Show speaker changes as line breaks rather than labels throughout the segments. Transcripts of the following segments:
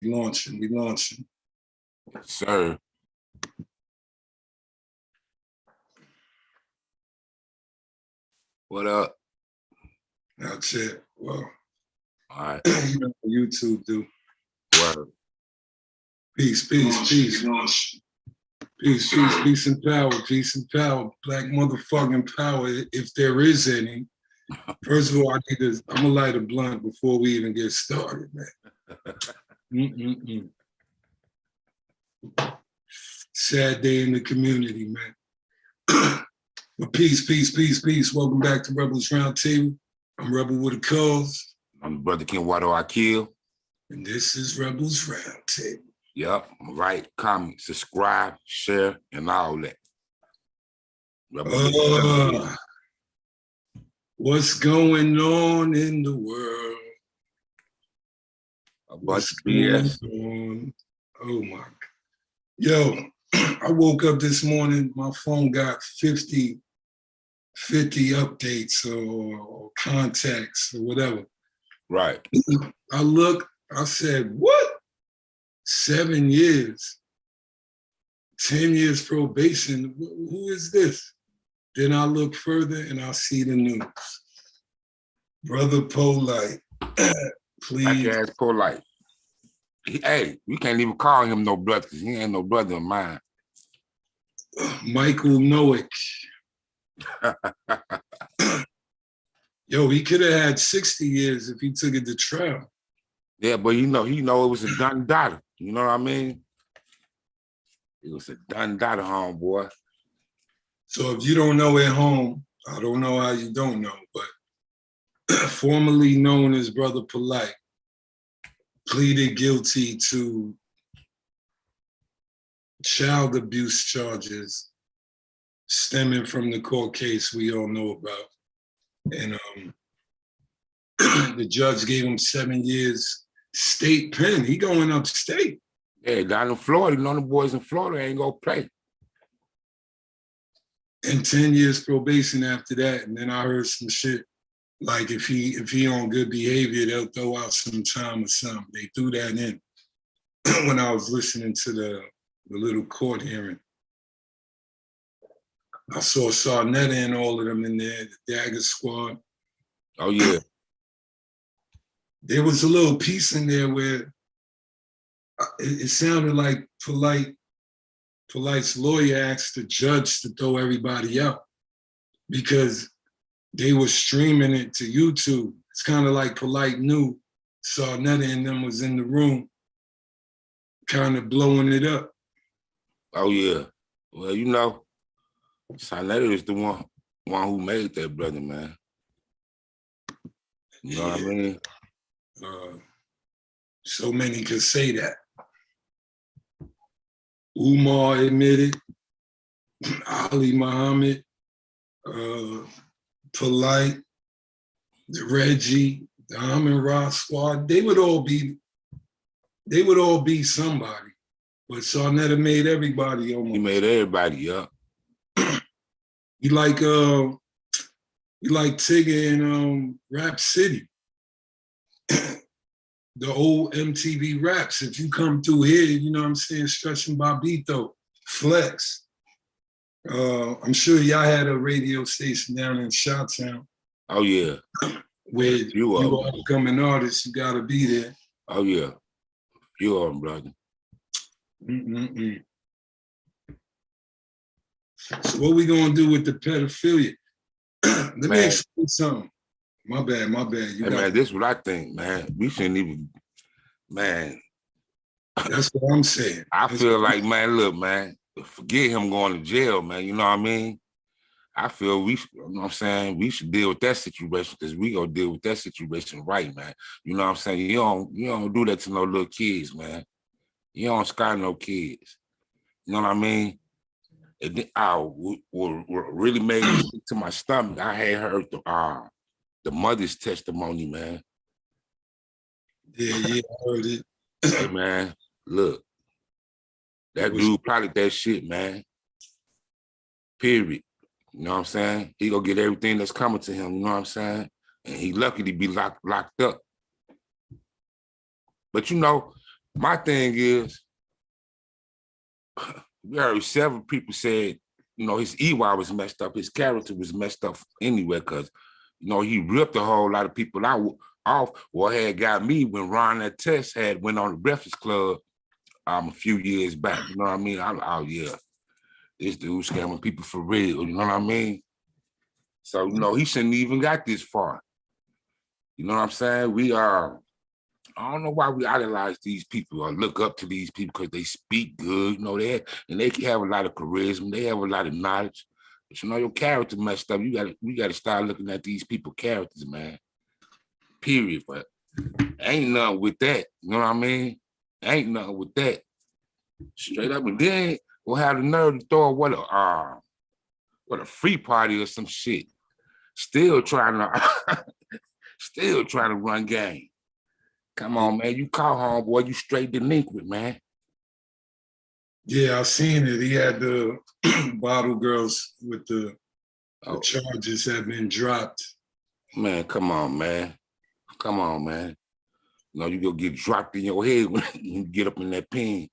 We launching.
Sir. What up?
That's it. Well,
all right.
You know what YouTube do.
Word.
Peace, peace, peace. Peace, peace, peace and power. Peace and power. Black motherfucking power, if there is any. First of all, I'm gonna light a blunt before we even get started, man. Sad day in the community, man. But peace, peace, peace, peace. Welcome back to Rebels Roundtable. I'm Rebel with a cause.
I'm Brother Ken R.R.EP.
And this is Rebels Roundtable.
Yep, right. Comment, subscribe, share, and all that.
What's going on in the world?
A bunch of BS.
Oh my God. Yo, I woke up this morning, my phone got 50 updates or contacts or whatever.
Right.
I looked, I said, what? 7 years, 10 years probation. Who is this? Then I look further and I see the news. Brother Polite, please.
Black ass Polite. Hey, we can't even call him no brother because he ain't no brother of mine.
Michael Nowick. Yo, he could have had 60 years if he took it to trial.
Yeah, but he know it was a done daughter. You know what I mean? It was a done daughter, homeboy.
So if you don't know at home, I don't know how you don't know, but formerly known as Brother Polite, pleaded guilty to child abuse charges stemming from the court case we all know about. And the judge gave him 7 years state pen. He going upstate.
Yeah, down in Florida, you know the boys in Florida ain't gonna play.
And 10 years probation after that. And then I heard some shit like if he on good behavior, they'll throw out some time or something. They threw that in when I was listening to the little court hearing. I saw Sarnetta and all of them in there, the Dagger Squad.
Oh, yeah.
There was a little piece in there where it sounded like Polite's lawyer asked the judge to throw everybody out because they were streaming it to YouTube. It's kind of like Polite knew Sarnetta and them was in the room kind of blowing it up.
Oh, yeah. Well, you know, Sarnetta is the one who made that, brother, man. You know what I mean?
So many could say that. Umar admitted, Ali Muhammad, Polite, the Reggie, the Amin Ra squad, they would all be somebody. But Sarnetta made everybody almost.
He made everybody up.
You like Tigger in Rap City. The old MTV raps. If you come through here, you know what I'm saying, Stretching Bobito, Flex. I'm sure y'all had a radio station down in Chi-Town.
Oh, yeah.
Where you are becoming artists, you gotta be there.
Oh, yeah. You are, brother.
So what we gonna do with the pedophilia? Let me explain something. My bad.
Hey, man, this is what I think, man. We shouldn't even, man.
That's what I'm saying.
I feel like, man, look, man, forget him going to jail, man. You know what I mean? I feel you know what I'm saying, we should deal with that situation because we gonna deal with that situation right, man. You know what I'm saying? You don't do that to no little kids, man. You don't scar no kids. You know what I mean? What really made me sick to my stomach, I had heard the mother's testimony, man.
Yeah, I heard it.
Hey, man, look, that dude plotted that shit, man. Period. You know what I'm saying? He gonna get everything that's coming to him, you know what I'm saying? And he lucky to be locked up. But you know, My thing is, we heard several people said, you know, his EY was messed up, his character was messed up anyway, because, you know, he ripped a whole lot of people out off. What had got me when Ron Artest had went on the Breakfast Club a few years back. You know what I mean? Oh yeah, this dude scamming people for real. You know what I mean? So, you know, he shouldn't even got this far. You know what I'm saying? We are. I don't know why we idolize these people or look up to these people because they speak good, you know, and they have a lot of charisma, they have a lot of knowledge. But you know, your character messed up. We gotta start looking at these people's characters, man. Period. But ain't nothing with that. You know what I mean? Ain't nothing with that. Straight up. And then we'll have the nerve to throw what a free party or some shit. Still trying to run game. Come on, man. You call homeboy, you straight delinquent, man.
Yeah, I seen it. He had the bottle girls with the charges have been dropped.
Man, come on, man. Come on, man. You know, you go get dropped in your head when you get up in that pen.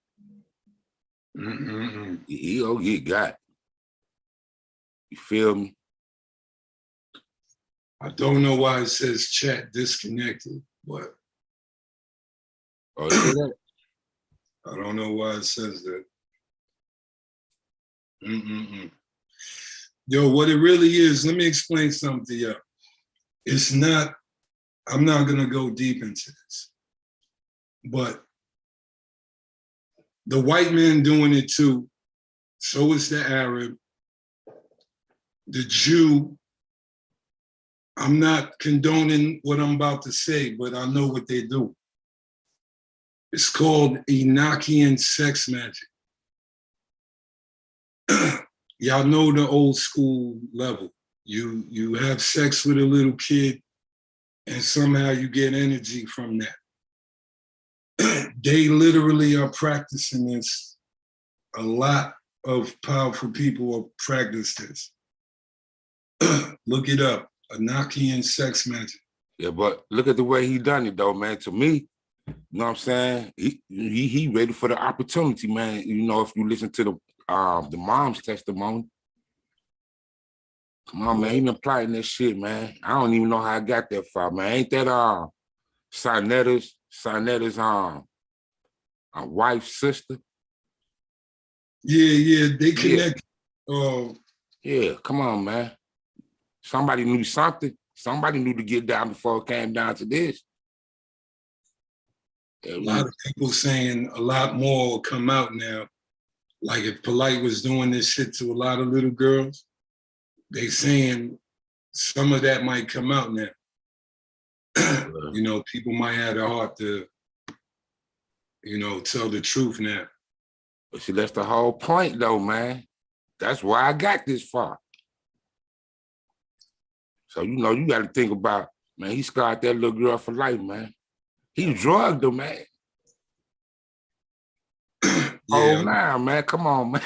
He'll get got. You feel me?
I don't know why it says chat disconnected, but
oh, is that?
I don't know why it says that. Yo, what it really is, let me explain something to you. It's not, I'm not gonna go deep into this, but the white man doing it too, so is the Arab, the Jew. I'm not condoning what I'm about to say, but I know what they do. It's called Enochian sex magic. Y'all know the old school level. You have sex with a little kid and somehow you get energy from that. They literally are practicing this. A lot of powerful people practice this. Look it up, Enochian sex magic.
Yeah, but look at the way he done it though, man. To me, you know what I'm saying? He ready for the opportunity, man. You know, if you listen to the mom's testimony. Come on, man. He been plotting this shit, man. I don't even know how I got that far, man. Ain't that Sinetta's wife's sister?
Yeah, they connect.
Yeah, come on, man. Somebody knew something. Somebody knew to get down before it came down to this.
A lot of people saying a lot more will come out now. Like if Polite was doing this shit to a lot of little girls, they saying some of that might come out now. You know, people might have the heart to, you know, tell the truth now.
But see, that's the whole point though, man. That's why I got this far. So, you know, you got to think about, man, he scarred that little girl for life, man. He drugged her, man. Oh, nah, man. Come on, man.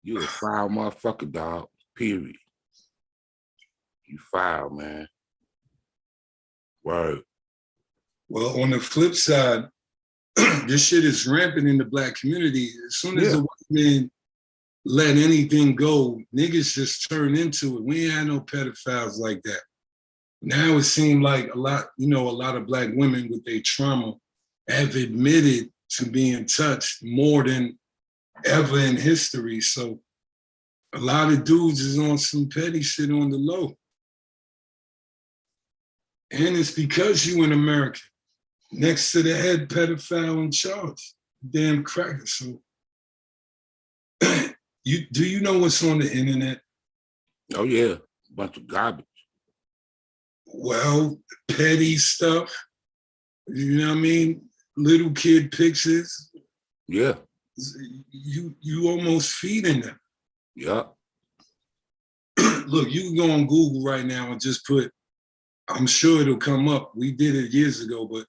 You a foul motherfucker, dog. Period. You foul, man. Word.
Well, on the flip side, this shit is rampant in the Black community. As soon as the white man let anything go, niggas just turn into it. We ain't had no pedophiles like that. Now it seemed like a lot of Black women with their trauma have admitted to being touched more than ever in history. So a lot of dudes is on some petty shit on the low. And it's because you in America, next to the head pedophile in charge, damn cracker. So do you know what's on the internet?
Oh yeah, a bunch of garbage.
Well, petty stuff, you know what I mean? Little kid pictures.
Yeah.
You almost feeding them.
Yeah.
Look, you can go on Google right now and just put, I'm sure it'll come up. We did it years ago, but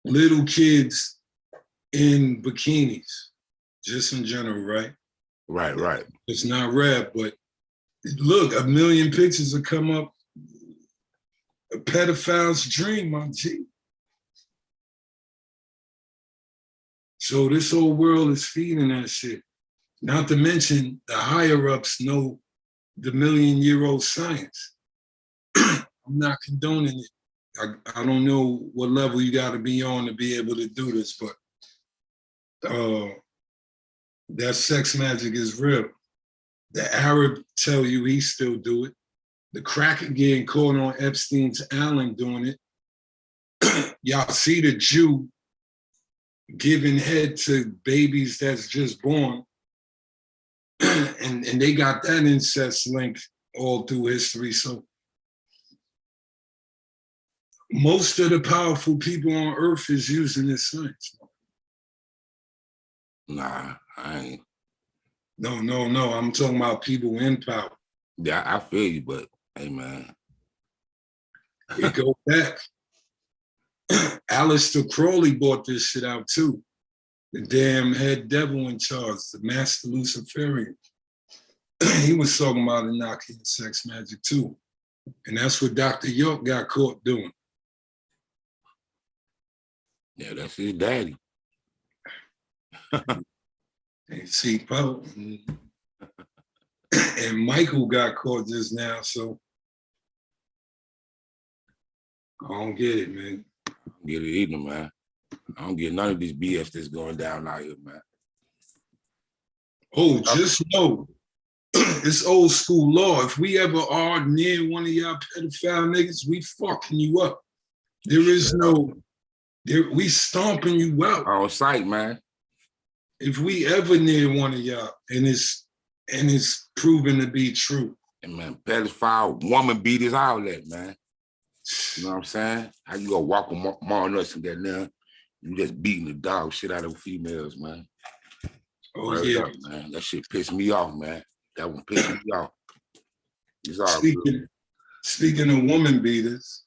little kids in bikinis, just in general, right?
Right.
It's not rap, but look, 1 million pictures will come up. A pedophile's dream, my G. So this whole world is feeding that shit. Not to mention the higher ups know the million-year-old science. I'm not condoning it. I don't know what level you got to be on to be able to do this, but that sex magic is real. The Arab tell you he still do it. The cracker getting caught on Epstein's Island doing it. Y'all see the Jew giving head to babies that's just born. and they got that incest link all through history. So most of the powerful people on earth is using this science.
Nah, I ain't.
No. I'm talking about people in power.
Yeah, I feel you, but hey, man.
It go back. Aleister Crowley bought this shit out too. The damn head devil in charge, the master Luciferian. He was talking about Enochian sex magic too. And that's what Dr. York got caught doing.
Yeah, that's his daddy.
And see, Paul and Michael got caught just now, so I don't get it, man.
I don't get it either, man. I don't get none of this BS that's going down out here, man.
Oh, just know, it's old school law. If we ever are near one of y'all pedophile niggas, we fucking you up. There is no, we stomping you out.
On sight, man.
If we ever near one of y'all, and it's proven to be true.
And man, pedophile woman beaters, all that, man. You know what I'm saying? How you gonna walk among us and that now? You just beating the dog shit out of females, man.
Oh,
Word
yeah.
up, man. That shit pissed me off, man. That one pissed me off. It's all
Speaking of woman beaters,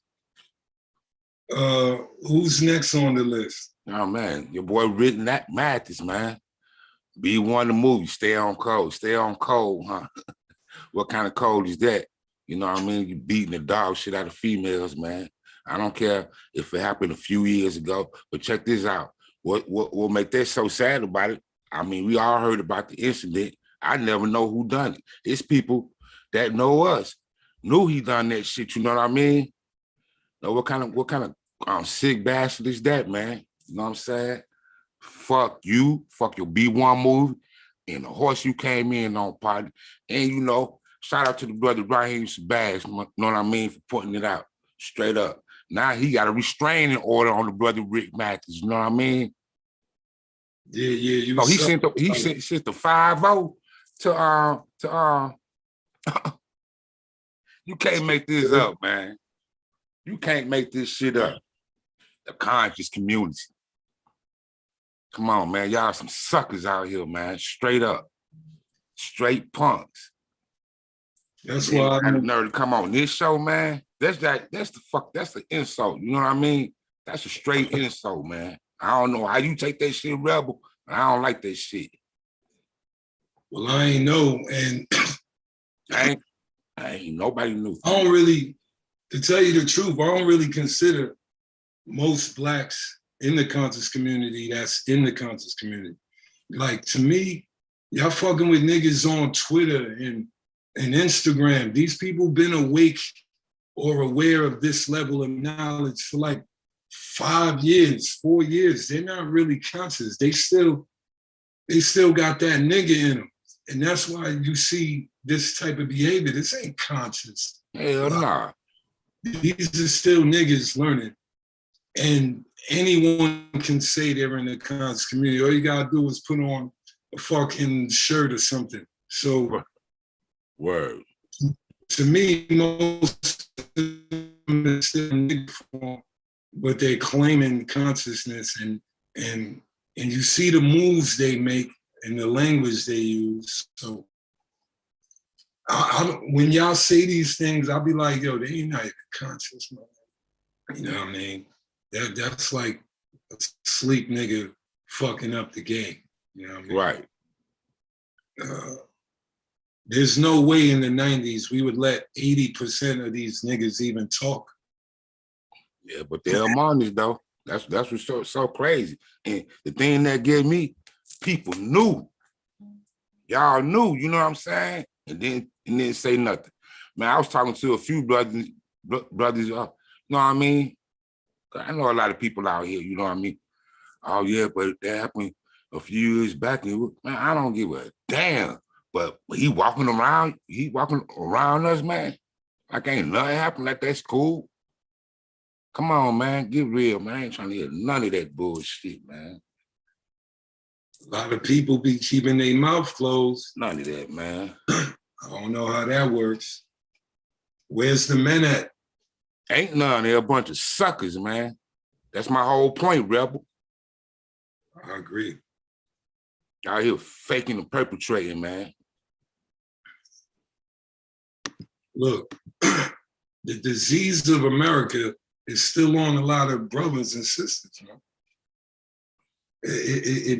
who's next on the list?
Oh, man. Your boy written that Mathis, man. B1 the movie, Stay on Code. Stay on Code, huh? What kind of code is that? You know what I mean? You beating the dog shit out of females, man. I don't care if it happened a few years ago, but check this out. What make that so sad about it? I mean, we all heard about the incident. I never know who done it. It's people that know us, knew he done that shit, you know what I mean? Now, what kind of sick bastard is that, man? You know what I'm saying? Fuck you, fuck your B1 movie, and the horse you came in on, partner. And, you know, shout out to the brother Raheem Sabaz, you know what I mean, for putting it out straight up. Now he got a restraining order on the brother Rick Matthews, you know what I mean?
Yeah.
So he sent the 5-0 to you can't make this up, man. You can't make this shit up. The conscious community. Come on, man. Y'all some suckers out here, man. Straight up. Straight punks.
That's why
I had the nerve to come on this show, man. That's the insult. You know what I mean? That's a straight insult, man. I don't know how you take that shit, Rebel, but I don't like that shit.
Well, I ain't know, and
I ain't nobody knew.
I don't really, to tell you the truth, I don't really consider most Blacks in the conscious community that's in the conscious community. Like, to me, y'all fucking with niggas on Twitter and Instagram. These people been awake or aware of this level of knowledge for like 5 years, 4 years. They're not really conscious. They still got that nigga in them. And that's why you see this type of behavior. This ain't conscious.
Hell nah.
These are still niggas learning. And anyone can say they're in the conscious community. All you gotta do is put on a fucking shirt or something. So,
word.
To me, most of them are still nigga form, but they're claiming consciousness, and you see the moves they make and the language they use. So when y'all say these things, I'll be like, yo, they ain't not even conscious, man. You know what I mean? That's like a sleep nigga fucking up the game. You know what I mean?
Right.
There's no way in the 90s we would let 80% of these niggas even talk.
Yeah, but they're among us, though. That's what's so crazy. And the thing that gave me, people knew. Y'all knew, you know what I'm saying? And then say nothing. Man, I was talking to a few brothers, you know what I mean? I know a lot of people out here, you know what I mean? Oh yeah, but that happened a few years back. And man, I don't give a damn. But he walking around us, man. Like ain't nothing happened, like that's cool. Come on, man, get real, man. I ain't trying to hear none of that bullshit, man.
A lot of people be keeping their mouth closed.
None of that, man.
I don't know how that works. Where's the men at?
Ain't none. They're a bunch of suckers, man. That's my whole point, Rebel.
I agree.
Out here faking and perpetrating, man.
Look, the disease of America is still on a lot of brothers and sisters, man.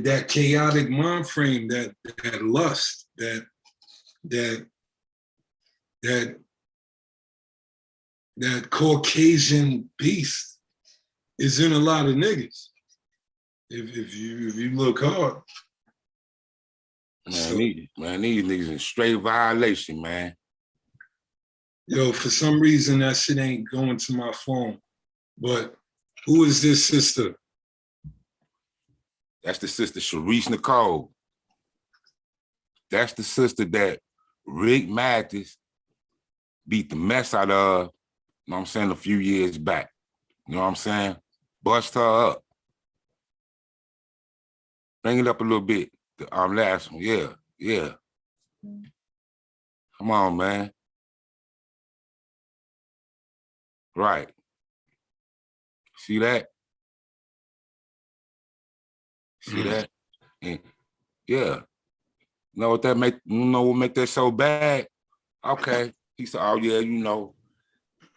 That chaotic mind frame, that lust, that Caucasian beast is in a lot of niggas. If you look hard.
Man, so, these niggas in straight violation, man.
Yo, for some reason that shit ain't going to my phone. But who is this sister?
That's the sister Sharice Nicole. That's the sister that Rick Mathis beat the mess out of, you know what I'm saying, a few years back. You know what I'm saying? Bust her up. Bring it up a little bit. The last one, yeah. Come on, man. Right. See that? See that? And yeah. What make that so bad? Okay. He said, oh yeah,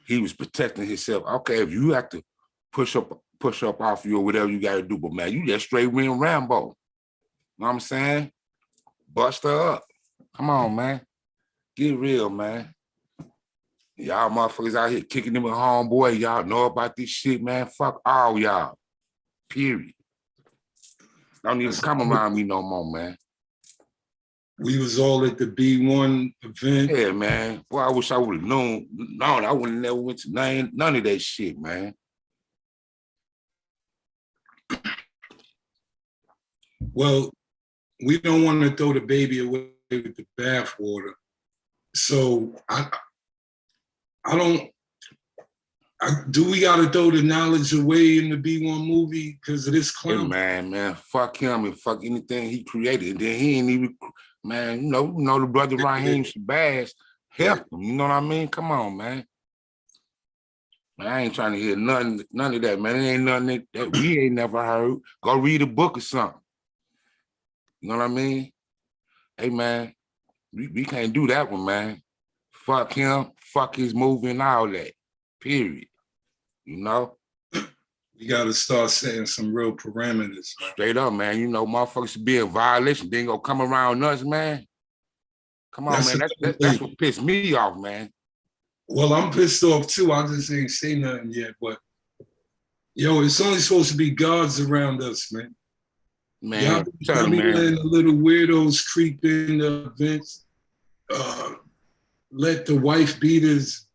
he was protecting himself. Okay, if you have to push up off you or whatever you gotta do, but man, you just straight win Rambo. Know what I'm saying? Bust her up. Come on, man. Get real, man. Y'all motherfuckers out here kicking them with homeboy. Y'all know about this shit, man. Fuck all y'all. Period. Don't even come around me no more, man.
We was all at the B1 event.
Yeah, man. Well, I wish I would have known. No, I would have never went to none of that shit, man.
Well, we don't want to throw the baby away with the bathwater. So do we got to throw the knowledge away in the B1 movie because of this clown?
Hey, man, fuck him and fuck anything he created. And then he ain't even, man, you know the brother Raheem Shabazz helped him. You know what I mean? Come on, man. Man, I ain't trying to hear none of that, man. It ain't nothing that we ain't never heard. Go read a book or something. You know what I mean? Hey, man, we can't do that one, man. Fuck him, fuck his movie and all that. Period. You know?
You got to start setting some real parameters. Man.
Straight up, man. Motherfuckers should be in violation. They ain't gonna come around us, man. Come on, man. That's what pissed me off, man.
Well, I'm pissed off too. I just ain't say nothing yet, but yo, it's only supposed to be Godz around us, man.
Man,
y'all be letting the little weirdos creep in the events. Let the wife beaters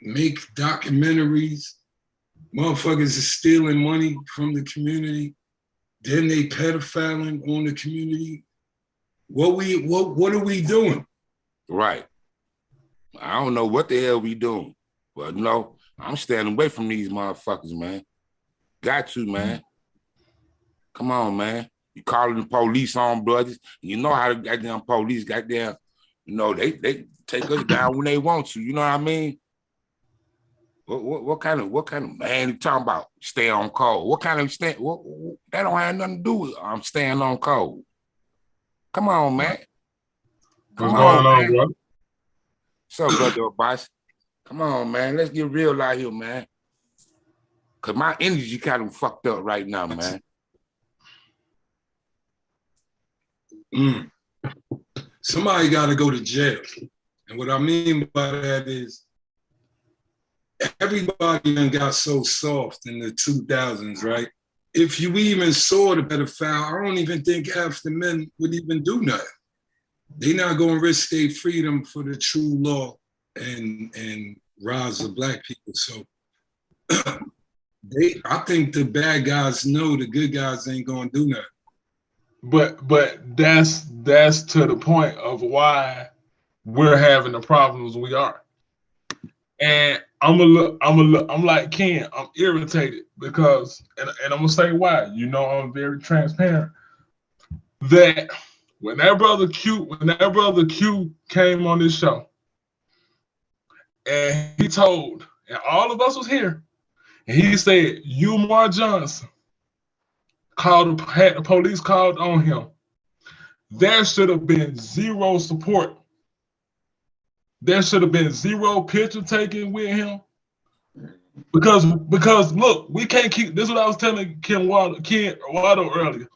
make documentaries. Motherfuckers are stealing money from the community. Then they pedophiling on the community. What are we doing?
Right. I don't know what the hell we doing. But no, I'm staying away from these motherfuckers, man. Got to, man. Come on, man. You calling the police on brothers. You know how the goddamn police goddamn, they take us down when they want to. You know what I mean? What kind of man you talking about? Stay on code. What kind of stay? That don't have nothing to do with I'm staying on code. Come on, man.
What's going on, bro?
What's up, brother boss? Come on, man. Let's get real out here, man. Cause my energy kind of fucked up right now, man.
Somebody got to go to jail. And what I mean by that is everybody done got so soft in the 2000s, right? If you even saw the pedophile, I don't even think half the men would even do nothing. They're not going to risk their freedom for the true law and rise of Black people. So I think the bad guys know the good guys ain't going to do nothing.
But that's to the point of why we're having the problems we are. And I'm like Ken, I'm irritated because, and I'm gonna say why. You know, I'm very transparent. That when that brother Q came on this show, and he told, and all of us was here, and he said, Umar Johnson had the police called on him. There should have been zero support. There should have been zero picture taken with him. Because look, we can't keep, this is what I was telling Ken Waddle earlier.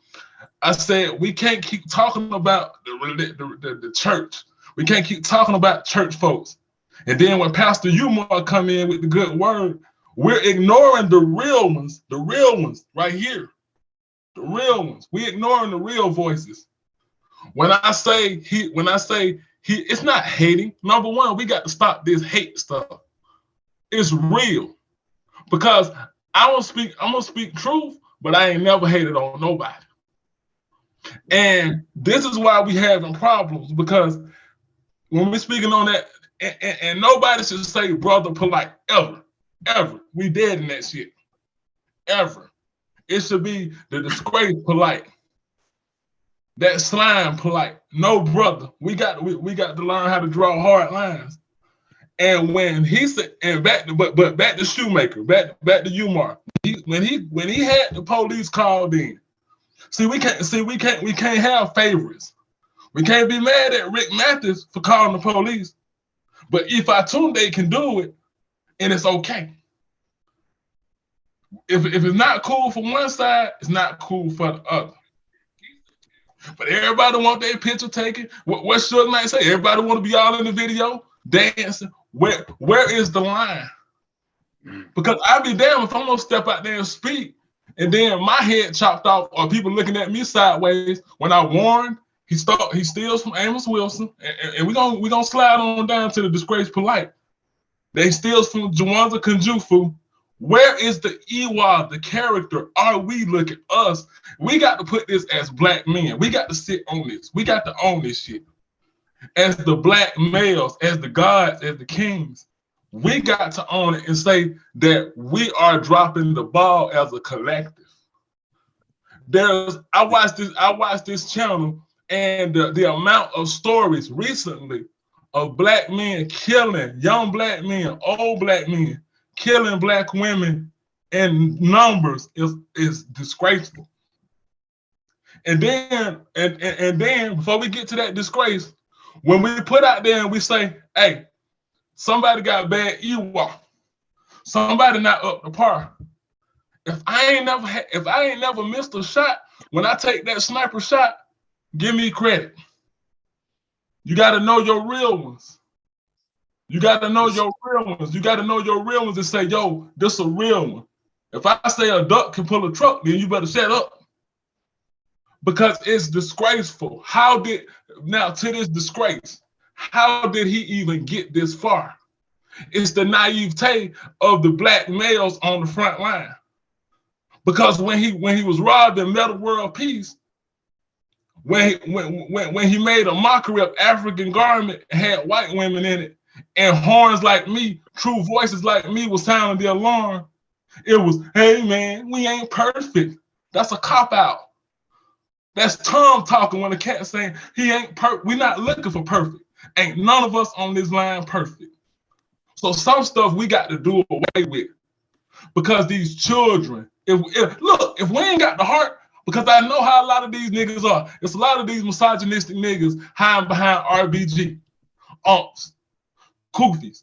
I said we can't keep talking about the church. We can't keep talking about church folks. And then when Pastor Umar come in with the good word, we're ignoring the real ones right here. The real ones. We ignoring the real voices. When I say he, it's not hating. Number one, we got to stop this hate stuff. It's real. Because I'm gonna speak truth, but I ain't never hated on nobody. And this is why we having problems, because when we're speaking on that, and nobody should say brother polite ever. We dead in that shit. Ever. It should be the disgrace polite. That slime polite. No brother. We got to learn how to draw hard lines. And when he said, and back to Shoemaker, back to Umar. When he had the police called in. We can't have favorites. We can't be mad at Rick Matthews for calling the police. But if Atunde can do it, and it's okay. If it's not cool for one side, it's not cool for the other. But everybody want their picture taken. What Suge Knight say? Everybody want to be all in the video, dancing. Where is the line? Because I'd be damned if I'm gonna step out there and speak, and then my head chopped off, or people looking at me sideways when I warned. He steals from Amos Wilson, and we gonna slide on down to the disgrace polite. They steals from Jawanza Kunjufu. Where is the Iwa, the character? Are we? Look at us. We got to put this as Black men. We got to sit on this. We got to own this shit. As the Black males, as the gods, as the kings, we got to own it and say that we are dropping the ball as a collective. I watched this channel, and the amount of stories recently of Black men killing young Black men, old Black men, killing Black women in numbers is disgraceful. And then before we get to that disgrace, when we put out there and we say, hey, somebody got bad Iwa, somebody not up to par. If I ain't never missed a shot, when I take that sniper shot, give me credit. You got to know your real ones. You got to know your real ones. You got to know your real ones and say, yo, this a real one. If I say a duck can pull a truck, then you better shut up. Because it's disgraceful. Now to this disgrace, how did he even get this far? It's the naivete of the Black males on the front line. Because when he was robbed in Metal World Peace, when he made a mockery of African garment, had white women in it, and horns like me, true voices like me was sounding the alarm, it was, hey man, we ain't perfect. That's a cop-out. That's Tom talking when the cat's saying he ain't perfect. We're not looking for perfect. Ain't none of us on this line perfect. So some stuff we got to do away with. Because these children, if we ain't got the heart, because I know how a lot of these niggas are. It's a lot of these misogynistic niggas hiding behind RBG, unks, koofies.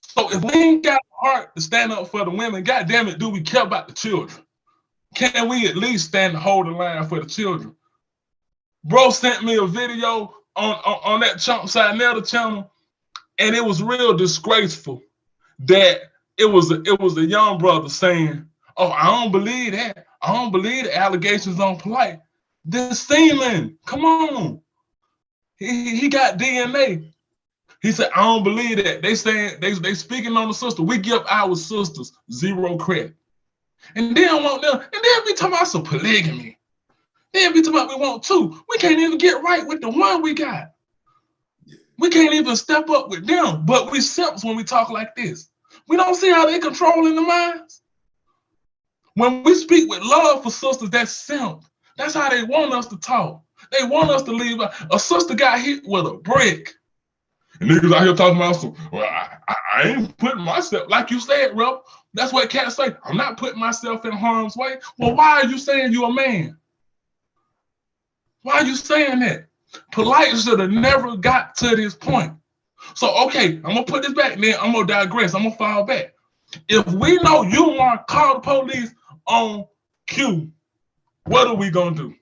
So if we ain't got the heart to stand up for the women, goddamn it, do we care about the children? Can we at least stand to hold the line for the children? Bro sent me a video on that Chump Side Nelda channel, and it was real disgraceful that it was a young brother saying, "Oh, I don't believe that. I don't believe the allegations on Polite. This semen, come on. He got DNA." He said, "I don't believe that. They saying they speaking on the sister. We give our sisters zero credit." And then want them, and then we talking about some polygamy. Then we talking about we want two. We can't even get right with the one we got. We can't even step up with them, but we simps when we talk like this. We don't see how they controlling the minds. When we speak with love for sisters, that's simp. That's how they want us to talk. They want us to leave. A sister got hit with a brick. And niggas out here talking about some, well, I ain't putting myself, like you said, Rep. That's what cats say. I'm not putting myself in harm's way. Well, why are you saying you a man? Why are you saying that? Polite should have never got to this point. So, okay, I'm going to put this back, then I'm going to digress. I'm going to fall back. If we know you want to call the police on cue, what are we going to do?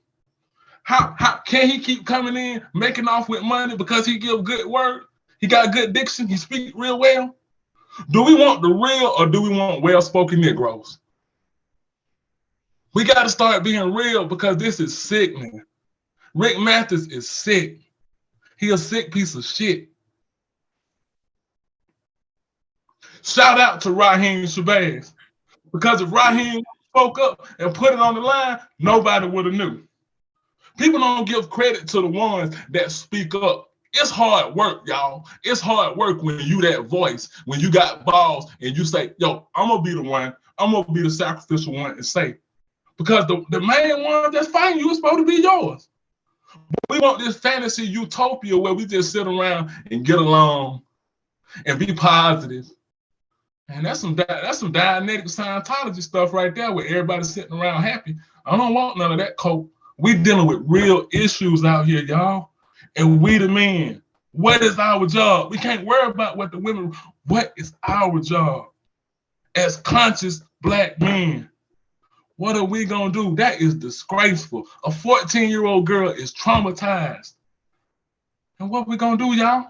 How can he keep coming in, making off with money because he give good word? He got good diction. He speak real well. Do we want the real or do we want well-spoken Negroes? We got to start being real because this is sickening. Rick Mathis is sick. He a sick piece of shit. Shout out to Raheem Shabazz. Because if Raheem spoke up and put it on the line, nobody would have knew. People don't give credit to the ones that speak up. It's hard work, y'all. It's hard work when you that voice, when you got balls and you say, yo, I'm going to be the one. I'm going to be the sacrificial one and say, because the main one that's fighting you is supposed to be yours. We want this fantasy utopia where we just sit around and get along and be positive. And that's some Dianetic Scientology stuff right there where everybody's sitting around happy. I don't want none of that coke. We dealing with real issues out here, y'all. And we the men. What is our job? We can't worry about what the women, what is our job? As conscious Black men, what are we gonna do? That is disgraceful. A 14-year-old girl is traumatized. And what we gonna do, y'all?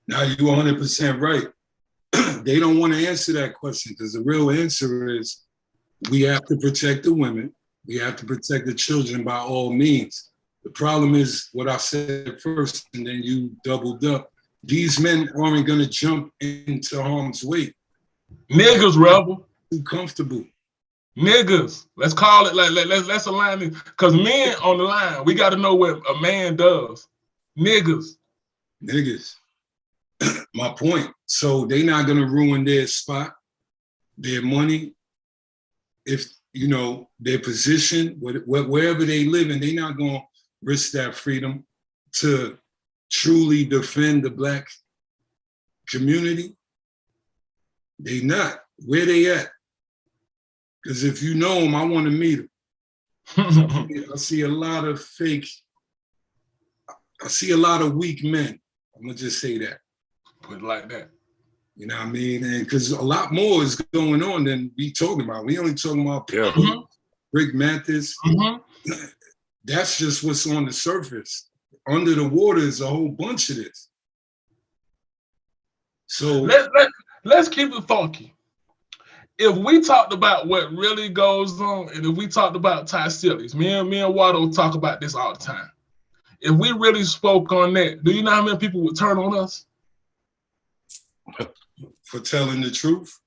Now you're 100% right. They don't want to answer that question because the real answer is we have to protect the women. We have to protect the children by all means. The problem is what I said first, and then you doubled up. These men aren't going to jump into harm's way.
Niggas, rebel.
Too comfortable.
Niggas. Let's call it like let's align it. Because men on the line, we got to know what a man does. Niggas.
Niggas. My point. So they're not going to ruin their spot, their money, if you know their position, wherever they live in. They're not going to risk that freedom to truly defend the Black community. They not. Where they at? Because if you know them, I want to meet them. I see a lot of fake. I see a lot of weak men. I'm gonna just say that.
Put it like that.
You know what I mean? And because a lot more is going on than we talking about. We only talking about Rick Mathis. That's just what's on the surface. Under the water is a whole bunch of this. So
let's keep it funky. If we talked about what really goes on, and if we talked about Ty Sillies, me and Watto talk about this all the time. If we really spoke on that, do you know how many people would turn on us?
For telling the truth?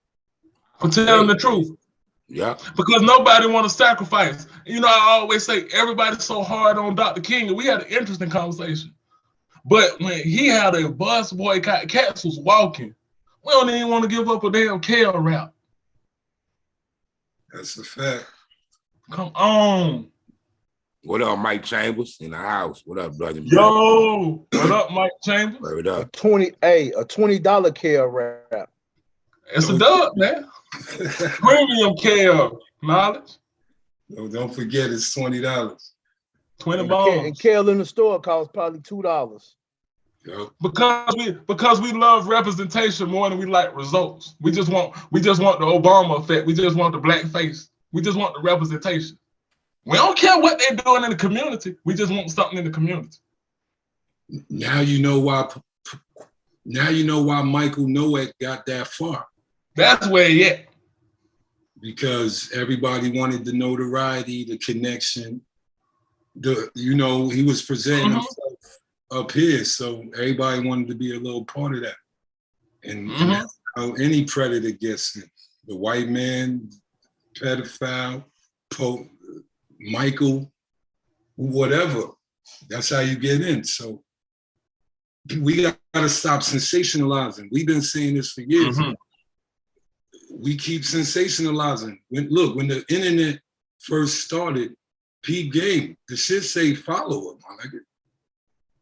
For telling the truth.
Yeah.
Because nobody want to sacrifice. You know, I always say everybody's so hard on Dr. King, and we had an interesting conversation. But when he had a bus boycott, cats was walking. We don't even want to give up a damn Kale rap.
That's a fact.
Come on.
What up, Mike Chambers in the house? What up, brother?
Yo, what up, Mike Chambers?
What up?
A $20 Kale rap.
It's a dub, man. Premium Kale knowledge.
No, don't forget it's $20.
20 bones.
And Kale in the store costs probably $2.
Yep.
Because we love representation more than we like results. We just want the Obama effect. We just want the black face. We just want the representation. We don't care what they're doing in the community. We just want something in the community.
Now you know Now you know why Michael Noack got that far.
That's where he at.
Because everybody wanted the notoriety, the connection. He was presenting himself up here, so everybody wanted to be a little part of that. And that's how any predator gets in. The white man, pedophile, Michael, whatever. That's how you get in. So we got to stop sensationalizing. We've been saying this for years. We keep sensationalizing. When the internet first started, peep game, the shit say follower, my nigga.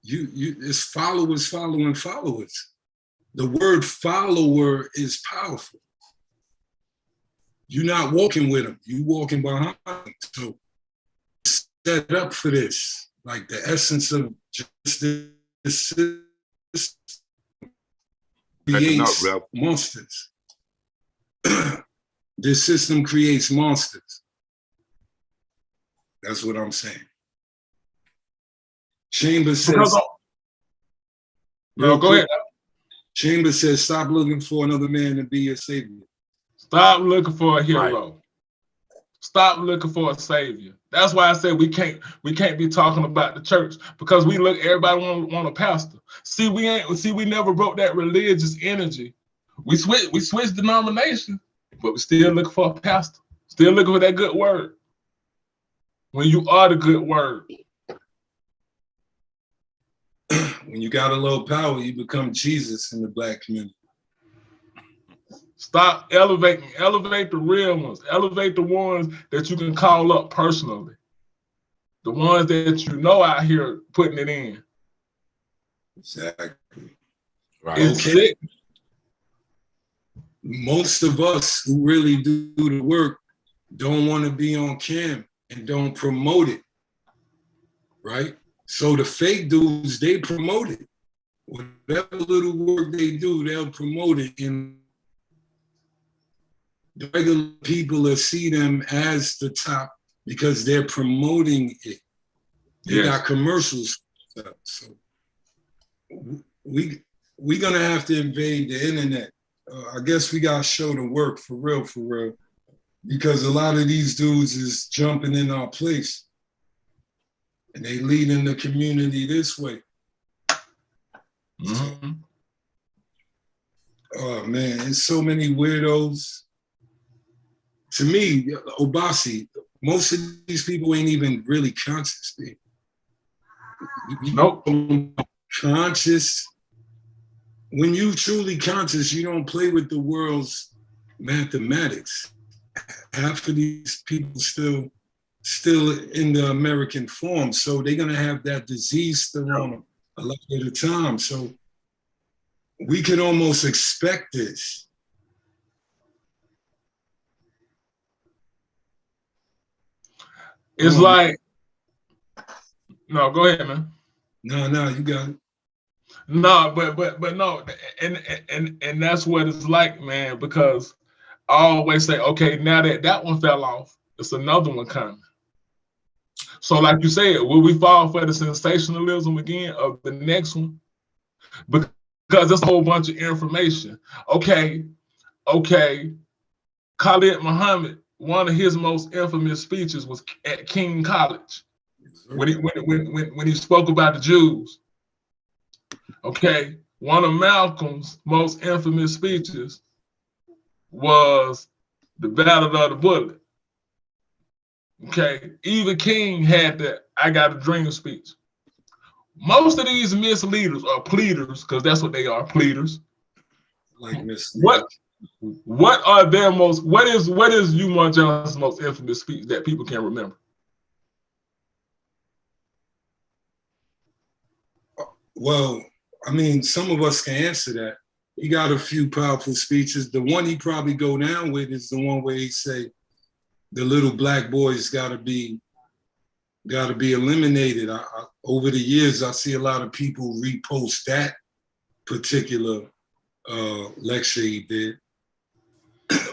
It's followers following followers. The word follower is powerful. You're not walking with them, you walking behind them. So set up for this. Like the essence of just this creates monsters. This system creates monsters. That's what I'm saying. Chambers says,
no, go ahead.
Chambers says, stop looking for another man to be your savior.
Stop looking for a hero.
Right.
Stop looking for a savior. That's why I said we can't be talking about the church, because everybody want a pastor. We never broke that religious energy. We switched denomination, but we still looking for a pastor. Still looking for that good word. When you are the good word.
When you got a little power, you become Jesus in the Black community.
Stop elevating. Elevate the real ones. Elevate the ones that you can call up personally. The ones that you know out here putting it in.
Exactly.
Right.
It's sick.
Most of us who really do the work don't want to be on cam and don't promote it, right? So the fake dudes, they promote it. Whatever little work they do, they'll promote it. And the regular people will see them as the top because they're promoting it. They got commercials. So we're gonna have to invade the internet. I guess we gotta show the work for real. Because a lot of these dudes is jumping in our place. And they leading the community this way. Oh man, there's so many weirdos. To me, Obasi, most of these people ain't even really conscious, baby.
Nope.
Conscious. When you truly conscious, you don't play with the world's mathematics. Half of these people still in the American form, so they're gonna have that disease still on them a lot of the time. So we can almost expect this.
It's like, no, go ahead, man.
No, you got it.
No, but no, and that's what it's like, man, because I always say, okay, now that one fell off, it's another one coming. So like you said, will we fall for the sensationalism again of the next one? Because there's a whole bunch of information. Okay, Khalid Muhammad, one of his most infamous speeches was at King College when he spoke about the Jews. Okay, one of Malcolm's most infamous speeches was the Battle of the Bullet. Okay, even King had that I Got a Dream speech. Most of these misleaders or pleaders, because that's what they are, pleaders.
Like
What are their most? What is Umar Johnson's most infamous speech that people can remember?
Well, I mean, some of us can answer that. He got a few powerful speeches. The one he probably go down with is the one where he say, the little black boys gotta be eliminated. Over the years, I see a lot of people repost that particular lecture he did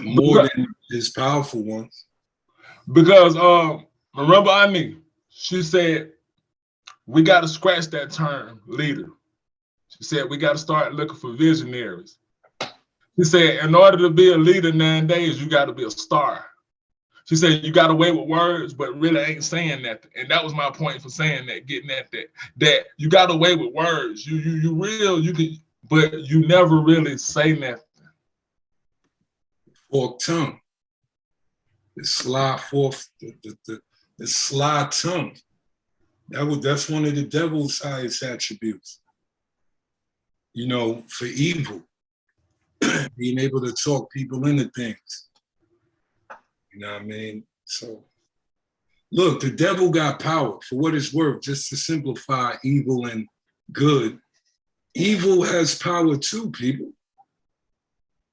more than his powerful ones.
Because remember Ani, she said, we got to scratch that term, leader. She said, we got to start looking for visionaries. She said, in order to be a leader nowadays, you got to be a star. She said, you got away with words, but really ain't saying nothing. And that was my point for saying that, getting at that you got away with words. You real, you can, but you never really say nothing.
Forked tongue. The sly the sly tongue. That's one of the devil's highest attributes. You know, for evil. Being able to talk people into things. You know what I mean? So, look, the devil got power for what it's worth, just to simplify evil and good. Evil has power too, people.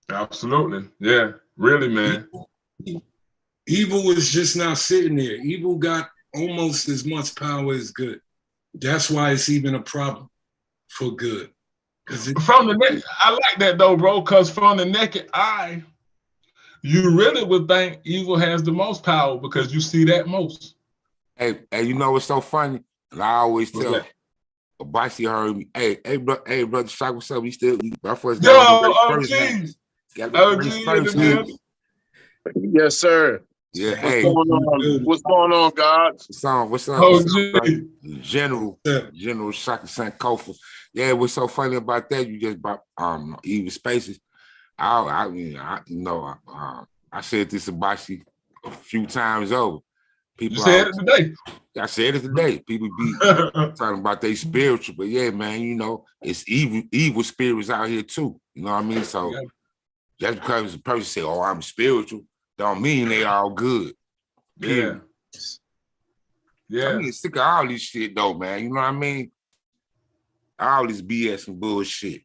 Absolutely. Yeah, really, man.
Evil is just not sitting there. Evil got almost as much power as good. That's why it's even a problem for good.
From the neck, I like that though, bro, because from the naked eye, you really would think evil has the most power because you see that most.
Hey, you know what's so funny? And I always tell Bossy heard me, hey, brother Shock, what's up? My first
Yes, sir.
Yeah,
what's going on? What's going on, Godz?
What's up? General Shock and St. Kofa. Yeah, what's so funny about that? You just brought Evil Spaces. I said this about you a few times over. People
you said it today.
I said it today. People be talking about they spiritual, but yeah, man, you know, it's evil spirits out here too. You know what I mean? So just because a person say, "Oh, I'm spiritual," don't mean they all good. Period.
Yeah.
I mean, sick of all this shit though, man. You know what I mean? All this BS and bullshit.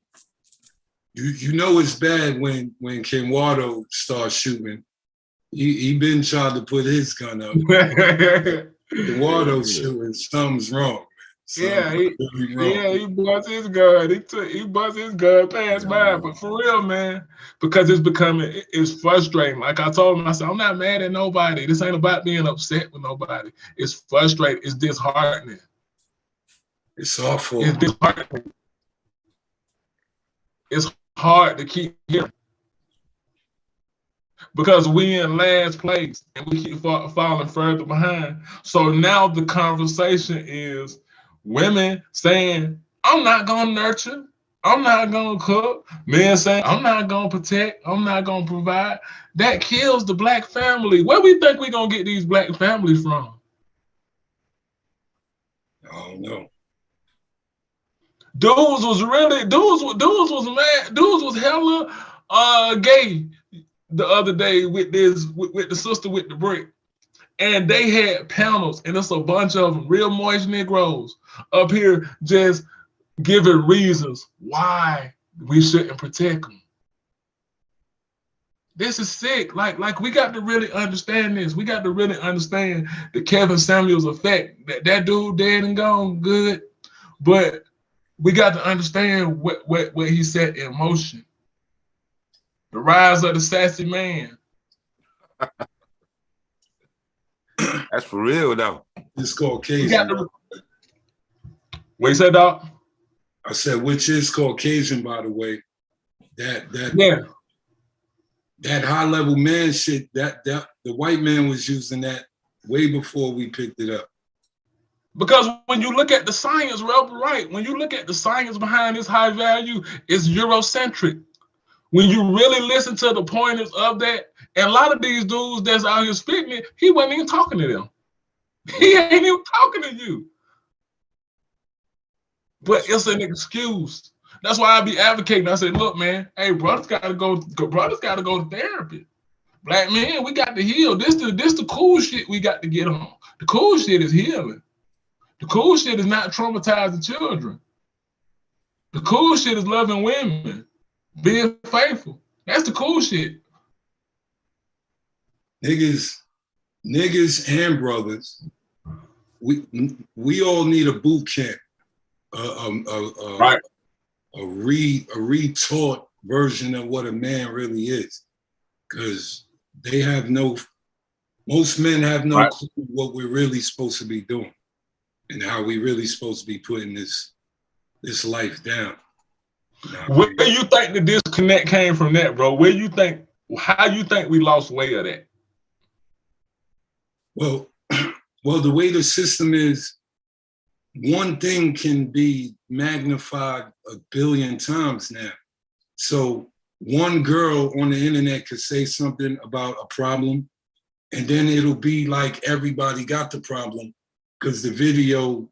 You know it's bad when Ken Wado starts shooting. He been trying to put his gun up. Ken Wado shooting, something's wrong.
He bust his gun. He bust his gun past mine. But for real, man, because it's frustrating. Like I told him, I said, I'm not mad at nobody. This ain't about being upset with nobody. It's frustrating. It's disheartening.
It's awful.
It's disheartening. It's hard to keep hearing because we in last place and we keep falling further behind. So now the conversation is women saying, I'm not gonna nurture, I'm not gonna cook. Men saying, I'm not gonna protect, I'm not gonna provide. That kills the black family. Where we think we gonna get these black families from?
I don't know.
Dudes was mad. Dudes was hella gay the other day with the sister with the brick. And they had panels, and it's a bunch of them, real moist Negroes up here just giving reasons why we shouldn't protect them. This is sick. Like we got to really understand this. We got to really understand the Kevin Samuels effect. That dude dead and gone, good, but we got to understand what he set in motion. The rise of the sassy man.
That's for real, though.
It's Caucasian.
What you said, Doc?
I said, which is Caucasian, by the way. That high level man shit. That the white man was using that way before we picked it up.
Because when you look at the science, right? When you look at the science behind this high value, it's Eurocentric. When you really listen to the pointers of that, and a lot of these dudes that's out here spitting it, he wasn't even talking to them. He ain't even talking to you. But it's an excuse. That's why I be advocating. I say, look, man, hey, brothers gotta go to therapy. Black men, we got to heal. This the cool shit we got to get on. The cool shit is healing. The cool shit is not traumatizing children. The cool shit is loving women, being faithful. That's the cool shit. Niggas
and brothers, we all need a boot camp,
right?
A retaught version of what a man really is, because most men have no clue what we're really supposed to be doing and how we really supposed to be putting this life down.
Where do you think the disconnect came from that, bro? How you think we lost way of that?
Well, the way the system is, one thing can be magnified 1 billion times now. So one girl on the internet could say something about a problem, and then it'll be like everybody got the problem because the video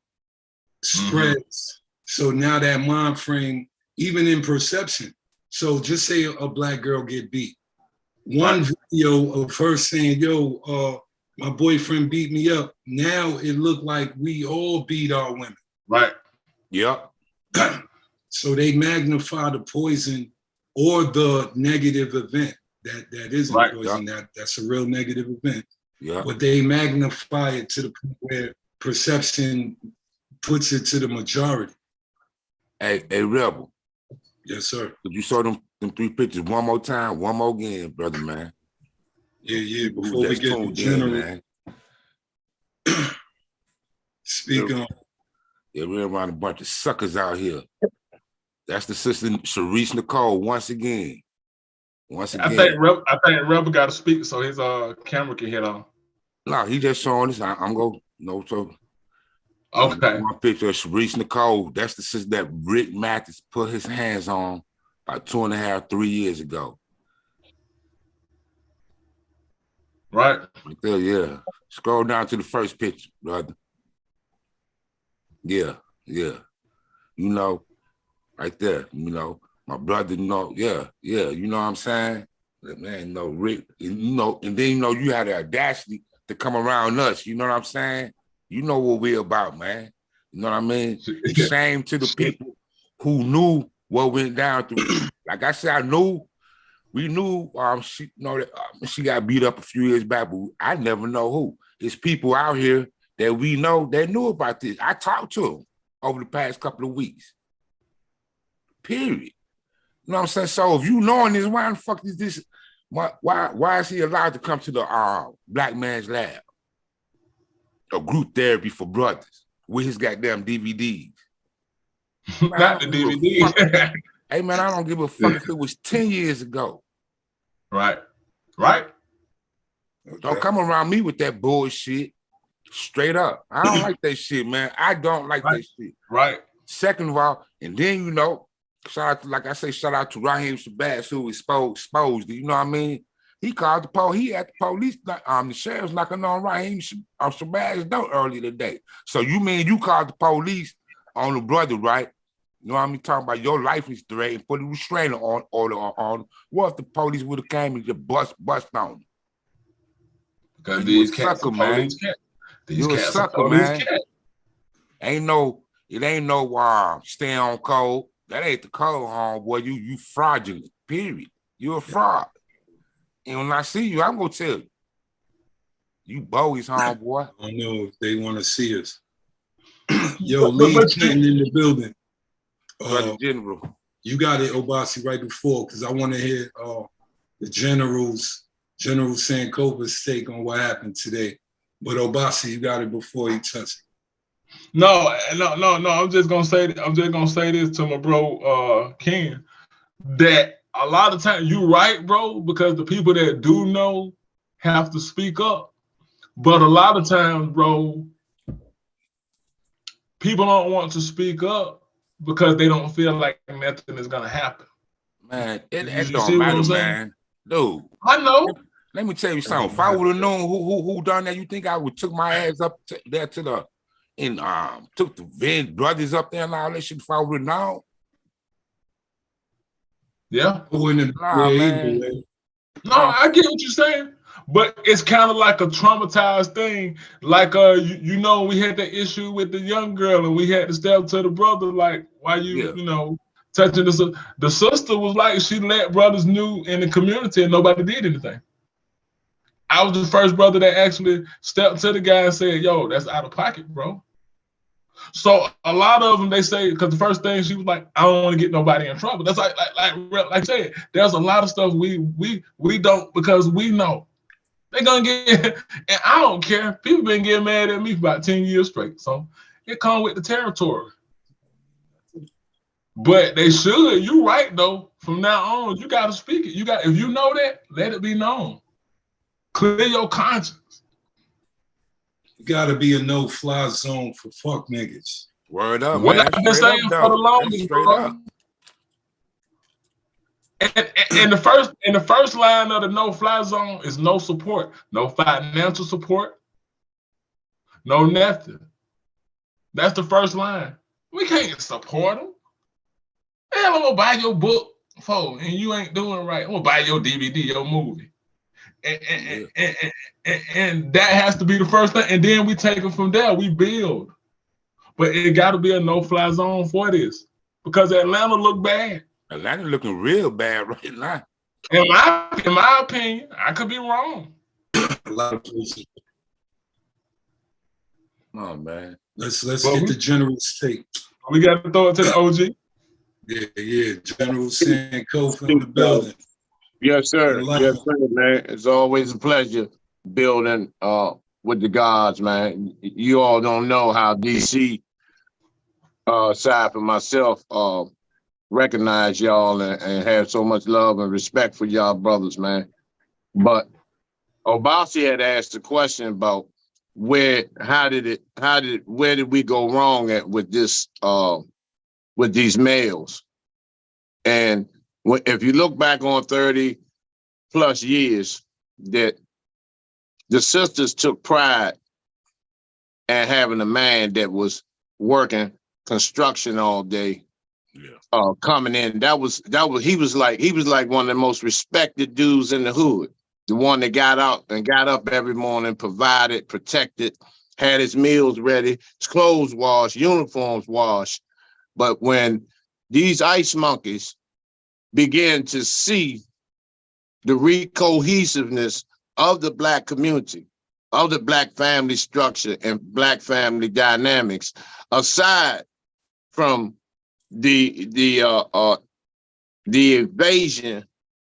spreads. So now that mind frame, even in perception. So just say a black girl get beat. One video of her saying, yo, my boyfriend beat me up. Now it looked like we all beat our women.
Right.
Yep.
So they magnify the poison or the negative event that isn't poison. That's a real negative event.
Yeah.
But they magnify it to the point where perception puts it to the majority.
Hey, Rebel.
Yes, sir.
Could you show them 3 pictures one more time, one more again, brother, man?
Yeah. Before we get to general,
man.
Speak on.
Yeah, we're around a bunch of suckers out here. That's the sister Sharice Nicole once again.
I think Rebel got to speak so his camera can hit on.
No, he just showing us. I'm going so.
Okay.
My picture of Sharice Nicole. That's the sister that Rick Mathis put his hands on about 2.5, 3 years ago.
Right.
Right there, yeah. Scroll down to the first picture, brother. Yeah. You know, right there, you know, my brother, you know, yeah, you know what I'm saying? Man, no, Rick, you know, and then, you know, you had the audacity to come around us, you know what I'm saying? You know what we're about, man. You know what I mean? Shame to the people who knew what went down through. Like I said, we knew she, you know, that she got beat up a few years back, but I never know who. It's people out here that we know that knew about this. I talked to them over the past couple of weeks. Period. You know what I'm saying? So if you knowing this, why the fuck is this? Why is he allowed to come to the Black Man's Lab? A group therapy for brothers with his goddamn DVDs.
Not the DVDs.
Hey man, I don't give a fuck if it was 10 years ago.
Right.
Don't come around me with that bullshit. Straight up. I don't like that shit, man. I don't like that shit.
Right.
Second of all, and then, you know, shout out to Raheem Shabazz, who exposed it, you know what I mean? He called the police. He had the police, the sheriff's knocking on Raheem Shabazz's door earlier today. So you mean you called the police on the brother, right? You know what I mean? Talking about your life is threatened and put a restrainer on. What if the police would have came and just bust on him?
Because these cats
sucker, man. You a sucker, man. It ain't no stay on code. That ain't the code, homeboy. You fraudulent, period. You a fraud. And when I see you, I'm gonna tell you. You bogus, homeboy.
I don't know if they want to see us. Yo, Lee Clinton in the building.
General.
You got it, Obasi, right before, because I want to hear the General Sankova's take on what happened today. But Obasi, you got it before you touch it.
No. I'm just gonna say this to my bro Ken, that a lot of times you right, bro, because the people that do know have to speak up. But a lot of times, bro, people don't want to speak up because they don't feel like nothing is gonna happen.
Man, it don't matter, man. Dude,
I know.
Let me tell you something. If I would have known who done that, you think I would took my ass up there to the took the Venn brothers up there and all that shit if I would have known?
Yeah.
Man.
No, I get what you're saying, but it's kind of like a traumatized thing. Like you know, we had the issue with the young girl, and we had to step to the brother. Like, why you know touching the sister was like she let brothers knew in the community, and nobody did anything. I was the first brother that actually stepped to the guy and said, "Yo, that's out of pocket, bro." So a lot of them, they say, because the first thing she was like, "I don't want to get nobody in trouble." That's like I said, there's a lot of stuff we don't, because we know they're gonna get, and I don't care. People been getting mad at me for about 10 years straight, so it comes with the territory. But they should. You right though. From now on, you gotta speak it. If you know that, let it be known. Clear your conscience.
You gotta be a no-fly zone for fuck niggas.
Word up,
What
man.
I've been saying for the longest,
straight
bro.
up.
And the first line of the no-fly zone is no support, no financial support, no nothing. That's the first line. We can't support them. Hell, I'm gonna buy your book for, and you ain't doing right. I'm gonna buy your DVD, your movie, and that has to be the first thing. And then we take it from there. We build, but it got to be a no-fly zone for this because Atlanta look bad.
Atlanta looking real bad right now.
In my opinion, I could be wrong.
A lot of places.
Oh man.
Let's get the general's take.
We got to throw it to the OG.
Yeah. General Sankofa in the building.
Yes, sir. Yes, sir, man. It's always a pleasure building with the Godz, man. You all don't know how DC side for myself recognize y'all and have so much love and respect for y'all brothers, man. But Obasi had asked a question about where did we go wrong with this with these males? And if you look back on 30 plus years, that the sisters took pride in having a man that was working construction all day, coming in. He was like one of the most respected dudes in the hood. The one that got up every morning, provided, protected, had his meals ready, his clothes washed, uniforms washed. But when these ice monkeys began to see the recohesiveness of the Black community, of the Black family structure and Black family dynamics, aside from the invasion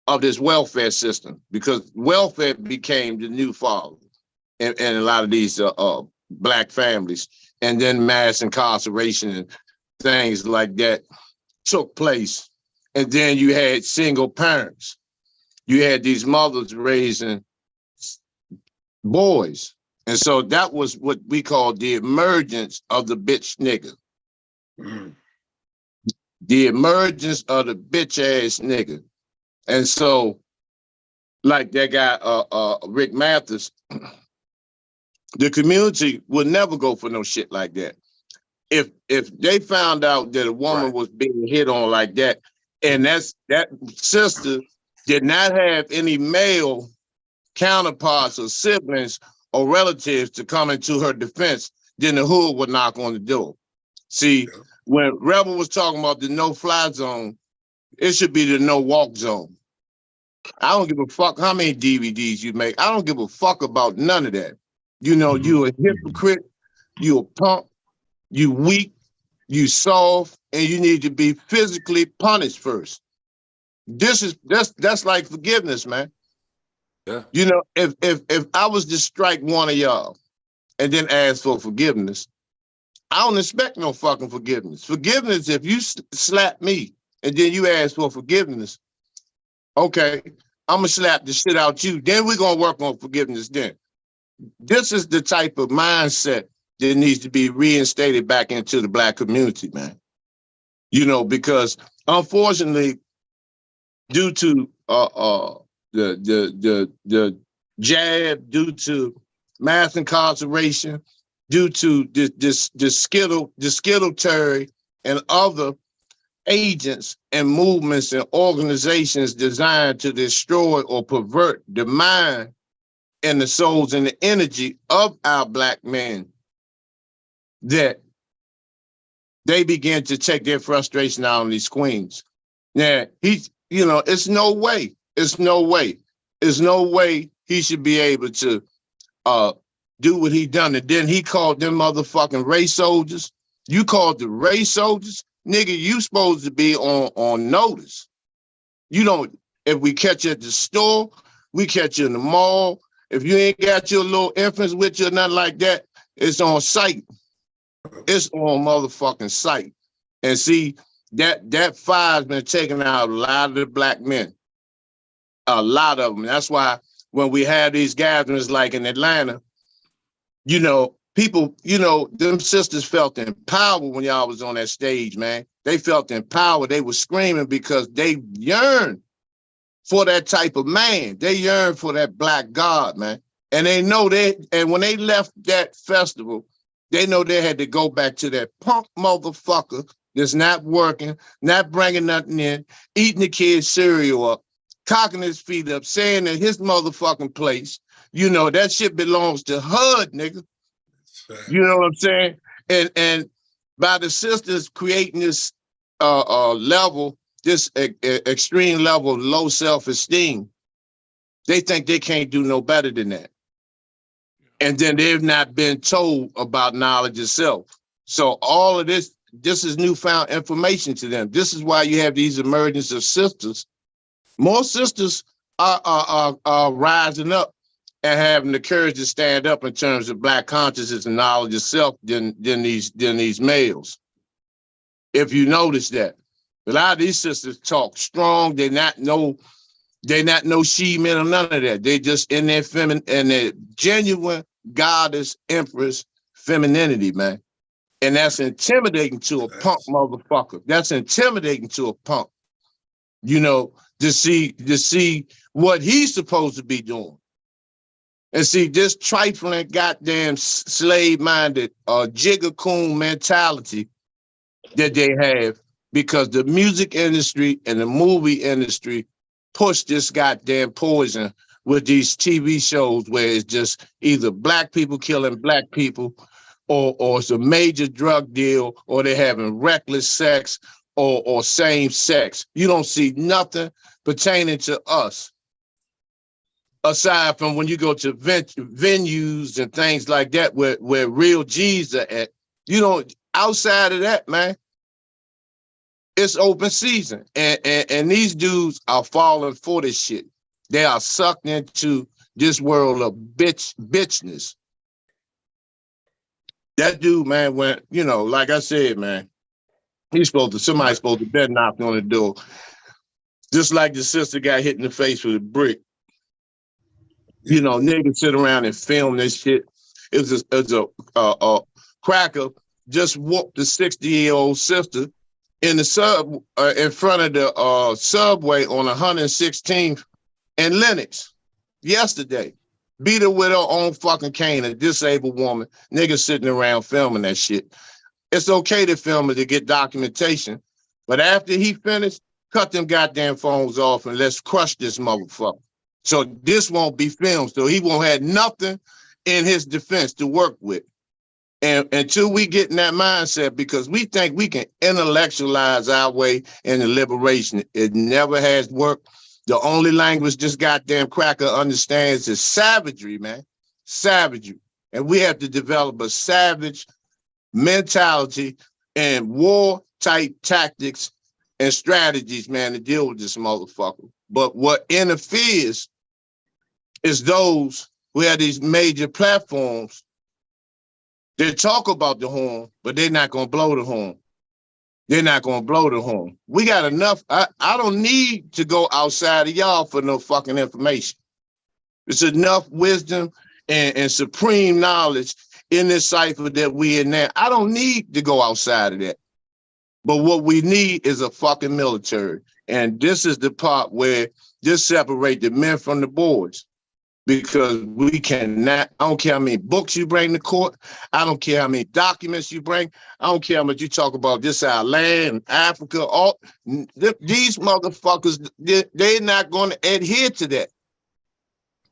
of this welfare system, because welfare became the new father in a lot of these Black families, and then mass incarceration and things like that took place. And then you had single parents. You had these mothers raising boys. And so that was what we call the emergence of the bitch nigga. The emergence of the bitch ass nigga. And so, like that guy, Rick Mathis, the community would never go for no shit like that. If they found out that a woman was being hit on like that, and that sister did not have any male counterparts or siblings or relatives to come into her defense, then the hood would knock on the door. See, when Rebel was talking about the no-fly zone, it should be the no-walk zone. I don't give a fuck how many DVDs you make. I don't give a fuck about none of that. You know, you a hypocrite, you a punk, you weak, you soft, and you need to be physically punished first. That's like forgiveness, man.
Yeah.
You know, if I was to strike one of y'all and then ask for forgiveness, I don't expect no fucking forgiveness. Forgiveness, if you slap me and then you ask for forgiveness, okay, I'm gonna slap the shit out you. Then we're gonna work on forgiveness then. This is the type of mindset that needs to be reinstated back into the Black community, man. You know, because unfortunately, due to the jab, due to mass incarceration, due to the skittle and other agents and movements and organizations designed to destroy or pervert the mind and the souls and the energy of our Black men, that they begin to take their frustration out on these queens. Now, it's no way he should be able to do what he done. And then he called them motherfucking race soldiers. You called the race soldiers? Nigga, you supposed to be on notice. You don't, if we catch you at the store, we catch you in the mall. If you ain't got your little infants with you or nothing like that, it's on site. It's on motherfucking site. And see, that fire's been taking out a lot of the black men, a lot of them. That's why when we have these gatherings like in Atlanta, you know, people, you know, them sisters felt empowered when y'all was on that stage, man. They felt empowered. They were screaming because they yearned for that type of man. They yearned for that black God, man. And they know and when they left that festival, they know they had to go back to that punk motherfucker that's not working, not bringing nothing in, eating the kids' cereal up, cocking his feet up, saying that his motherfucking place, you know, that shit belongs to HUD, nigga. You know what I'm saying? And by the sisters creating this level, this extreme level of low self-esteem, they think they can't do no better than that. And then they've not been told about knowledge itself. So all of this is newfound information to them. This is why you have these emergence of sisters. More sisters are rising up and having the courage to stand up in terms of black consciousness and knowledge itself than these males. If you notice that. A lot of these sisters talk strong. They're not no she-men or none of that. They just in their feminine and their genuine goddess, empress femininity, man. And that's intimidating to a punk motherfucker. That's intimidating to a punk, you know, to see what he's supposed to be doing. And see, this trifling goddamn slave-minded jigger-coon mentality that they have, because the music industry and the movie industry push this goddamn poison with these TV shows where it's just either black people killing black people, or it's a major drug deal, or they're having reckless sex, or same sex. You don't see nothing pertaining to us, aside from when you go to venues and things like that where real G's are at. You know, outside of that, man, it's open season. And these dudes are falling for this shit. They are sucked into this world of bitchness. That dude, man, went, you know, like I said, man, somebody's supposed to bed knock on the door. Just like the sister got hit in the face with a brick. You know, niggas sit around and film this shit. It was a cracker just whooped the 60-year-old sister in the in front of the subway on 116th and Lenox yesterday. Beat her with her own fucking cane, a disabled woman. Niggas sitting around filming that shit. It's okay to film it to get documentation, but after he finished, cut them goddamn phones off and let's crush this motherfucker. So this won't be filmed, so he won't have nothing in his defense to work with. And until we get in that mindset, because we think we can intellectualize our way into liberation, it never has worked. The only language this goddamn cracker understands is savagery, man. Savagery. And we have to develop a savage mentality and war-type tactics and strategies, man, to deal with this motherfucker. But what interferes is those who have these major platforms. They talk about the horn, but they're not going to blow the horn. They're not going to blow the horn. We got enough. I don't need to go outside of y'all for no fucking information. It's enough wisdom and supreme knowledge in this cipher that we in there. I don't need to go outside of that. But what we need is a fucking military. And this is the part where this separate the men from the boys. Because we cannot, I don't care how many books you bring to court. I don't care how many documents you bring. I don't care how much you talk about this our land, Africa, all these motherfuckers, they're not going to adhere to that.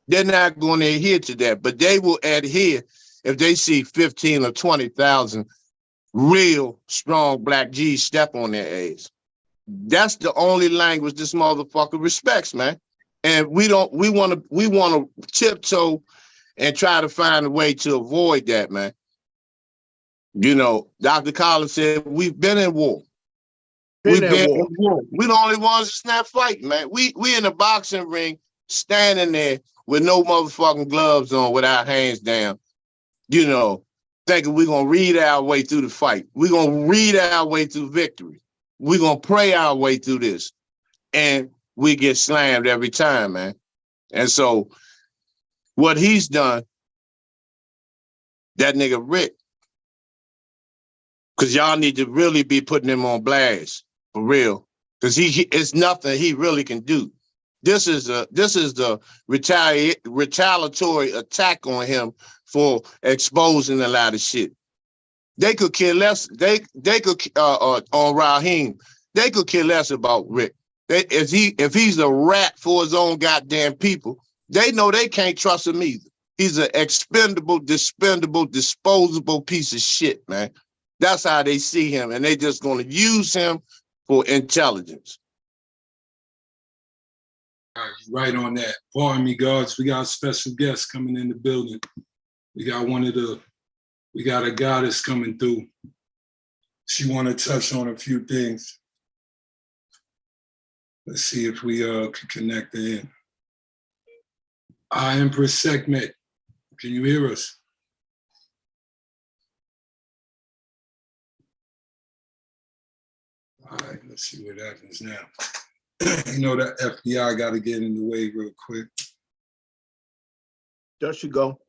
They're not going to adhere to that, but they will adhere if they see 15 or 20,000 real strong black G's step on their ass. That's the only language this motherfucker respects, man. And we want to tiptoe and try to find a way to avoid that, man. You know, Dr. Collins said, we've been in war. We've been in war. We're the only ones that's not fighting, man. We in a boxing ring, standing there with no motherfucking gloves on, with our hands down, you know, thinking we're going to read our way through the fight. We're going to read our way through victory. we're gonna pray our way through this. And we get slammed every time, man. And so what he's done, that nigga Rick, because y'all need to really be putting him on blast for real. Because it's nothing he really can do. This is the retaliatory attack on him for exposing a lot of shit. They could care less. They could on Raheem. They could care less about Rick. If he's a rat for his own goddamn people, they know they can't trust him either. He's an expendable, dispendable, disposable piece of shit, man. That's how they see him, and they just gonna use him for intelligence.
All right, you're right on that. Pardon me, Godz. We got a special guest coming in the building. We got a goddess coming through. She want to touch on a few things. Let's see if we can connect her in. Empress Sekhmet, can you hear us? All right, let's see what happens now. You know that FBI got to get in the way real quick.
There she go.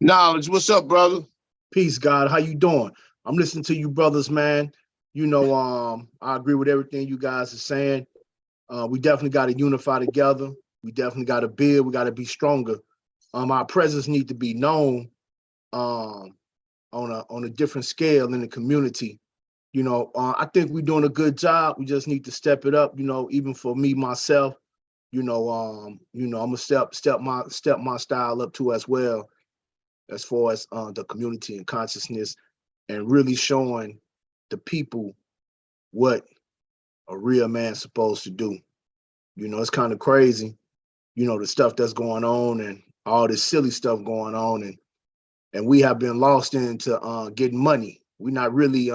Knowledge, what's up, brother?
Peace, God. How you doing? I'm listening to you brothers, man. You know, I agree with everything you guys are saying. We definitely got to unify together. We definitely got to build. We got to be stronger. Our presence need to be known on a different scale in the community. You know, I think we're doing a good job. We just need to step it up. You know, even for me myself. I'm gonna step my style up too as well, as far as the community and consciousness, and really showing the people what a real man's supposed to do. You know, it's kind of crazy, you know, the stuff that's going on and all this silly stuff going on, and we have been lost into getting money. We're not really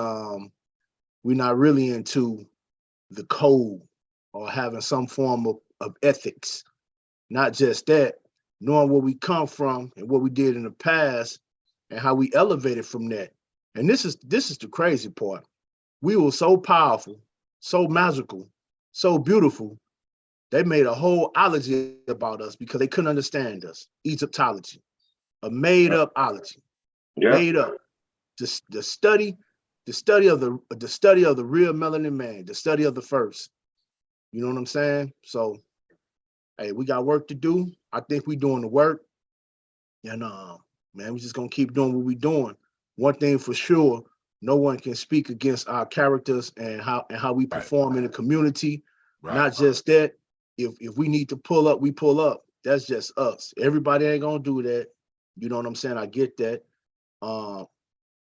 into the code or having some form of ethics. Not just that, knowing where we come from and what we did in the past and how we elevated from that. And this is the crazy part. We were so powerful, so magical, so beautiful. They made a whole ology about us because they couldn't understand us. Egyptology, a made-up ology, made up. The study of the real melanin man, the study of the first. You know what I'm saying? So, hey, we got work to do. I think we're doing the work, and man, we just gonna keep doing what we're doing. One thing for sure, no one can speak against our characters and how we perform in the community.
Right.
Not just that. If we need to pull up, we pull up. That's just us. Everybody ain't gonna do that. You know what I'm saying? I get that.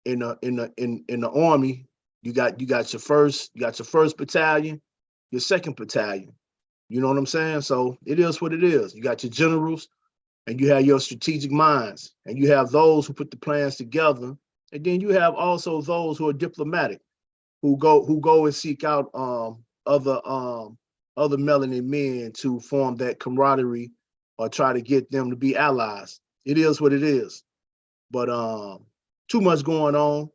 In the army, you got your first battalion, your second battalion. You know what I'm saying? So it is what it is. You got your generals, and you have your strategic minds, and you have those who put the plans together, and then you have also those who are diplomatic, who go and seek out other melanin men to form that camaraderie or try to get them to be allies. It is what it is. But too much going on.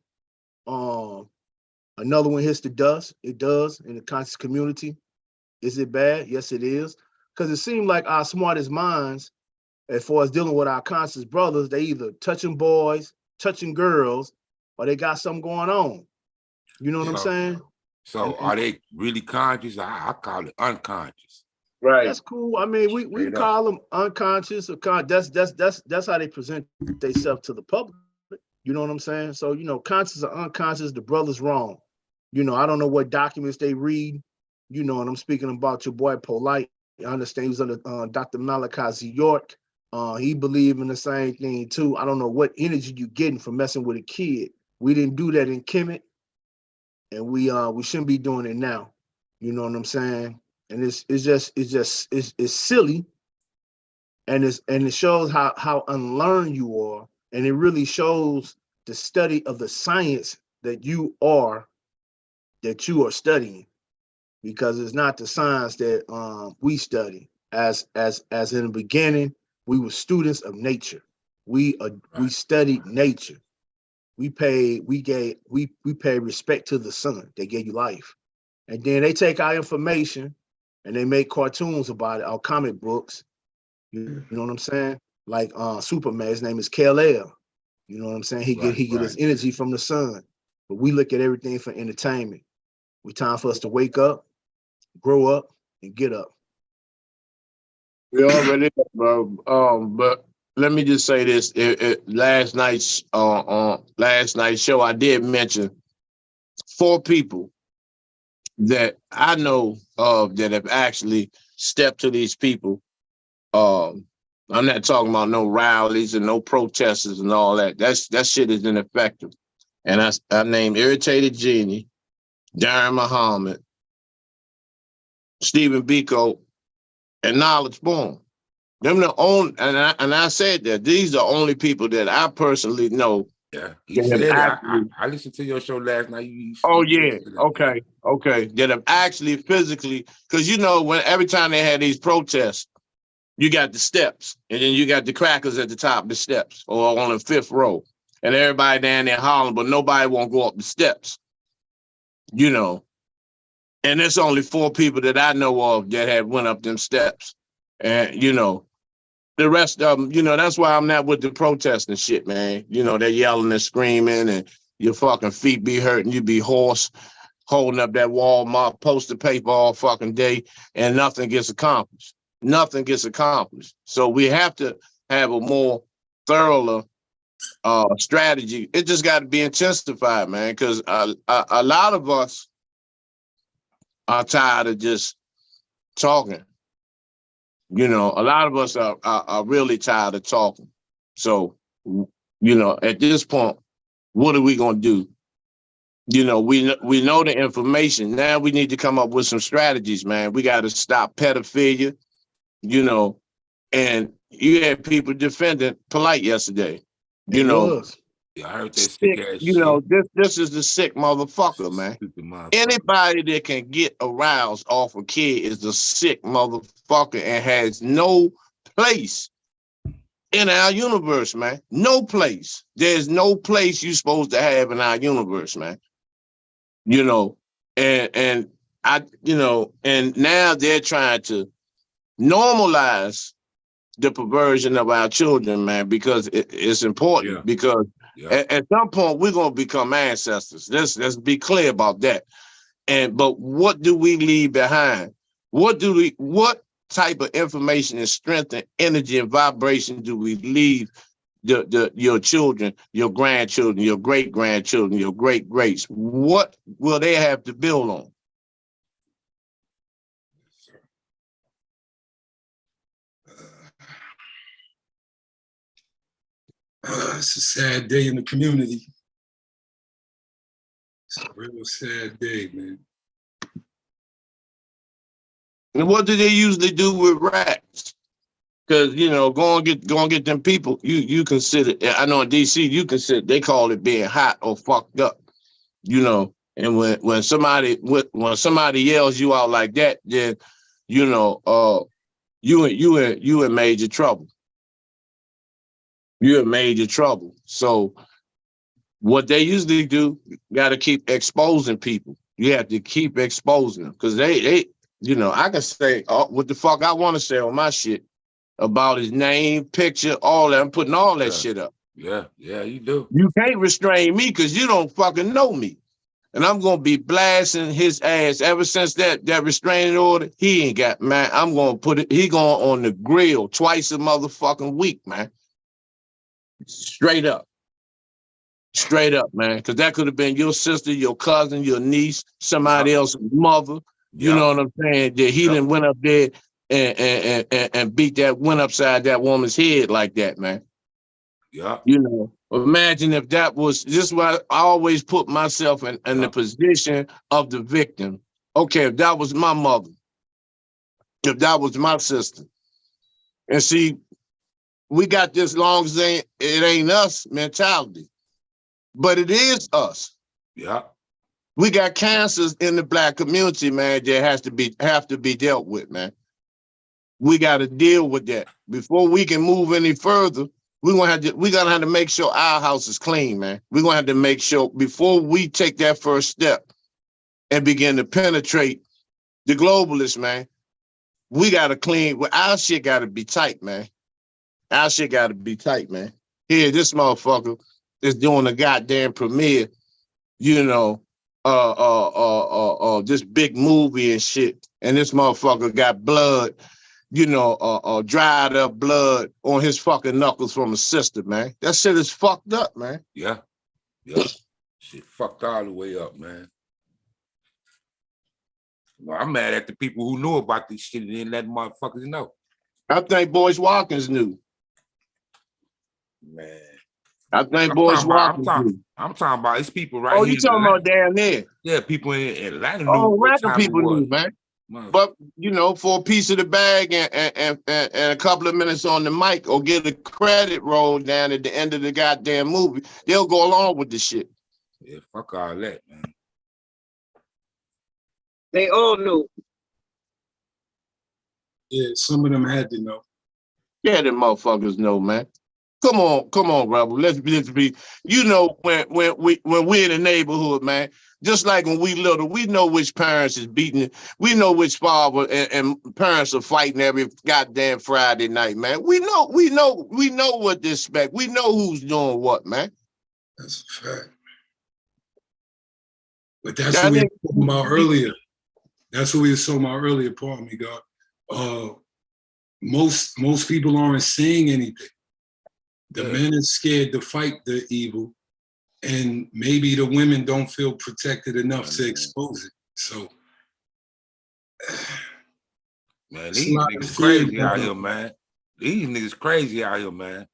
Another one hits the dust. It does in the conscious community. Is it bad? Yes, it is. Because it seems like our smartest minds, as far as dealing with our conscious brothers, they either touching boys, touching girls, or they got something going on. You know what I'm saying?
So are they really conscious? I call it unconscious.
Right.
That's cool. I mean, we call them unconscious or that's how they present themselves to the public. You know what I'm saying? So, you know, conscious or unconscious, the brother's wrong. You know, I don't know what documents they read, you know, and I'm speaking about your boy Polite. I understand he was under Dr. Malachi Z. York. He believed in the same thing too. I don't know what energy you getting from messing with a kid. We didn't do that in Kemet, and we shouldn't be doing it now. You know what I'm saying? And it's silly, and it shows how unlearned you are, and it really shows the study of the science that you are studying, because it's not the science that we study. As in the beginning, we were students of nature. We studied nature. we pay respect to the son. They gave you life. And then they take our information and they make cartoons about it, our comic books. You know what I'm saying? Like Superman, his name is Kal-El. You know what I'm saying? He get his energy from the sun. But we look at everything for entertainment. We time for us to wake up, grow up, and get up.
We already, bro. But let me just say this: last night's show, I did mention 4 people that I know of that have actually stepped to these people. I'm not talking about no rallies and no protesters and all that. That shit is ineffective. And I named Irritated Genie, Darren Muhammad, Stephen Biko, and Knowledge Born. Them the only, and I said that these are only people that I personally know.
Yeah, he said that. I listened to your show last night.
Okay. That have actually physically, because you know when every time they had these protests, you got the steps, and then you got the crackers at the top of the steps or on the 5th row, and everybody down there hollering, but nobody won't go up the steps. You know, and there's only 4 people that I know of that have went up them steps, and you know. The rest of them, you know, that's why I'm not with the protesting shit, man. You know, they're yelling and screaming and your fucking feet be hurting. You be hoarse, holding up that Walmart poster paper all fucking day and nothing gets accomplished. Nothing gets accomplished. So we have to have a more thorough strategy. It just got to be intensified, man, because a lot of us are tired of just talking. You know, a lot of us are really tired of talking. So, you know, at this point, what are we going to do? You know, we know the information. Now we need to come up with some strategies, man. We got to stop pedophilia, you know, and you had people defending Polite yesterday. You know,
yeah, I heard that
sick, you know, this is the sick motherfucker, man. Anybody that can get aroused off a kid is a sick motherfucker and has no place in our universe, man. No place. There's no place you're supposed to have in our universe, man. You know, and I, you know, and now they're trying to normalize the perversion of our children, man, because it's important. Because at some point we're gonna become ancestors. Let's be clear about that. But what do we leave behind? What type of information and strength and energy and vibration do we leave your children, your grandchildren, your great-grandchildren, your great-greats? What will they have to build on?
It's a sad day in the community. It's a real sad day, man.
And what do they usually do with rats? Because, you know, go and get them people. You consider, I know in DC, you consider, they call it being hot or fucked up, you know. And when somebody yells you out like that, then, you know, you in major trouble. You're in major trouble. So what they usually do, got to keep exposing people. You have to keep exposing them because they, you know, I can say what the fuck I want to say on my shit about his name, picture, all that. I'm putting all that shit up.
Yeah, you do.
You can't restrain me because you don't fucking know me. And I'm going to be blasting his ass ever since that restraining order. He ain't got, man, I'm going to put it, he going on the grill twice a motherfucking week, man. Straight up, man. Because that could have been your sister, your cousin, your niece, somebody else's mother. You know what I'm saying? That he done went up there and beat that, went upside that woman's head like that, man.
Yeah.
You know, imagine if that was, this is why I always put myself in the position of the victim. Okay, if that was my mother, if that was my sister. And see, we got this long as it ain't us mentality, but it is us.
Yeah.
We got cancers in the Black community, man, that have to be dealt with, man. We got to deal with that. Before we can move any further, we're gonna have to make sure our house is clean, man. We're gonna have to make sure before we take that first step and begin to penetrate the globalists, man. We gotta clean. Well, our shit gotta be tight, man. Our shit gotta be tight, man. Here, this motherfucker is doing a goddamn premiere, you know, this big movie and shit, and this motherfucker got blood, you know, dried up blood on his fucking knuckles from a sister, man. That shit is fucked up, man.
Yeah. Shit fucked all the way up, man. Well, I'm mad at the people who knew about this shit and didn't let motherfuckers know.
I think Boyce Watkins knew.
Man.
I think Boyce Watkins knew.
I'm talking about it's people right
Oh,
here.
you talking about down there?
Yeah, people in Atlanta knew.
Oh,
what
random
time
people
it was.
knew, man. But you know, for a piece of the bag and a couple of minutes on the mic or get a credit roll down at the end of the goddamn movie, they'll go along with the shit.
Yeah, fuck all that, man.
They all knew.
Yeah, some of them had to know.
Yeah, them motherfuckers know, man. Come on, Rebel. Let's be. You know, when we're in the neighborhood, man. Just like when we little, we know which parents is beating. We know which father and parents are fighting every goddamn Friday night, man. We know what to expect. We know who's doing what, man.
That's a fact. But that's what we were talking about earlier. That's what we were talking about earlier, pardon me, God. Most people aren't saying anything. The men are scared to fight the evil, and maybe the women don't feel protected enough to expose it. So,
man, these niggas crazy out here, man. These niggas crazy out here, man.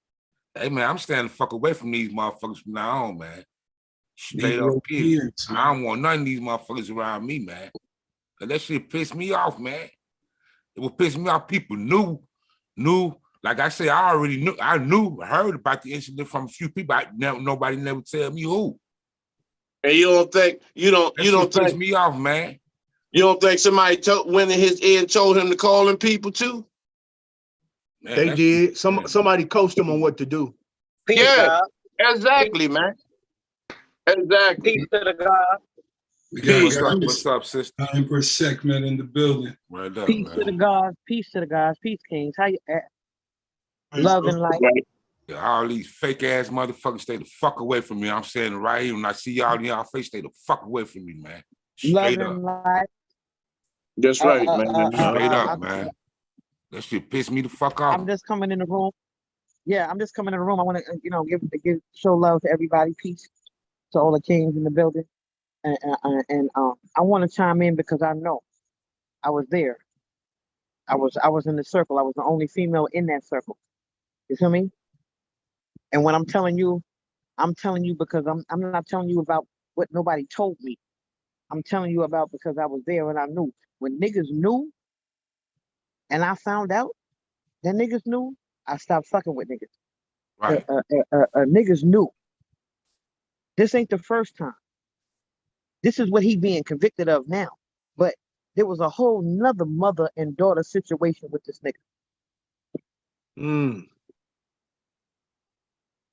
Hey, man, I'm standing the fuck away from these motherfuckers from now on, man. Straight up, period. I don't want none of these motherfuckers around me, man. Cause that shit pissed me off, man. It would piss me off. People knew. Like I said, I already knew. Heard about the incident from a few people. Nobody never tell me who.
And you don't think
piss me off, man.
You don't think somebody went in his ear and told him to call them people too?
Man, they did. Somebody coached them on what to do.
Peace,
yeah, exactly, man. Exactly.
Peace to the God.
We got
what's up, sister?
Empress Seckman in the building.
Right up,
peace
man.
to the gods, peace to the gods, peace kings. How you at? Love and light.
Yeah, all these fake ass motherfuckers, stay the fuck away from me. I'm saying it right here. When I see y'all in y'all face, stay the fuck away from me, man. Straight
love
up.
and light.
That's right, man.
Straight up, man. That shit pissed me the fuck off.
I'm just coming in the room. Yeah, I'm just coming in the room. I want to, show love to everybody. Peace to all the kings in the building. And I want to chime in because I know I was there. I was in the circle. I was the only female in that circle. You feel me? And when I'm telling you because I'm not telling you about what nobody told me. I'm telling you about because I was there and I knew. When niggas knew and I found out that niggas knew, I stopped fucking with niggas.
Right.
Niggas knew. This ain't the first time. This is what he being convicted of now. But there was a whole nother mother and daughter situation with this nigga.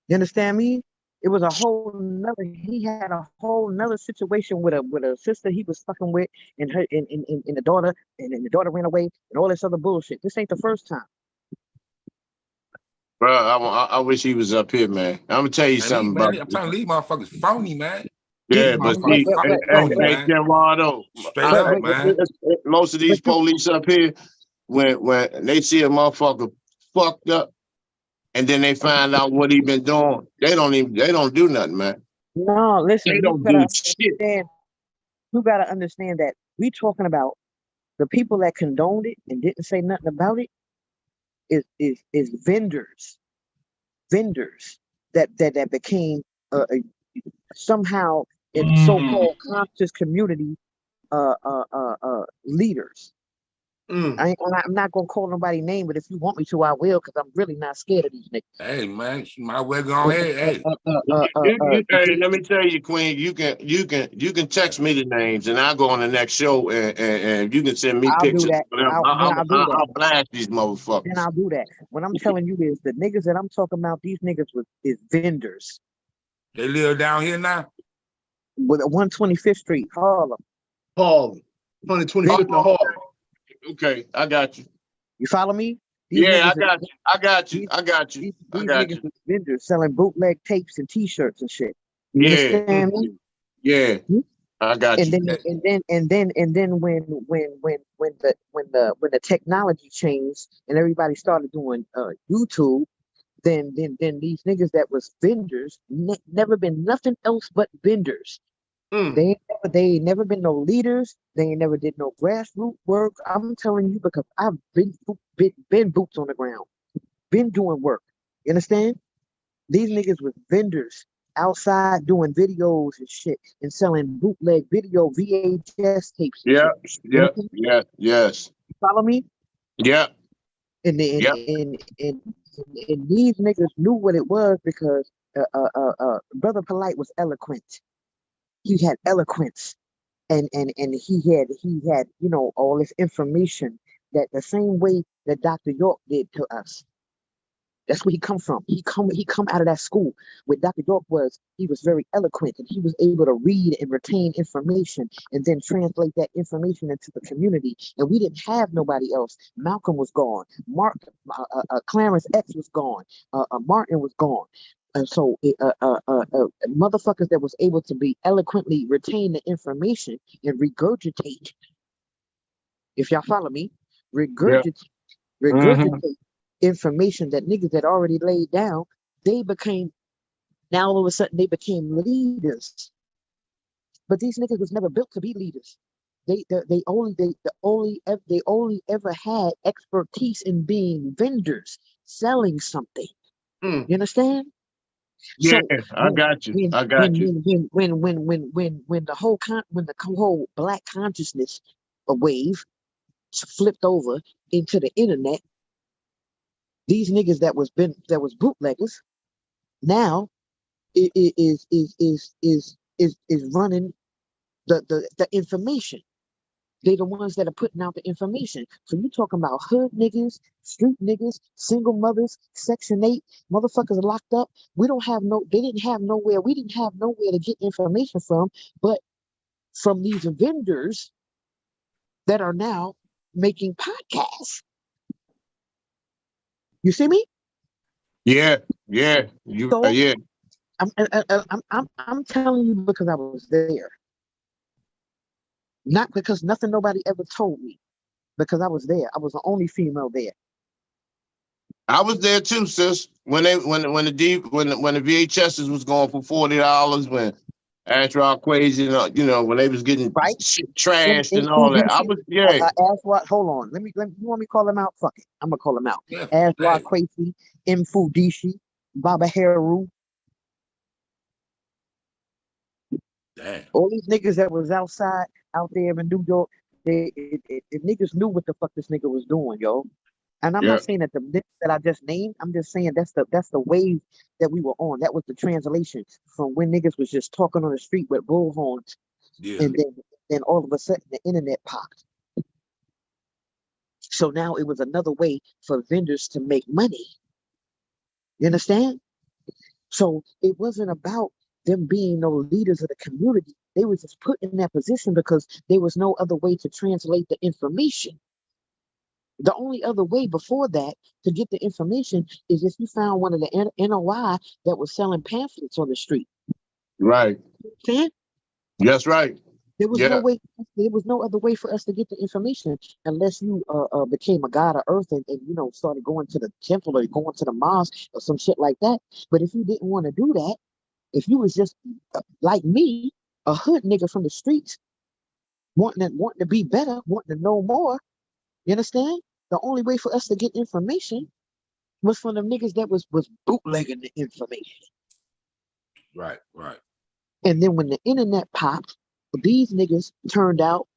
You understand me? It was a whole nother. He had a whole nother situation with a sister he was fucking with, and her and the daughter, and then the daughter ran away, and all this other bullshit. This ain't the first time.
Bro, I wish he was up here, man. I'm gonna tell you something, bro.
I'm trying to leave motherfuckers phony, man.
Yeah, but see, hey, Gerardo, most of these police up here, when they see a motherfucker fucked up, and then they find out what he been doing, they don't do nothing, man.
No, listen,
they don't do shit.
You gotta understand that we talking about the people that condoned it and didn't say nothing about it is vendors that became somehow in so-called conscious community leaders. I'm not gonna call nobody name, but if you want me to, I will, because I'm really not scared of these niggas.
Hey, man, she might well go ahead. Hey,
Hey, let me tell you, Queen. You can text me the names, and I'll go on the next show, and you can send me
I'll do
pictures.
that. I'll do that.
I'll blast these
Then
motherfuckers.
I'll do that. What I'm telling you is the niggas that I'm talking about, these niggas is vendors.
they live down here now.
With 125th Street, Harlem.
Harlem, 125th and Harlem.
Okay, I got you.
You follow me? These
Yeah,
niggas
I got you.
These niggas is vendors selling bootleg tapes and T-shirts and shit. You
Yeah,
understand me?
yeah, I got
And
you.
then when the technology changed and everybody started doing YouTube, then these niggas that was vendors never been nothing else but vendors. They ain't never been no leaders. They ain't never did no grassroots work. I'm telling you because I've been boots on the ground, been doing work. You understand? These niggas was vendors outside doing videos and shit and selling bootleg video VHS tapes. And
Yeah,
shit.
yes.
Follow me?
Yeah,
And these niggas knew what it was because Brother Polite was eloquent. He had eloquence, and he had all this information that the same way that Dr. York did to us. That's where he come from. He come out of that school where Dr. York was. He was very eloquent and he was able to read and retain information and then translate that information into the community. And we didn't have nobody else. Malcolm was gone. Clarence X was gone. Martin was gone. And so motherfuckers that was able to be eloquently retain the information and regurgitate. If y'all follow me, regurgitate information that niggas had already laid down, now all of a sudden they became leaders. But these niggas was never built to be leaders. They only ever had expertise in being vendors, selling something. You understand?
yeah,
So
I got you. I got you.
when the whole black consciousness wave flipped over into the internet, these niggas that was bootleggers now is running the information. They the ones that are putting out the information. So you talking about hood niggas, street niggas, single mothers, Section 8, motherfuckers locked up. We didn't have nowhere to get information from, but from these vendors that are now making podcasts. You see me?
Yeah.
So
Yeah.
I'm telling you because I was there. Not because nothing nobody ever told me, because I was there. I was the only female there.
I was there too, sis. When the VHSs was going for $40, when R.R.EP., when they was getting
Right?
shit trashed and all that. I was
Hold on. Let me. You want me to call him out? Fuck it. I'm gonna call him out.
Yeah,
R.R.EP., Mfudishi, Baba Heru.
damn.
All these niggas that was out there in New York, the niggas knew what the fuck this nigga was doing, yo. And I'm not saying that the niggas that I just named, I'm just saying that's the wave that we were on. That was the translation from when niggas was just talking on the street with bullhorns.
Yeah.
And then all of a sudden the internet popped. So now it was another way for vendors to make money. You understand? So it wasn't about them being no leaders of the community. They were just put in that position because there was no other way to translate the information. The only other way before that to get the information is if you found one of the NOI that was selling pamphlets on the street.
right.
See?
That's right.
There was no way. There was no other way for us to get the information unless you became a god of earth and started going to the temple or going to the mosque or some shit like that. But if you didn't want to do that, if you was just like me, a hood nigga from the streets, wanting to be better, wanting to know more, you understand? The only way for us to get information was from the niggas that was bootlegging the information.
Right.
And then when the internet popped, these niggas turned out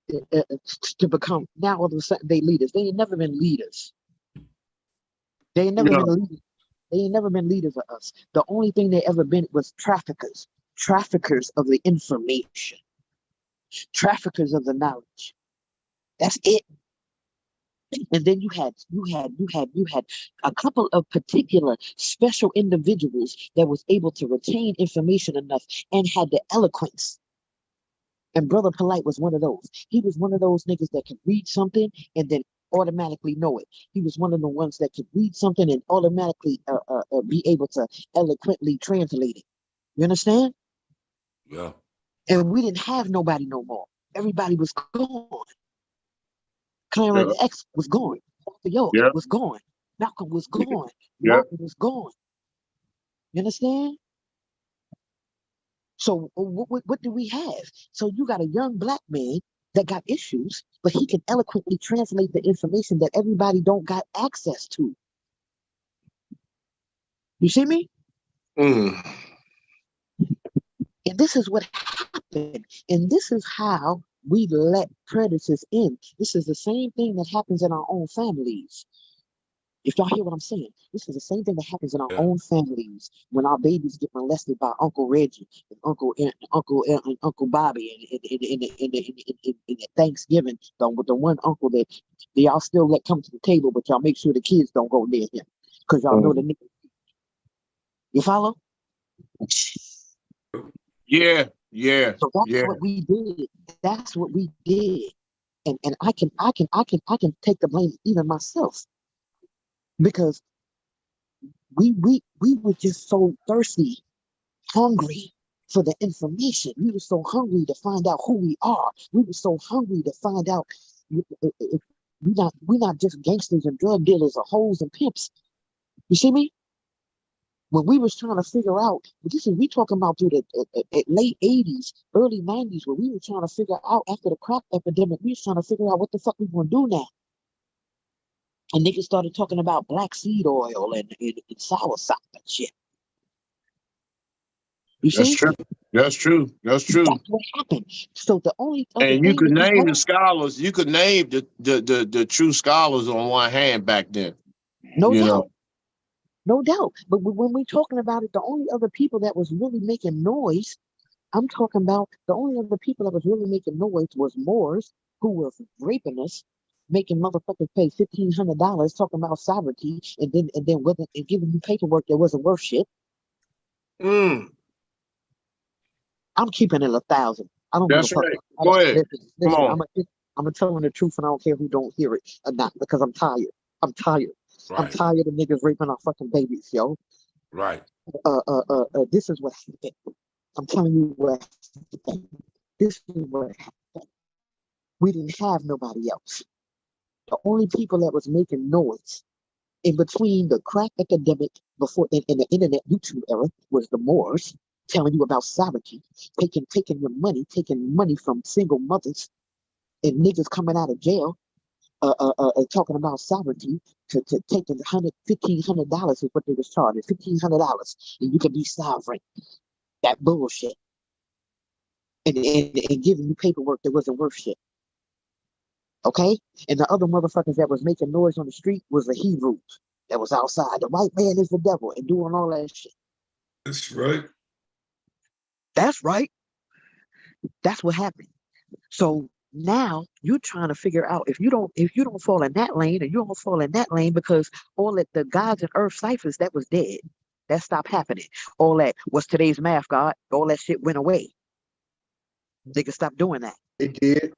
to become, now all of a sudden they leaders. They ain't never been leaders. They ain't never
No.
been leaders. They ain't never been leaders of us. The only thing they ever been was traffickers of the information, traffickers of the knowledge. That's it. And then you had a couple of particular special individuals that was able to retain information enough and had the eloquence. And Brother Polite was one of those. He was one of those niggas that could read something and then automatically know it. He was one of the ones that could read something and automatically be able to eloquently translate it. You understand?
Yeah.
And we didn't have nobody no more. Everybody was gone. Clarence X was gone. Arthur York was gone. Malcolm was gone. Martin was gone. You understand? So what do we have? So you got a young black man that got issues, but he can eloquently translate the information that everybody don't got access to. You see me?
Mm.
And this is what happened. And this is how we let predators in. This is the same thing that happens in our own families. If y'all hear what I'm saying, this is the same thing that happens in our own families when our babies get molested by Uncle Reggie and Uncle Bobby and Thanksgiving. With the one uncle that y'all still let come to the table, but y'all make sure the kids don't go near him because y'all know the nigga. You follow?
Yeah.
So that's what we did. That's what we did, and I can take the blame even myself. Because we were just so thirsty, hungry for the information. We were so hungry to find out who we are. We were so hungry to find out if we're not just gangsters and drug dealers or hoes and pimps. You see me? When we was trying to figure out, we talking about through the late 80s, early 90s, where we were trying to figure out after the crack epidemic, we was trying to figure out what the fuck we gonna do now. And niggas started talking about black seed oil and soursop and shit. You see?
That's true.
That's what happened. So the only other
and you
thing
could
that
name the scholars. You could name the true scholars on one hand back then.
No
you
doubt.
know.
No doubt. But when we're talking about it, the only other people that was really making noise, I'm talking about the only other people that was really making noise was Moors who were raping us, making motherfuckers pay $1,500 talking about sovereignty, and then wasn't and giving you paperwork that wasn't worth shit.
Mm.
I'm keeping it 1,000. I don't
That's
give a fuck.
right. Go ahead.
Listen,
Come on.
I'm telling the truth, and I don't care who don't hear it or not, because I'm tired.
Right.
I'm tired of niggas raping our fucking babies, yo.
Right.
This is what happened. I'm telling you what happened. This is what happened. We didn't have nobody else. The only people that was making noise in between the crack epidemic before in the internet YouTube era was the Moors telling you about sovereignty, taking your money from single mothers and niggas coming out of jail, talking about sovereignty to taking $1,500 is what they was charging, $1,500, and you can be sovereign. That bullshit. And giving you paperwork that wasn't worth shit. Okay? And the other motherfuckers that was making noise on the street was the Hebrews that was outside. The white man is the devil and doing all that shit.
That's right.
That's right. That's what happened. So now you're trying to figure out if you don't fall in that lane, and you don't fall in that lane because all that the Godz and Earth ciphers, that was dead. That stopped happening. All that, what's today's math, God? All that shit went away. They could stop doing that.
It did.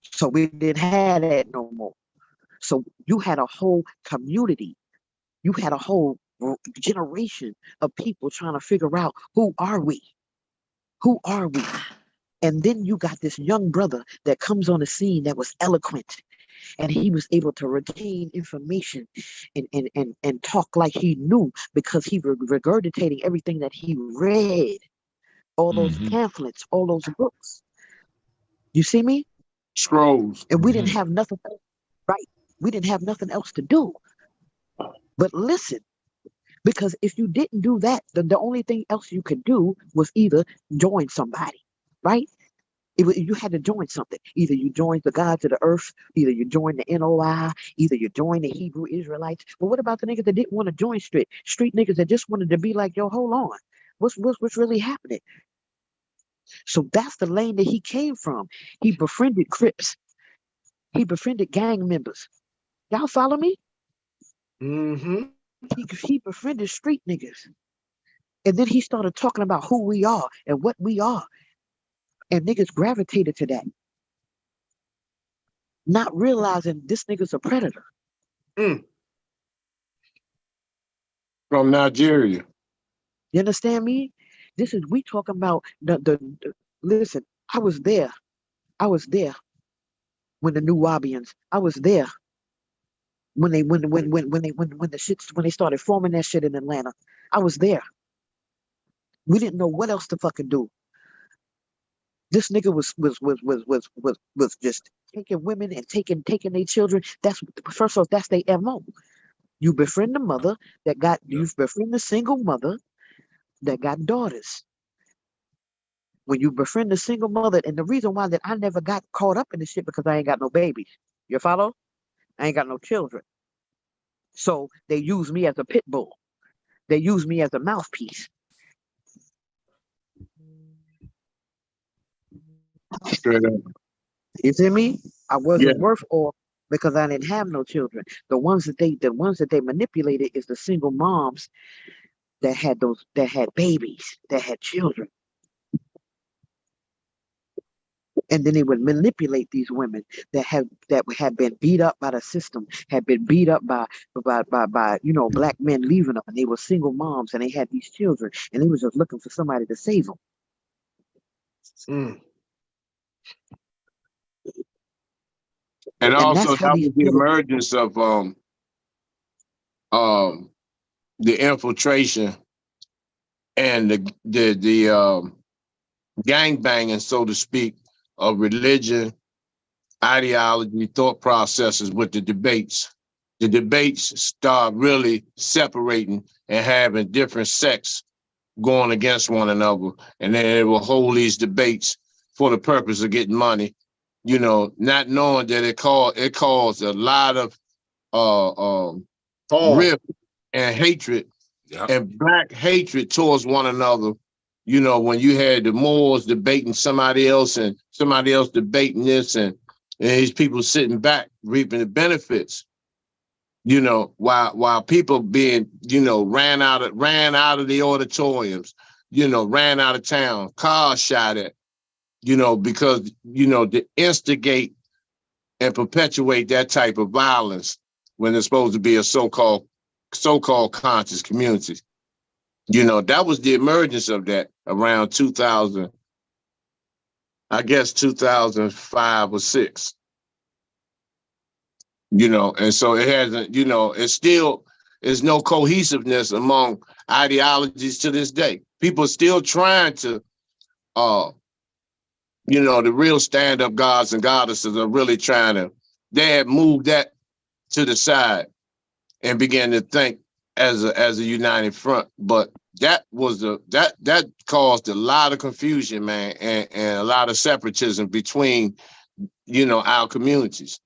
So we didn't have that no more. So you had a whole community. You had a whole generation of people trying to figure out, who are we? Who are we? And then you got this young brother that comes on the scene that was eloquent, and he was able to retain information and talk like he knew, because he was regurgitating everything that he read, all those pamphlets, all those books. You see me?
Scrolls.
And we didn't have nothing else, right? We didn't have nothing else to do. But listen, because if you didn't do that, then the only thing else you could do was either join somebody, right? You had to join something. Either you joined the gods of the earth, either you joined the NOI, either you joined the Hebrew Israelites. But what about the niggas that didn't want to join street niggas that just wanted to be like, yo, hold on, what's really happening? So that's the lane that he came from. He befriended Crips. He befriended gang members. Y'all follow me?
Mm-hmm.
He befriended street niggas. And then he started talking about who we are and what we are. And niggas gravitated to that. Not realizing this nigga's a predator.
From Nigeria.
You understand me? We talking about listen, I was there. I was there when the New Wabians, I was there when they started forming that shit in Atlanta. I was there. We didn't know what else to fucking do. This nigga was just taking women and taking their children. That's first off, that's their MO. You befriend the mother you befriend the single mother that got daughters. When you befriend a single mother, and the reason why that I never got caught up in this shit because I ain't got no babies. You follow? I ain't got no children. So they use me as a pit bull. They use me as a mouthpiece.
Straight up.
You see me? I wasn't worth all because I didn't have no children. The ones that they manipulated is the single moms that had babies, that had children. And then they would manipulate these women that had been beat up by the system, had been beat up by black men leaving them, and they were single moms and they had these children, and they was just looking for somebody to save them.
And also that was the emergence of the infiltration and the gang banging, so to speak, of religion, ideology, thought processes with the debates. The debates start really separating and having different sects going against one another. And then they will hold these debates for the purpose of getting money, not knowing that it caused a lot of rift and hatred and black hatred towards one another. When you had the Moors debating somebody else and somebody else debating this, and these people sitting back reaping the benefits, while people being, ran out of the auditoriums, ran out of town, cars shot at, because, to instigate and perpetuate that type of violence when it's supposed to be a so-called conscious community. That was the emergence of that around 2000, I guess 2005 or 6. And so it hasn't, there's no cohesiveness among ideologies to this day. People are still trying to, the real stand-up gods and goddesses are really trying to, they have moved that to the side and began to think as a united front. But that caused a lot of confusion, man, and a lot of separatism between, our communities.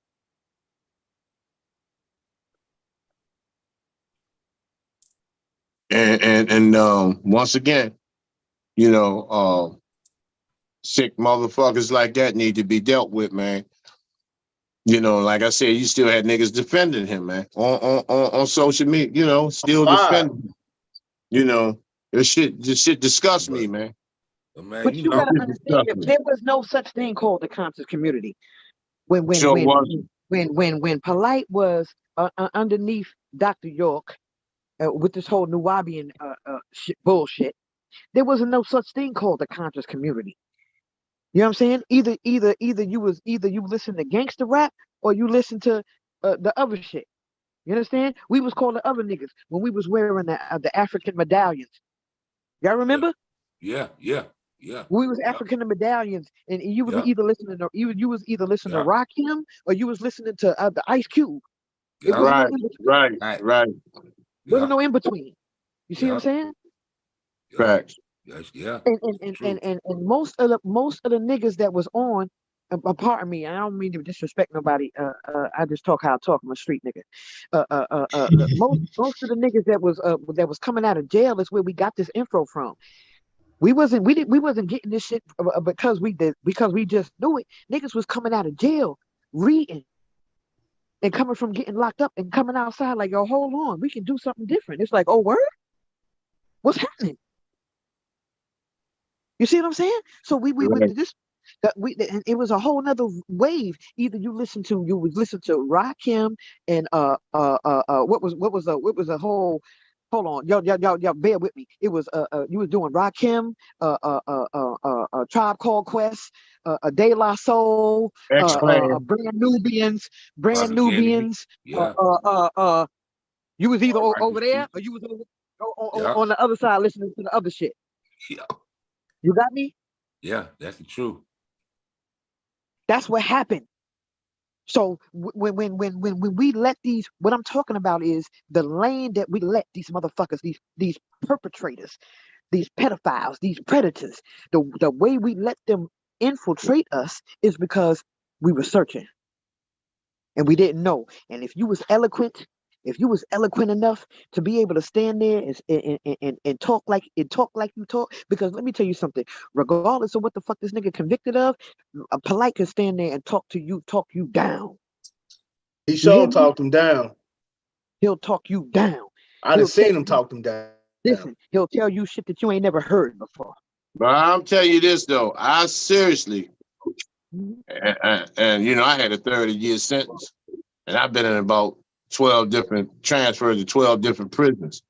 And once again, sick motherfuckers like that need to be dealt with, man. Like I said, you still had niggas defending him, man, on social media, still defending him. This shit disgusts me, man.
But you gotta understand that there was no such thing called the conscious community. When Polite was underneath Dr. York with this whole Nuwabian bullshit, there wasn't no such thing called the conscious community. You know what I'm saying? Either you listen to gangster rap or you listen to the other shit. You understand? We was called the other niggas when we was wearing the African medallions. Y'all remember?
Yeah.
We was African medallions, and you was either listening to you was either listening to Rakim or you was listening to the Ice Cube. It wasn't no in between.
Right.
Wasn't no in between. You see what I'm saying?
Facts.
Yes, yeah.
And most of the niggas that was on, pardon me, I don't mean to disrespect nobody. I just talk how I talk. I'm a street nigga. Most of the niggas that was coming out of jail is where we got this info from. We wasn't getting this shit because we just knew it. Niggas was coming out of jail, reading, and coming from getting locked up and coming outside like, yo, hold on, we can do something different. It's like, oh, word? What's happening? You see what I'm saying? So we
Right.
this that we and it was a whole nother wave. Either you would listen to Rakim and what was a whole, hold on, y'all bear with me. It was you was doing Rakim, Tribe Called Quest, a De La Soul,
X-Clan.
Brand
Public Enemy.
Nubians,
Yeah.
you was either
All right,
over
the
there
truth.
or you was
Yeah.
on the other side listening to the other shit.
Yeah.
You got me?
Yeah, that's the truth.
That's what happened. So when we let these, what I'm talking about is the lane that we let these motherfuckers, these perpetrators, these pedophiles, these predators, the way we let them infiltrate us is because we were searching and we didn't know. And if you was eloquent enough to be able to stand there and talk like you talk, because let me tell you something, regardless of what the fuck this nigga convicted of, a polite can stand there and talk you down.
He
You
sure
hear me?
talked him down.
He'll talk you down.
I done
He'll
seen
tell
him
you,
talk him down.
listen, he'll tell you shit that you ain't never heard before.
But I'm telling you this though, I seriously,
Mhm.
and you know, I had a 30-year sentence, and I've been in about 12 different transfers to 12 different prisons.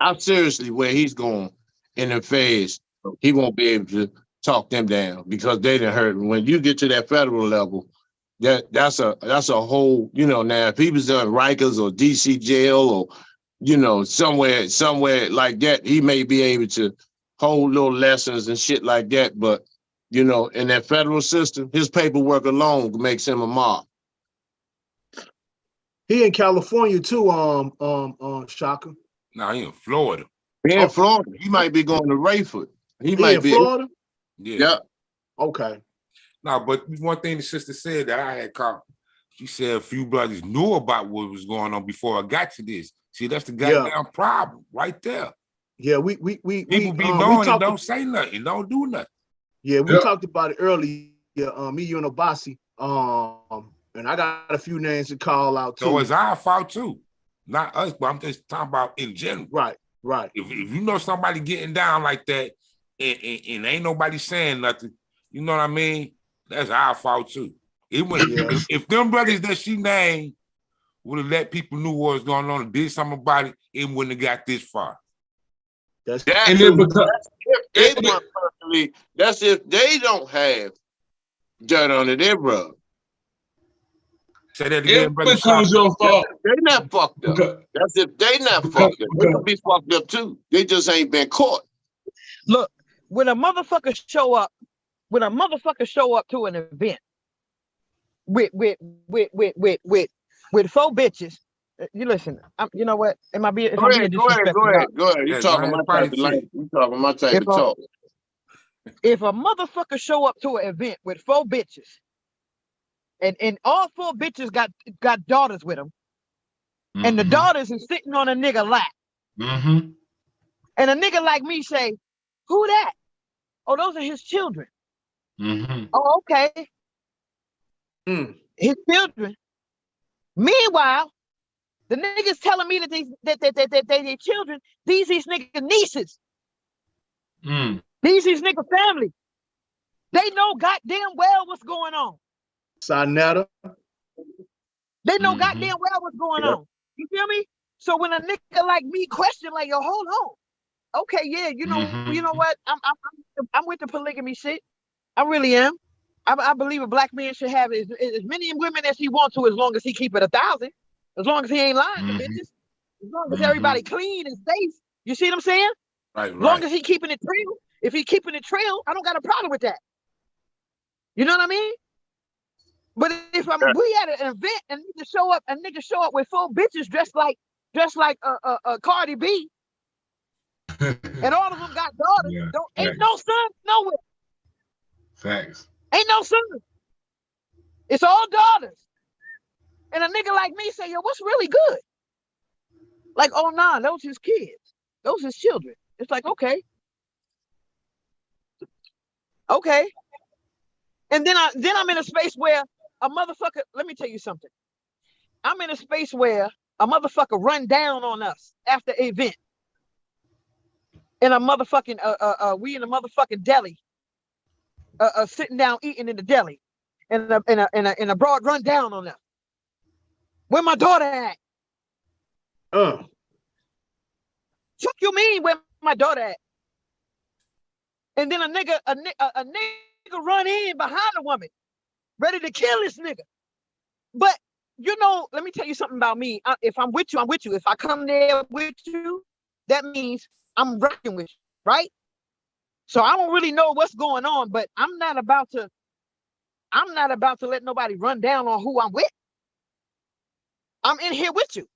I'm seriously where he's going in the phase, he won't be able to talk them down because they done hurt. When you get to that federal level, that's a whole, you know, now if he was in Rikers or DC jail or, you know, somewhere like that, he may be able to hold little lessons and shit like that. But, you know, in that federal system, his paperwork alone makes him a mob.
He in California too, Shaka.
Now he in Florida.
In
Oh,
Florida, he might be going to Rayford. He
He
might
in
be.
Florida?
Yeah.
Yeah.
Okay.
Now, but one thing the sister said that I had caught, she said a few brothers knew about what was going on before I got to this. See, that's the goddamn problem right there.
Yeah,
People be
we
knowing and
talked.
don't say nothing, don't do nothing.
Yeah, we
Yeah.
talked about it earlier. Me, you, and Obasi. And I got a few names to call out too.
So it's our fault too, not us. But I'm just talking about in general.
Right.
If you know somebody getting down like that, and ain't nobody saying nothing, you know what I mean? That's our fault too. If them brothers that she named would have let people know what was going on and did something about it, it wouldn't have got this far.
That's
And it becomes
That's if they don't have dirt under their rug.
Say that again,
it
brother.
becomes your fault.
They not fucked up.
Because,
That's if they not fucked up. They could be fucked up too. They just ain't been caught.
Look, when a motherfucker show up to an event with four bitches, you listen. You know what? Am I being
Go ahead.
disrespectful?
Go ahead. You
Yeah,
talking
go
my
ahead,
type of language. You talking my type of
If
talk.
If a motherfucker show up to an event with four bitches, and all four bitches got daughters with them, and the daughters is sitting on a nigga lap,
Mm-hmm.
and a nigga like me say, "Who that? Oh, those are his children."
Mm-hmm.
Oh, okay. His children. Meanwhile, the niggas telling me that they their children. These niggas nieces.
Mm.
These nigga family. They know goddamn well what's going on.
Sinetta.
They know goddamn well what's going on. You feel me? So when a nigga like me question, like, yo, hold on. Okay, yeah, you know what? I'm with the polygamy shit. I really am. I believe a black man should have as many women as he wants to, as long as he keep it 1,000. As long as he ain't lying to bitches. As long as everybody clean and safe. You see what I'm saying?
Right.
As long as he keeping it trail. If he keeping it trail, I don't got a problem with that. You know what I mean? But if we at an event and a nigga show up with four bitches dressed like Cardi B, And all of them got daughters.
Yeah,
Ain't no sons nowhere.
facts.
Ain't no sons. It's all daughters. And a nigga like me say, yo, what's really good? Like, oh nah, those his kids. Those his children. It's like, okay. Okay. And then I'm in a space where a motherfucker, let me tell you something. I'm in a space where a motherfucker run down on us after an event. In a motherfucking we in a motherfucking deli. Sitting down eating in the deli. And a broad run down on us. Where my daughter at? Fuck you mean where my daughter at? And then a nigga run in behind a woman, ready to kill this nigga. But you know, let me tell you something about me. If I'm with you, I'm with you. If I come there with you, that means I'm rocking with you, right? So I don't really know what's going on, but I'm not about to let nobody run down on who I'm with. I'm in here with you.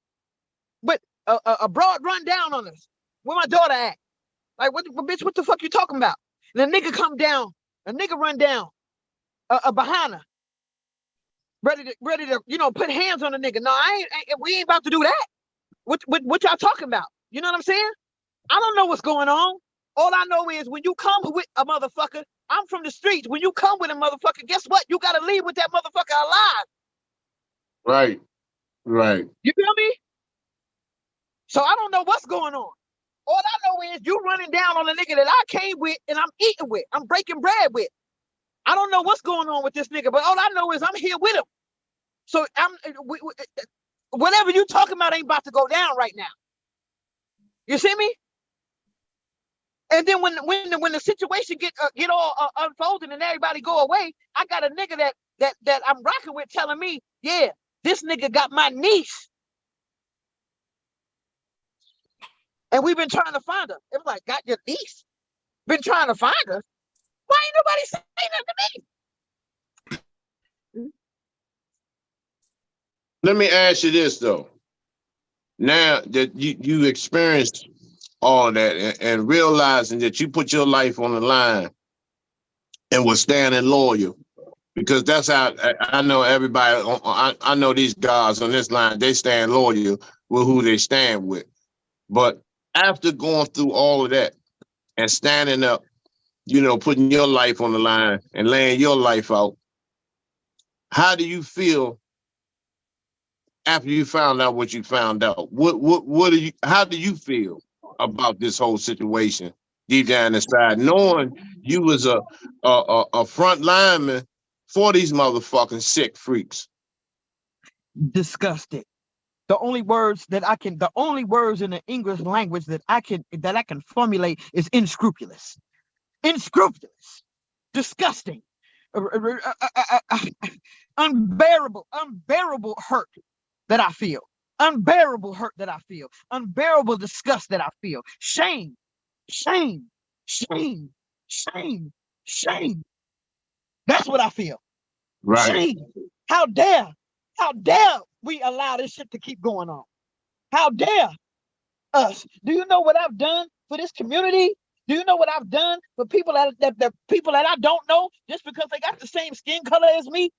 But a broad run down on us. Where my daughter at? Like, bitch, what the fuck you talking about? And a nigga come down, a nigga run down behind her. Ready to, you know, put hands on the nigga. No, we ain't about to do that. What y'all talking about? You know what I'm saying? I don't know what's going on. All I know is when you come with a motherfucker, I'm from the streets. When you come with a motherfucker, guess what? You gotta leave with that motherfucker alive.
Right. Right.
You feel me? So I don't know what's going on. All I know is you running down on the nigga that I came with and I'm eating with. I'm breaking bread with. I don't know what's going on with this nigga, but all I know is I'm here with him. So whatever you talking about ain't about to go down right now. You see me? And then when the situation get all unfolded and everybody go away, I got a nigga that I'm rocking with telling me, yeah, this nigga got my niece. And we've been trying to find her. It was like, got your niece? Been trying to find her? Why ain't nobody saying nothing to me?
Let me ask you this though. Now that you experienced all of that and realizing that you put your life on the line and was standing loyal, because that's how I know everybody. I know these guys on this line, they stand loyal with who they stand with. But after going through all of that and standing up, you know, putting your life on the line and laying your life out, how do you feel after you found out what you found out? How do you feel about this whole situation deep down inside, knowing you was a front lineman for these motherfucking sick freaks?
Disgusted. The only words in the English language that I can formulate is unscrupulous. Unscrupulous. Disgusting. Unbearable hurt that I feel. Unbearable hurt that I feel. Unbearable disgust that I feel. Shame. Shame. Shame. Shame. Shame. That's what I feel.
Right.
Shame. How dare we allow this shit to keep going on? How dare us? Do you know what I've done for this community? Do you know what I've done for people that people that I don't know just because they got the same skin color as me?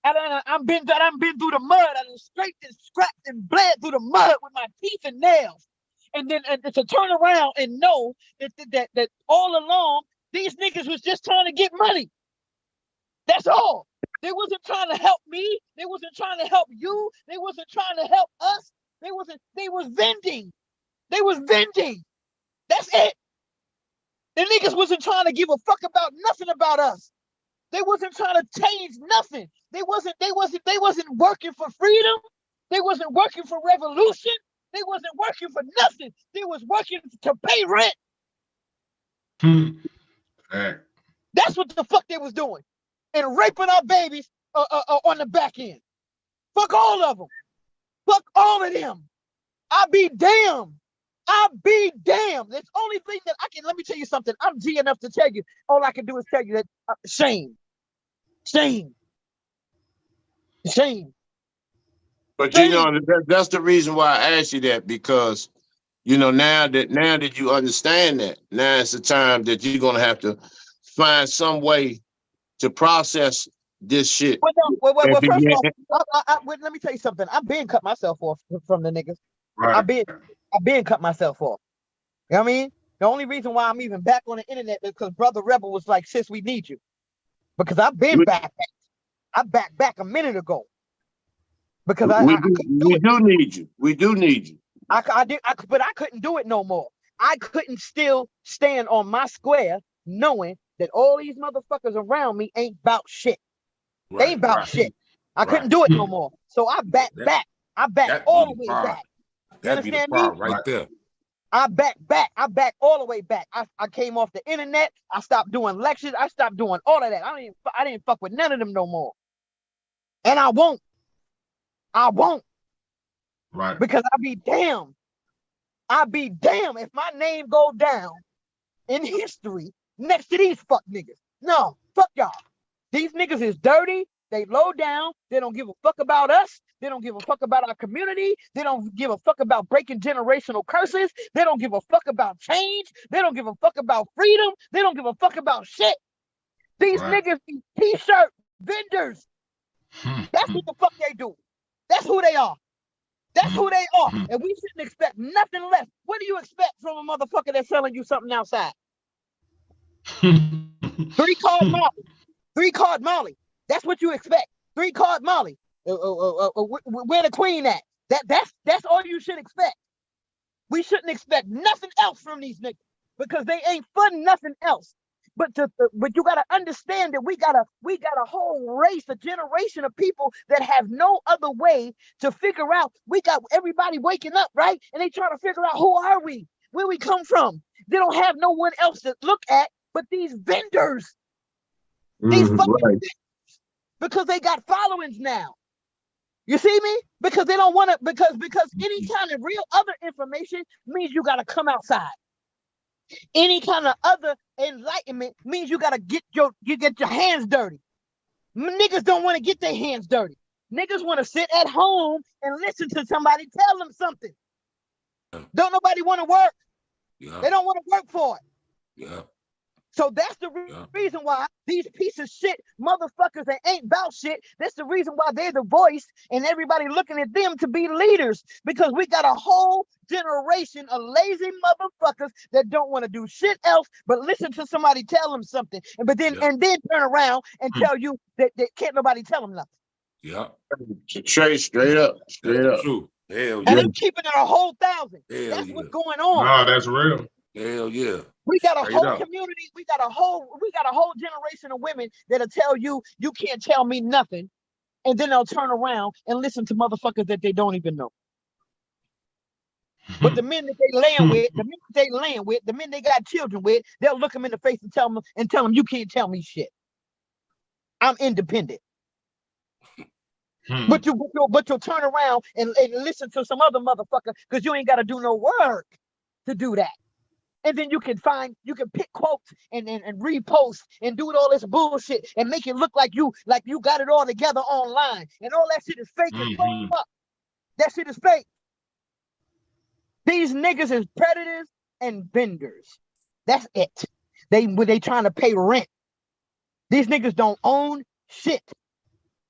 And I've been through the mud. I done scraped and scrapped and bled through the mud with my teeth and nails. And then to turn around and know that all along these niggas was just trying to get money. That's all. They wasn't trying to help me. They wasn't trying to help you. They wasn't trying to help us. They was vending. They was vending. That's it. The niggas wasn't trying to give a fuck about nothing about us. They wasn't trying to change nothing. They wasn't working for freedom. They wasn't working for revolution. They wasn't working for nothing. They was working to pay rent. That's what the fuck they was doing. And raping our babies on the back end. Fuck all of them. Fuck all of them. I'll be damned. I'll be damned. That's the only thing that I can, let me tell you something. I'm G enough to tell you, all I can do is tell you that shame. Shame. Shame.
But you know, that's the reason why I asked you that, because You know, now that you understand that, now it's the time that you're gonna have to find some way to process this shit.
Well, no, well,
and
first of
begin-
all, wait, let me tell you something. I've been cut myself off from the niggas.
Right.
I've been cut myself off. You know what I mean? The only reason why I'm even back on the internet is because Brother Rebel was like, sis, we need you. Because I've been back. I back a minute ago. Because
we
I couldn't do it.
do need you. We do need you.
But I couldn't do it no more. I couldn't still stand on my square knowing that all these motherfuckers around me ain't about shit. They ain't about shit. I couldn't do it no more. So I back. I back all the way back. You
That'd be the
understand me?
part right there.
I back. I back all the way back. I came off the internet. I stopped doing lectures. I stopped doing all of that. I didn't fuck with none of them no more. And I won't.
Right.
Because I'd be damned if my name go down in history next to these fuck niggas. No, fuck y'all. These niggas is dirty. They low down. They don't give a fuck about us. They don't give a fuck about our community. They don't give a fuck about breaking generational curses. They don't give a fuck about change. They don't give a fuck about freedom. They don't give a fuck about shit. These niggas be t-shirt vendors. That's what the fuck they do. That's who they are. That's who they are. And we shouldn't expect nothing less. What do you expect from a motherfucker that's selling you something outside? 3-card Molly. 3-card Molly. That's what you expect. 3-card Molly. Where the queen at? That's all you should expect. We shouldn't expect nothing else from these niggas because they ain't for nothing else. But you gotta understand that we got a whole race, a generation of people that have no other way to figure out. We got everybody waking up, right? And they trying to figure out who are we, where we come from. They don't have no one else to look at but these vendors. These fucking vendors, because they got followings now. You see me? Because they don't want to. Because any kind of real other information means you gotta come outside. Any kind of other enlightenment means you gotta get your hands dirty. Niggas don't want to get their hands dirty. Niggas want to sit at home and listen to somebody tell them something. Don't nobody want to work.
Yeah.
They don't want to work for it.
Yeah.
So that's the reason why these piece of shit motherfuckers that ain't about shit, that's the reason why they're the voice and everybody looking at them to be leaders, because we got a whole generation of lazy motherfuckers that don't want to do shit else but listen to somebody tell them something, and then turn around and tell you that can't nobody tell them nothing.
Yeah. Straight up.
True. Hell yeah.
And I'm keeping it 1,000.
Hell
That's
yeah.
what's going on.
Nah, that's real.
Hell yeah.
We got a
Straight
whole
up.
community. We got a whole generation of women that'll tell you can't tell me nothing, and then they'll turn around and listen to motherfuckers that they don't even know. But the men that they laying with, the men they got children with, they'll look them in the face and tell them you can't tell me shit. I'm independent. But you'll turn around and listen to some other motherfucker because you ain't got to do no work to do that. And then you can pick quotes and repost and do all this bullshit and make it look like you got it all together online. And all that shit is fake as fuck. That shit is fake. These niggas is predators and vendors. That's it. They trying to pay rent. These niggas don't own shit.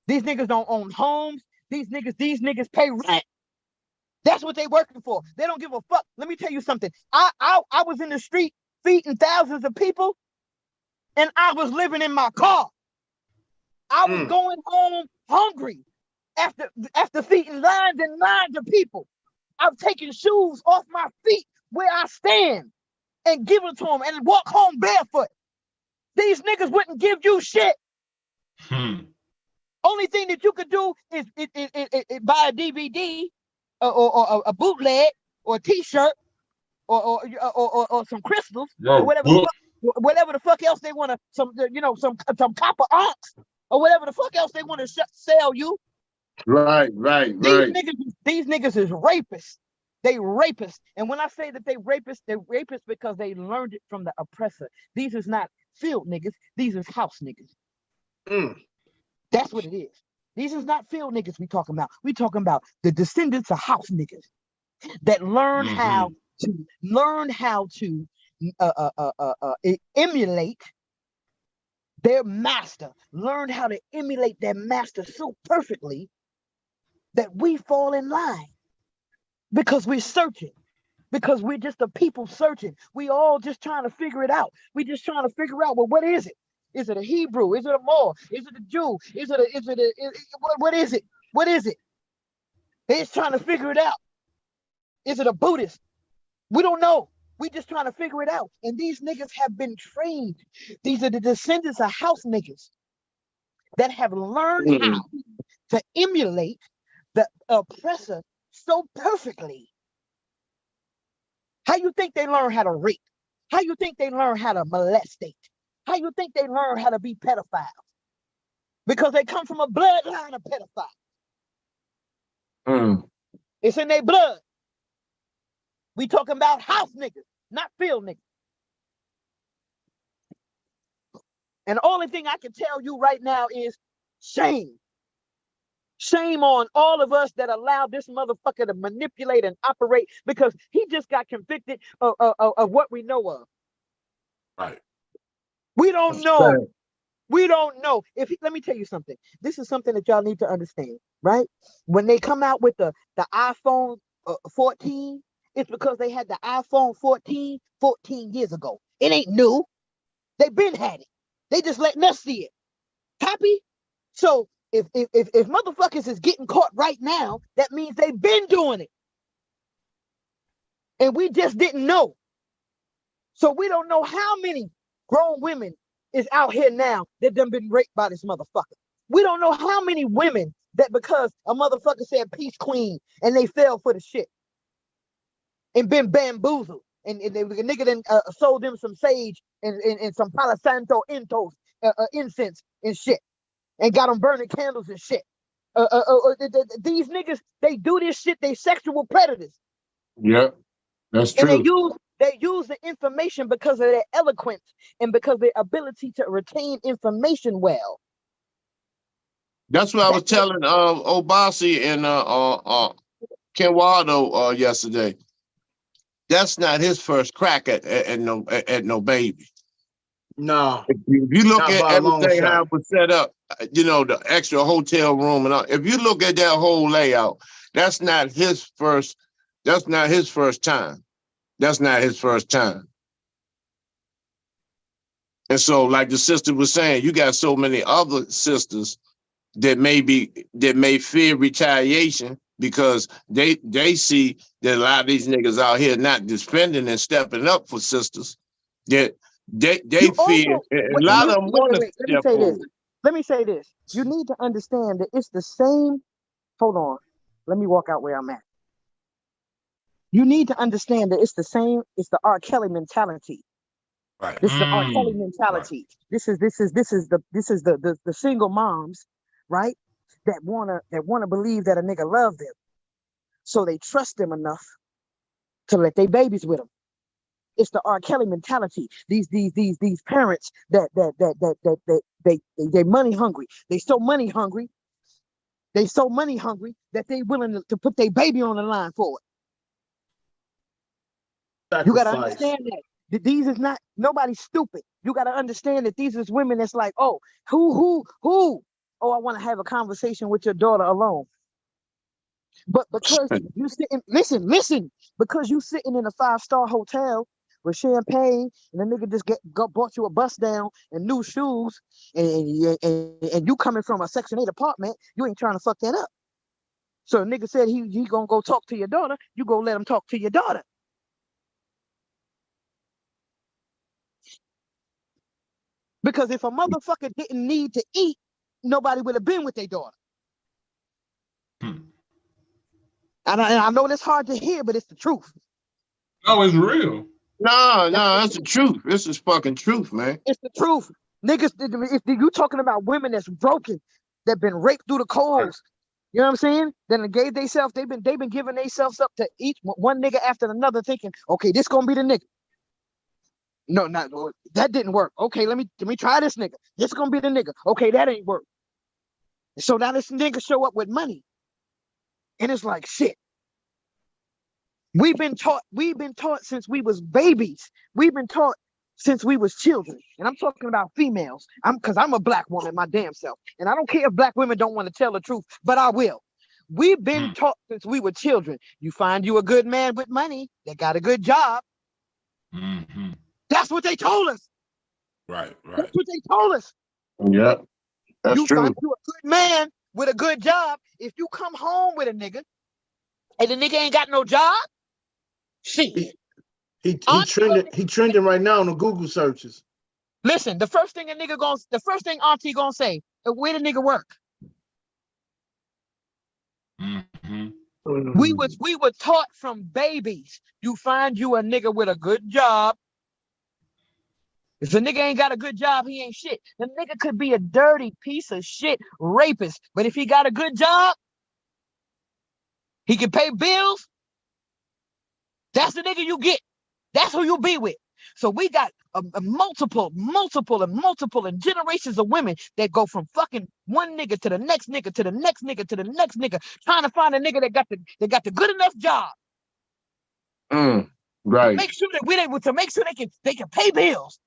These niggas don't own homes. These niggas pay rent. That's what they working for. They don't give a fuck. Let me tell you something. I was in the street feeding thousands of people, and I was living in my car. I was going home hungry after feeding lines and lines of people. I'm taking shoes off my feet where I stand and give it to them and walk home barefoot. These niggas wouldn't give you shit. Only thing that you could do is buy a DVD or a bootleg or a t-shirt or some crystals or whatever the fuck else they want to some copper ox or whatever the fuck else they want to sell you.
Right.
These niggas is rapists. They rapists. And when I say that they're rapists because they learned it from the oppressor. These is not field niggas. These is house niggas. That's what it is. These is not field niggas we talking about. We talking about the descendants of house niggas that learn how to learn how to emulate their master, learn how to emulate their master so perfectly that we fall in line because we're searching, because we're just a people searching. We all just trying to figure it out. We just trying to figure out, well, what is it? Is it a Hebrew? Is it a Moor? Is it a Jew? What is it? What is it? They're just trying to figure it out. Is it a Buddhist? We don't know. We just trying to figure it out. And these niggas have been trained. These are the descendants of house niggas that have learned how to emulate the oppressor so perfectly. How you think they learn how to rape? How you think they learn how to molestate? How you think they learn how to be pedophiles? Because they come from a bloodline of pedophiles. It's in their blood. We talking about house niggas, not field niggas. And the only thing I can tell you right now is shame. Shame on all of us that allowed this motherfucker to manipulate and operate, because he just got convicted of what we know of.
Right.
We don't know. We don't know. Let me tell you something. This is something that y'all need to understand, right? When they come out with the iPhone 14, it's because they had the iPhone 14 years ago. It ain't new. They been had it. They just letting us see it. Copy? So if motherfuckers is getting caught right now, that means they've been doing it. And we just didn't know. So we don't know how many grown women is out here now that done been raped by this motherfucker. We don't know how many women that because a motherfucker said peace queen and they fell for the shit and been bamboozled. And the nigga then sold them some sage and some Palo Santo incense and shit, and got them burning candles and shit. These niggas, they do this shit. They sexual predators.
Yep, that's true.
And they use the information because of their eloquence and because of their ability to retain information well.
That's what I was telling Obasi and Ken Waldo yesterday. That's not his first crack at no baby.
No.
If you look at everything how it was set up, you know, the extra hotel room and all, if you look at that whole layout, that's not his first. That's not his first time. That's not his first time. And so, like the sister was saying, you got so many other sisters that may fear retaliation because they see that a lot of these niggas out here not defending and stepping up for sisters. That they fear. A lot of them want to step forward.
Let me say this. You need to understand that it's the same. Hold on. Let me walk out where I'm at. You need to understand that it's the same. It's the R. Kelly mentality.
Right.
This is the R. Kelly mentality. Right. This is the single moms, right? That wanna believe that a nigga love them, so they trust them enough to let their babies with them. It's the R. Kelly mentality. These parents that they money hungry. They so money hungry. They so money hungry that they willing to put their baby on the line for it. Sacrifice. You gotta understand that these is not nobody stupid. You gotta understand that these is women that's like, oh, who? Oh, I want to have a conversation with your daughter alone. But because you sitting, listen, because you sitting in a 5-star hotel with champagne and the nigga just bought you a bust down and new shoes and you coming from a Section 8 apartment, you ain't trying to fuck that up. So a nigga said he gonna go talk to your daughter, you go let him talk to your daughter. Because if a motherfucker didn't need to eat, nobody would have been with their daughter. And I know that's hard to hear, but it's the truth.
No, it's real.
No, that's the truth. This is fucking truth, man.
It's the truth. Niggas, if you talking about women that's broken, that been raped through the coals, you know what I'm saying? Then they gave themselves, they've been giving themselves up to each one nigga after another, thinking, okay, this gonna be the nigga. No, that didn't work. Okay, let me try this nigga. This gonna be the nigga. Okay, that ain't work. So now this nigga show up with money. And it's like, shit. We've been taught since we was babies. We've been taught since we was children. And I'm talking about females. Because I'm a black woman, my damn self. And I don't care if black women don't want to tell the truth, but I will. We've been taught since we were children. You find you a good man with money that got a good job.
Mm-hmm.
That's what they told us.
Right.
That's what they told us.
Yeah, that's
You
true.
find you a good man with a good job. If you come home with a nigga and the nigga ain't got no job, shit.
He trending right now on the Google searches.
Listen, the first thing auntie gonna say, where the nigga work?
Mm-hmm.
We were taught from babies. You find you a nigga with a good job. If the nigga ain't got a good job, he ain't shit. The nigga could be a dirty piece of shit rapist, but if he got a good job, he can pay bills. That's the nigga you get. That's who you be with. So we got a multiple and generations of women that go from fucking one nigga to the next nigga to the next nigga to the next nigga, trying to find a nigga that got the good enough job.
Right.
Make sure that they can pay bills.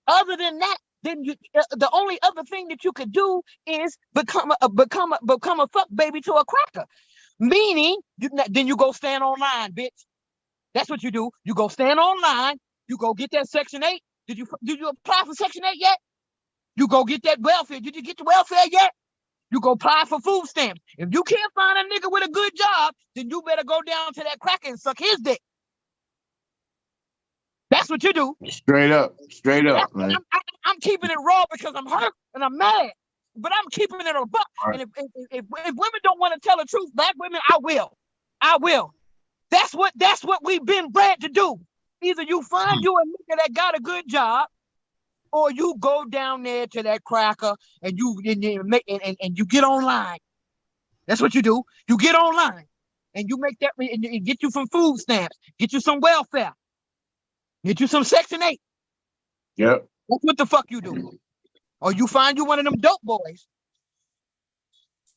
Other than that, then the only other thing that you could do is become a fuck baby to a cracker. Meaning, then you go stand online, bitch. That's what you do. You go stand online. You go get that Section 8. Did you apply for Section 8 yet? You go get that welfare. Did you get the welfare yet? You go apply for food stamps. If you can't find a nigga with a good job, then you better go down to that cracker and suck his dick. That's what you do.
Straight up, man.
I'm keeping it raw because I'm hurt and I'm mad, but I'm keeping it a buck. Right. And if women don't want to tell the truth, black women, I will. That's what we've been bred to do. Either you find you a nigga that got a good job, or you go down there to that cracker and you get online. That's what you do. You get online and you make that and get you some food stamps, get you some welfare, get you some Section 8.
Yep.
That's what the fuck you do. Or you find you one of them dope boys.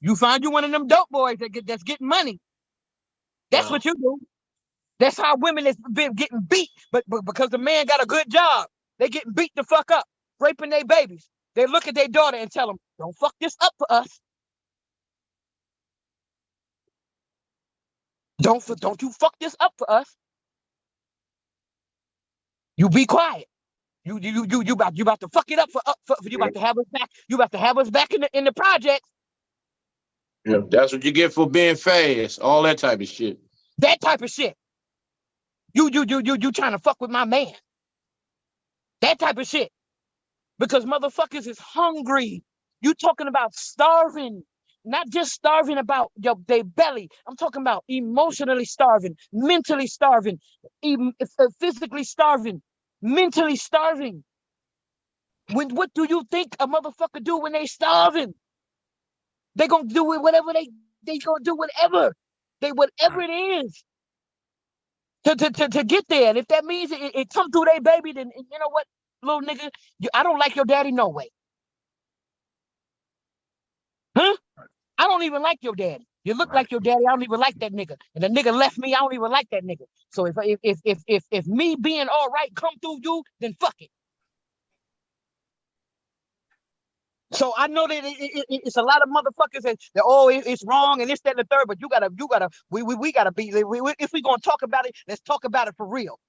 That's getting money. That's what you do. That's how women has been getting beat, but because the man got a good job, they getting beat the fuck up, raping their babies. They look at their daughter and tell them, "Don't fuck this up for us. Don't you fuck this up for us. You be quiet. You about to fuck it up for you about to have us back. You about to have us back in the projects.
Yeah, that's what you get for being fast. All that type of shit.
That type of shit. You trying to fuck with my man. That type of shit. Because motherfuckers is hungry. You talking about starving. Not just starving about their belly. I'm talking about emotionally starving, mentally starving, even physically starving, mentally starving. What do you think a motherfucker do when they starving? They gonna do it whatever they gonna do whatever it is to get there. And if that means it come through their baby, then you know what, little nigga, I don't like your daddy no way. Huh? I don't even like your daddy. You look like your daddy. I don't even like that nigga. And the nigga left me. I don't even like that nigga. So if me being all right come through you, then fuck it. So I know that it's a lot of motherfuckers that it's wrong and this, that, and the third. But we gotta be. If we gonna talk about it, let's talk about it for real.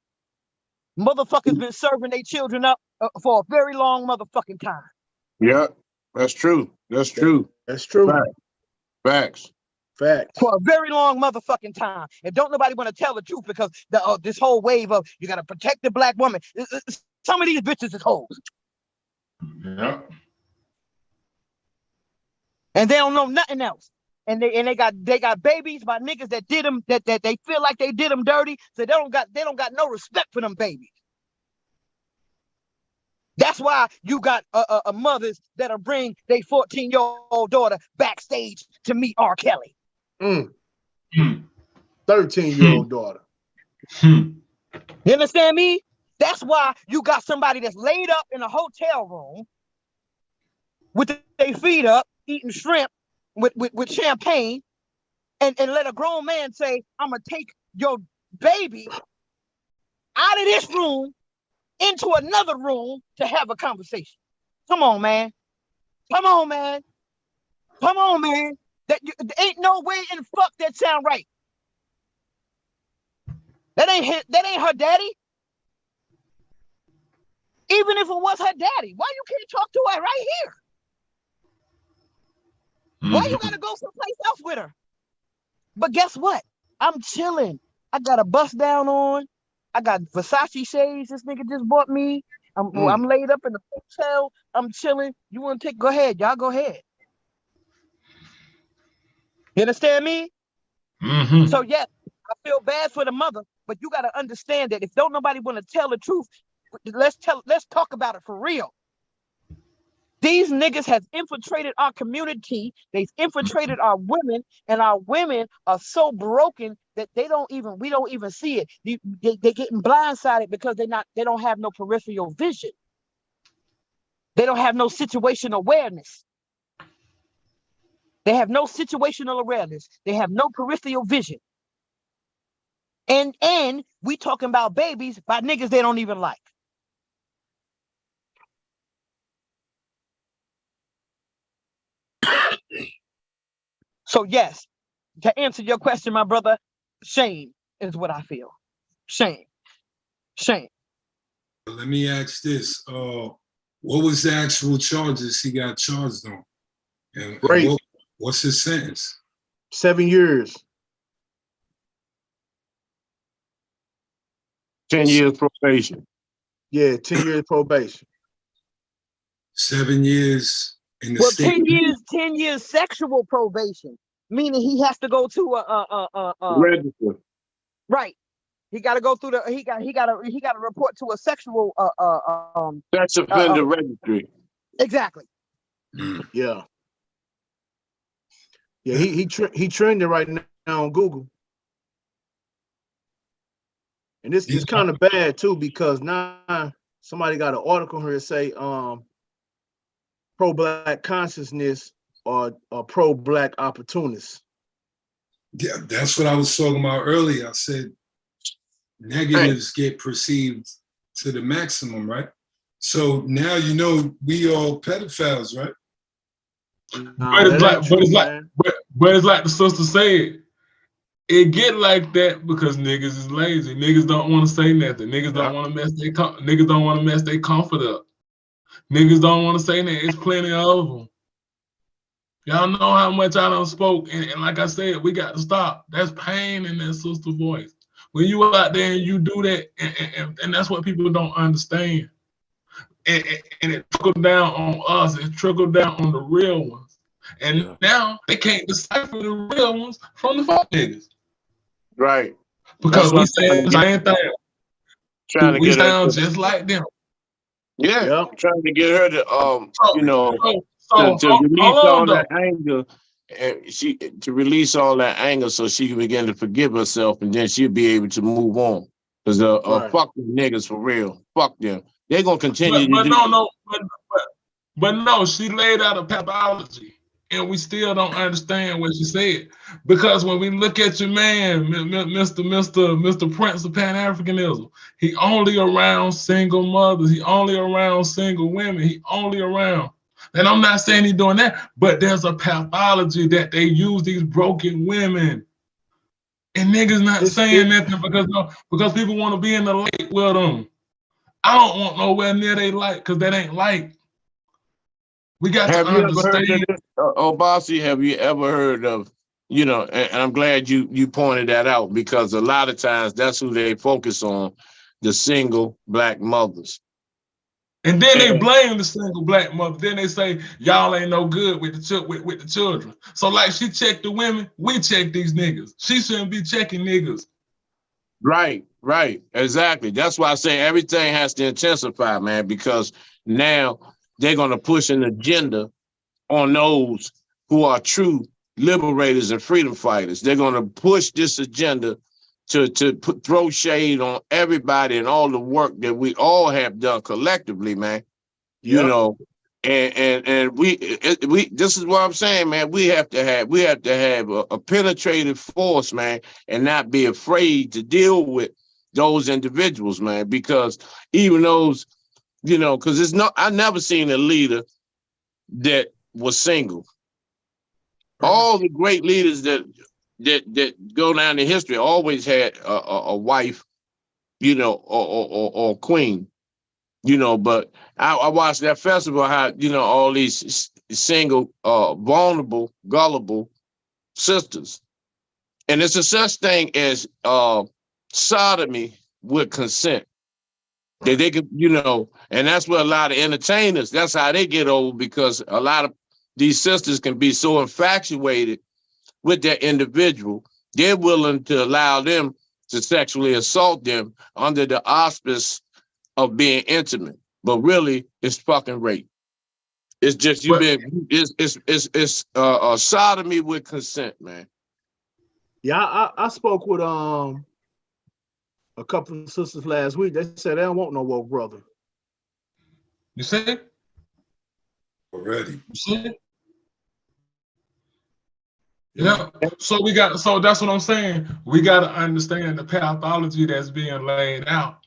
Motherfuckers been serving their children up for a very long motherfucking time.
Yeah, that's true. That's true.
That's true.
Facts.
For a very long motherfucking time. And don't nobody want to tell the truth because this whole wave of you got to protect the black woman. Some of these bitches is hoes.
Yeah.
And they don't know nothing else. And they got babies by niggas that did them, that they feel like they did them dirty. So they don't got no respect for them babies. That's why you got mothers that'll bring their 14-year-old daughter backstage to meet R. Kelly.
13-year-old daughter.
You understand me? That's why you got somebody that's laid up in a hotel room with their feet up, eating shrimp with champagne, and let a grown man say, I'm gonna take your baby out of this room into another room to have a conversation. Come on, man. Come on, man. Come on, man. There ain't no way in fuck that sound right. That ain't her daddy. Even if it was her daddy, why you can't talk to her right here? Why you gotta go someplace else with her? But guess what? I'm chilling. I got a bust down on. I got Versace shades this nigga just bought me. I'm laid up in the hotel. I'm chilling. You want to take? Go ahead, y'all. Go ahead. You understand me? So yes, I feel bad for the mother, but you got to understand that if don't nobody want to tell the truth, let's talk about it for real. These niggas have infiltrated our community. They've infiltrated our women, and our women are so broken that we don't even see it. They're getting blindsided because they don't have no peripheral vision. They don't have no situational awareness. They have no situational awareness. They have no peripheral vision. And we talking about babies by niggas they don't even like. So yes, to answer your question, my brother, shame is what I feel. Shame.
Let me ask this. What was the actual charges he got charged on? And what's his sentence?
7 years.
10 years probation.
Yeah, 10 years probation.
7 years in the
Well,
state.
10 years sexual probation, meaning he has to go to a
Register.
right. He got to go through he got to report to a sexual
Sex offender registry.
Exactly.
Yeah. Yeah, he trending right now on Google. And this is kind of bad too, because now somebody got an article here say pro-black consciousness or pro-black opportunists.
Yeah, that's what I was talking about earlier. I said negatives get perceived to the maximum, right? So now you know we all pedophiles, right?
But it's like the sister said, it get like that because niggas is lazy. Niggas don't want to say nothing. Niggas don't want to mess their comfort up. Niggas don't want to say that. It's plenty of them. Y'all know how much I done spoke, and like I said, we got to stop. That's pain in that sister voice. When you out there and you do that, and that's what people don't understand. And it trickled down on us. It trickled down on the real ones. And now they can't decipher the real ones from the fuck niggas.
Right.
Because we say the same thing.
Trying to
we
get
sound just like them.
Yeah, trying to get her to to release all that anger, and to release all that anger so she can begin to forgive herself, and then she'll be able to move on. Because fuck them niggas for real. Fuck them. They're gonna continue to do.
But no, she laid out a pathology, and we still don't understand what she said. Because when we look at your man, Mr. Prince of Pan-Africanism, he only around single mothers, he only around single women, he only around. And I'm not saying he's doing that, but there's a pathology that they use these broken women. And niggas not saying nothing because people want to be in the light with them. I don't want nowhere near they light because that ain't light. We got to understand.
Obasi, have you ever heard of, and I'm glad you pointed that out, because a lot of times that's who they focus on, the single black mothers.
And then they blame the single black mother. Then they say, y'all ain't no good with the children. So like she checked the women, we check these niggas. She shouldn't be checking niggas.
Right, exactly. That's why I say everything has to intensify, man, because now they're going to push an agenda on those who are true liberators and freedom fighters. They're going to push this agenda to throw shade on everybody and all the work that we all have done collectively, man. And And we this is what I'm saying, man. We have to have a penetrative force, man, and not be afraid to deal with those individuals, man, because even those, because I never seen a leader that was single. All the great leaders that go down in history always had a wife, or queen. But I watched that festival, how, all these single, vulnerable, gullible sisters. And it's a such thing as sodomy with consent. That they could, and that's where a lot of entertainers, that's how they get over, because a lot of these sisters can be so infatuated with that individual, they're willing to allow them to sexually assault them under the auspice of being intimate, but really it's fucking rape. It's just it's sodomy with consent, man.
Yeah, I spoke with a couple of sisters last week. They said they don't want no woke brother.
You see?
Already.
You see? Yeah. So that's what I'm saying. We got to understand the pathology that's being laid out.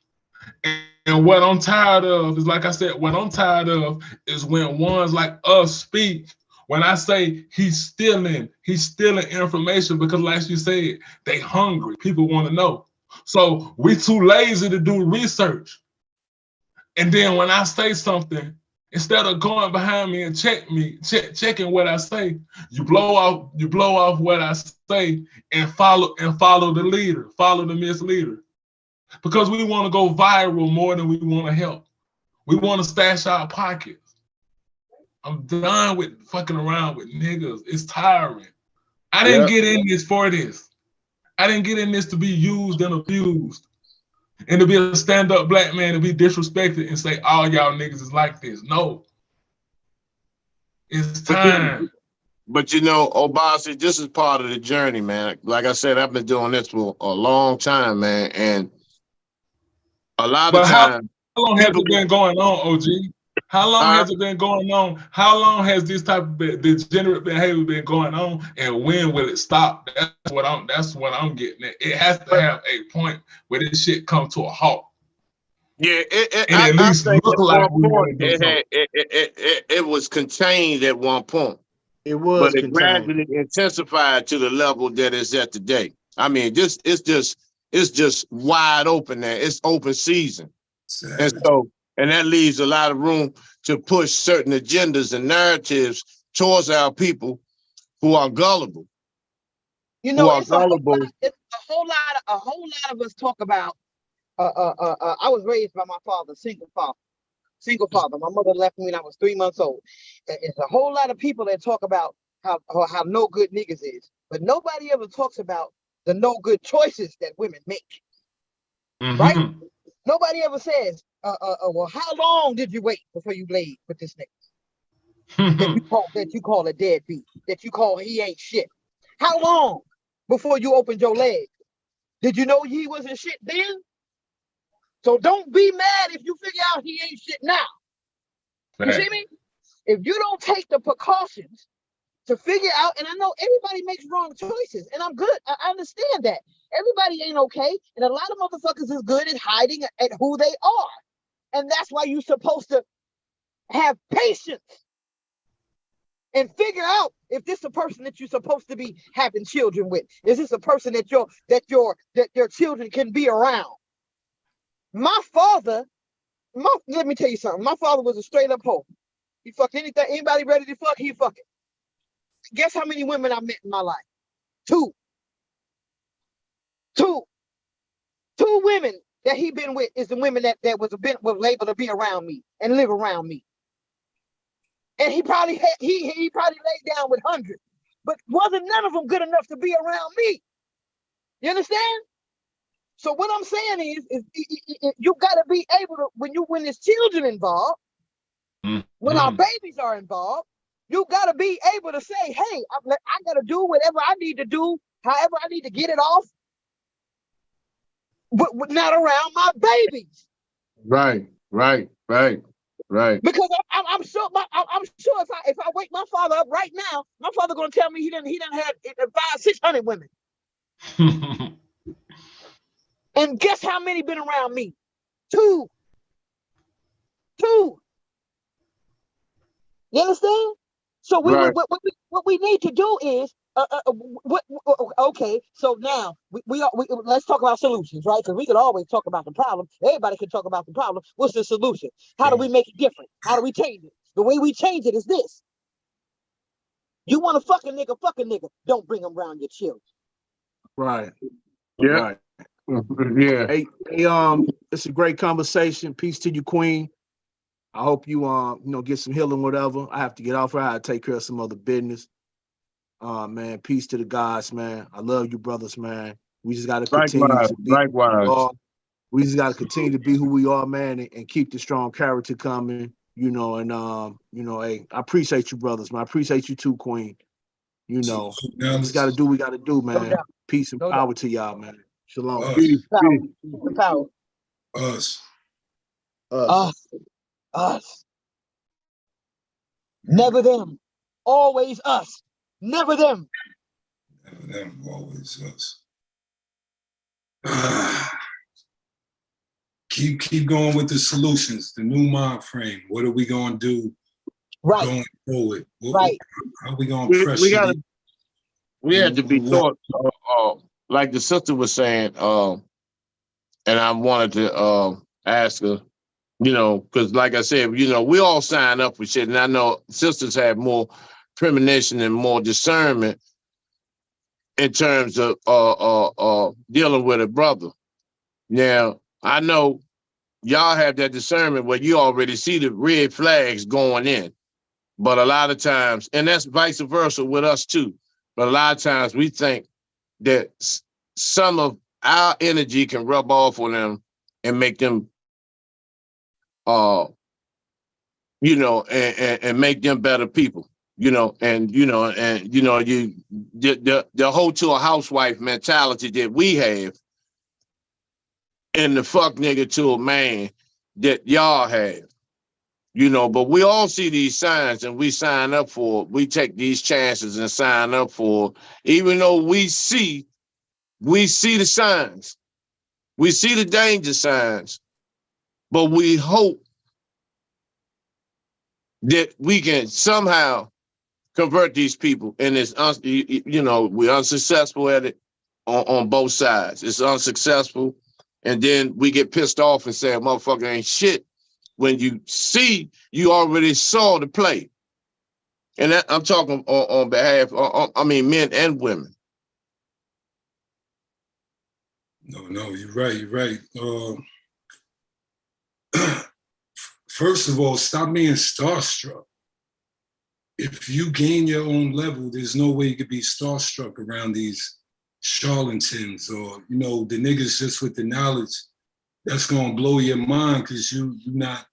And what I'm tired of is, like I said, what I'm tired of is when ones like us speak. When I say he's stealing information, because like you said, they hungry. People want to know. So we too lazy to do research. And then when I say something, instead of going behind me and checking what I say, you blow off what I say and follow the leader, follow the misleader. Because we want to go viral more than we want to help. We want to stash our pockets. I'm done with fucking around with niggas. It's tiring. I didn't get in this for this. I didn't get in this to be used and abused. And to be a stand-up black man to be disrespected and say, all y'all niggas is like this. No. It's time.
But Obasi, this is part of the journey, man. Like I said, I've been doing this for a long time, man. And a lot of times,
how long has it been going on, OG? How long has it been going on? How long has this type of degenerate behavior been going on? And when will it stop? That's what I'm getting at. It has to have a point where this shit comes to a halt.
Yeah,
I think look like
it was contained at one point.
It was,
but it gradually intensified to the level that it's at today. I mean, it's just wide open there. It's open season. And that leaves a lot of room to push certain agendas and narratives towards our people who are gullible.
It's a whole lot of us talk about. I was raised by my father, single father. My mother left me when I was 3 months old. It's a whole lot of people that talk about how no good niggas is, but nobody ever talks about the no good choices that women make. Right? Nobody ever says, well, how long did you wait before you laid with this nigga that you call a deadbeat, that you call he ain't shit? How long before you opened your leg? Did you know he wasn't shit then? So don't be mad if you figure out he ain't shit now. You see me? If you don't take the precautions to figure out, and I know everybody makes wrong choices, and I'm good. I understand that. Everybody ain't okay, and a lot of motherfuckers is good at hiding at who they are. And that's why you're supposed to have patience and figure out if this is a person that you're supposed to be having children with. Is this a person that your children can be around? My father, let me tell you something. My father was a straight up hoe. He fucked anything, anybody ready to fuck, he fuck it. Guess how many women I met in my life? Two women that he been with is the women that was able to be around me and live around me. And he probably laid down with hundreds, but wasn't none of them good enough to be around me. You understand? So what I'm saying is you got to be able to, when there's children involved, when our babies are involved, you got to be able to say, hey, I got to do whatever I need to do, however I need to get it off, but not around my babies.
Right. Right.
Because I'm sure I'm sure if I wake my father up right now, my father gonna tell me he done had 500-600 women. And guess how many been around me? Two. You understand? So
Right.
what we need to do is okay. So now we let's talk about solutions, right? Because we can always talk about the problem. Everybody can talk about the problem. What's the solution? How do we make it different? How do we change it? The way we change it is this: you want to fuck a nigga. Don't bring him around your children.
Right.
Yeah.
Right.
Yeah.
Hey, it's a great conversation. Peace to you, Queen. I hope you get some healing, whatever. I have to get off. I have to take care of some other business. Man, peace to the gods, man. I love you, brothers, man. We just gotta continue
Likewise.
to be who we
Likewise.
are. We just gotta continue to be who we are, man, and keep the strong character coming. Hey, I appreciate you, brothers, man. I appreciate you too, Queen. We just gotta do what we gotta do, man.
doubt.
Peace and
No
power
doubt.
to y'all, man. Shalom.
Us,
Peace.
Power.
Peace.
The power.
us.
Us. Never them. Always us. Never them.
Never them, always us. Keep going with the solutions, the new mind frame. What are we gonna do
Right.
going forward?
Right.
How are we gonna
We
pressure
gotta.
these?
We had to be
What?
taught, like the sister was saying, and I wanted to ask her, because like I said, we all sign up for shit, and I know sisters have more premonition and more discernment in terms of dealing with a brother. Now, I know y'all have that discernment where you already see the red flags going in, but a lot of times, and that's vice versa with us too, but a lot of times we think that some of our energy can rub off on them and make them and make them better people, the whole to a housewife mentality that we have and the fuck nigga to a man that y'all have, but we all see these signs and we sign up for it. We take these chances and sign up for it, even though we see the signs, we see the danger signs, but we hope that we can somehow convert these people. And we're unsuccessful at it on both sides. It's unsuccessful. And then we get pissed off and say, motherfucker ain't shit. When you already saw the play. And that, I'm talking on behalf, men and women.
No, you're right. You're right. First of all, stop being starstruck. If you gain your own level, there's no way you could be starstruck around these charlatans or, the niggas just with the knowledge that's gonna blow your mind because you're not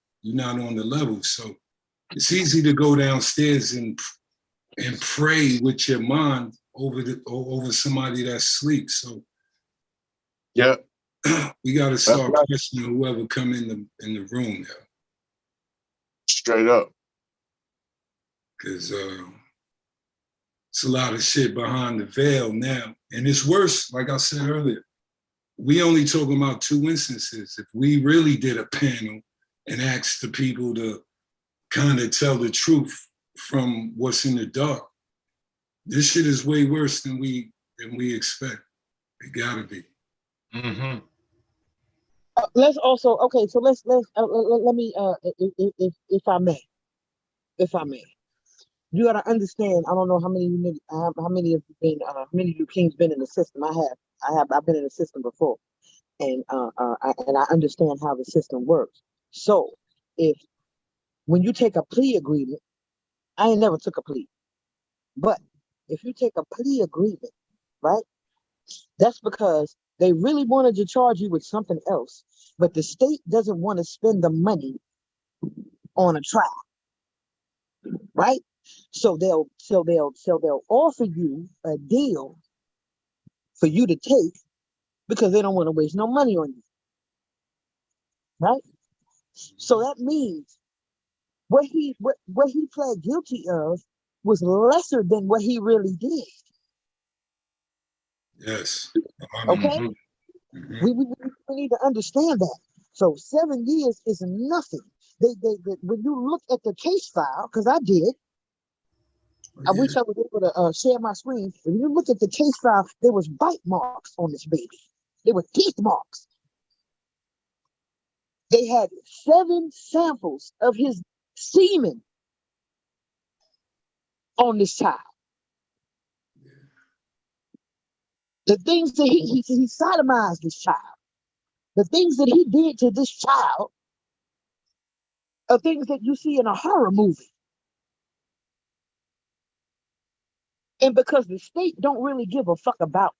on the level. So it's easy to go downstairs and pray with your mind over somebody that's sleep. So
yeah,
we got to start questioning whoever come in the room now.
Straight up.
Because it's a lot of shit behind the veil now. And it's worse, like I said earlier, we only talking about 2 instances. If we really did a panel and asked the people to kind of tell the truth from what's in the dark, this shit is way worse than we expect. It gotta be.
Mm-hmm.
Let's also so let's let me if I may, you gotta understand. I don't know how many of you kings been in the system. I've been in the system before, and I understand how the system works. So when you take a plea agreement, I ain't never took a plea, but if you take a plea agreement, right, that's because they really wanted to charge you with something else, but the state doesn't want to spend the money on a trial, right? So they'll offer you a deal for you to take because they don't want to waste no money on you, right? So that means what he pled guilty of was lesser than what he really did.
Yes.
Okay,
Mhm.
we need to understand that. So 7 years is nothing. They when you look at the case file, because I did. I wish I was able to share my screen. When you look at the case file, there was bite marks on this baby. There were teeth marks. They had 7 samples of his semen on this child. The things that he sodomized this child. The things that he did to this child are things that you see in a horror movie. And because the state don't really give a fuck about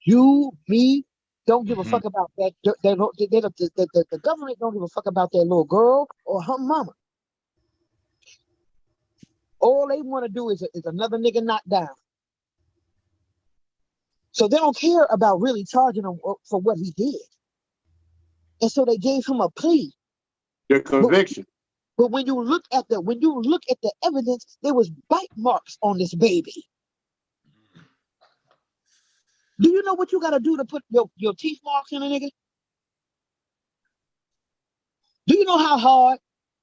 you, me, don't give a fuck about that. The government don't give a fuck about that little girl or her mama. All they want to do is another nigga knocked down. So they don't care about really charging him for what he did. And so they gave him a plea.
The conviction.
But when you look at the evidence, there was bite marks on this baby. Do you know what you gotta do to put your teeth marks in a nigga? Do you know how hard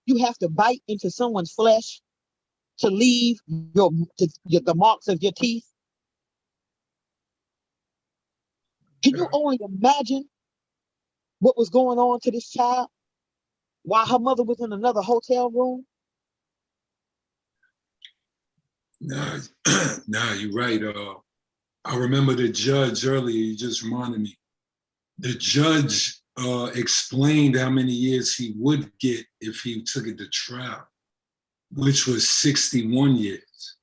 you have to bite into someone's flesh to leave the marks of your teeth? Can you only imagine what was going on to this child while her mother was in another hotel room?
Nah, you're right. I remember the judge earlier, you just reminded me. The judge explained how many years he would get if he took it to trial, which was 61 years.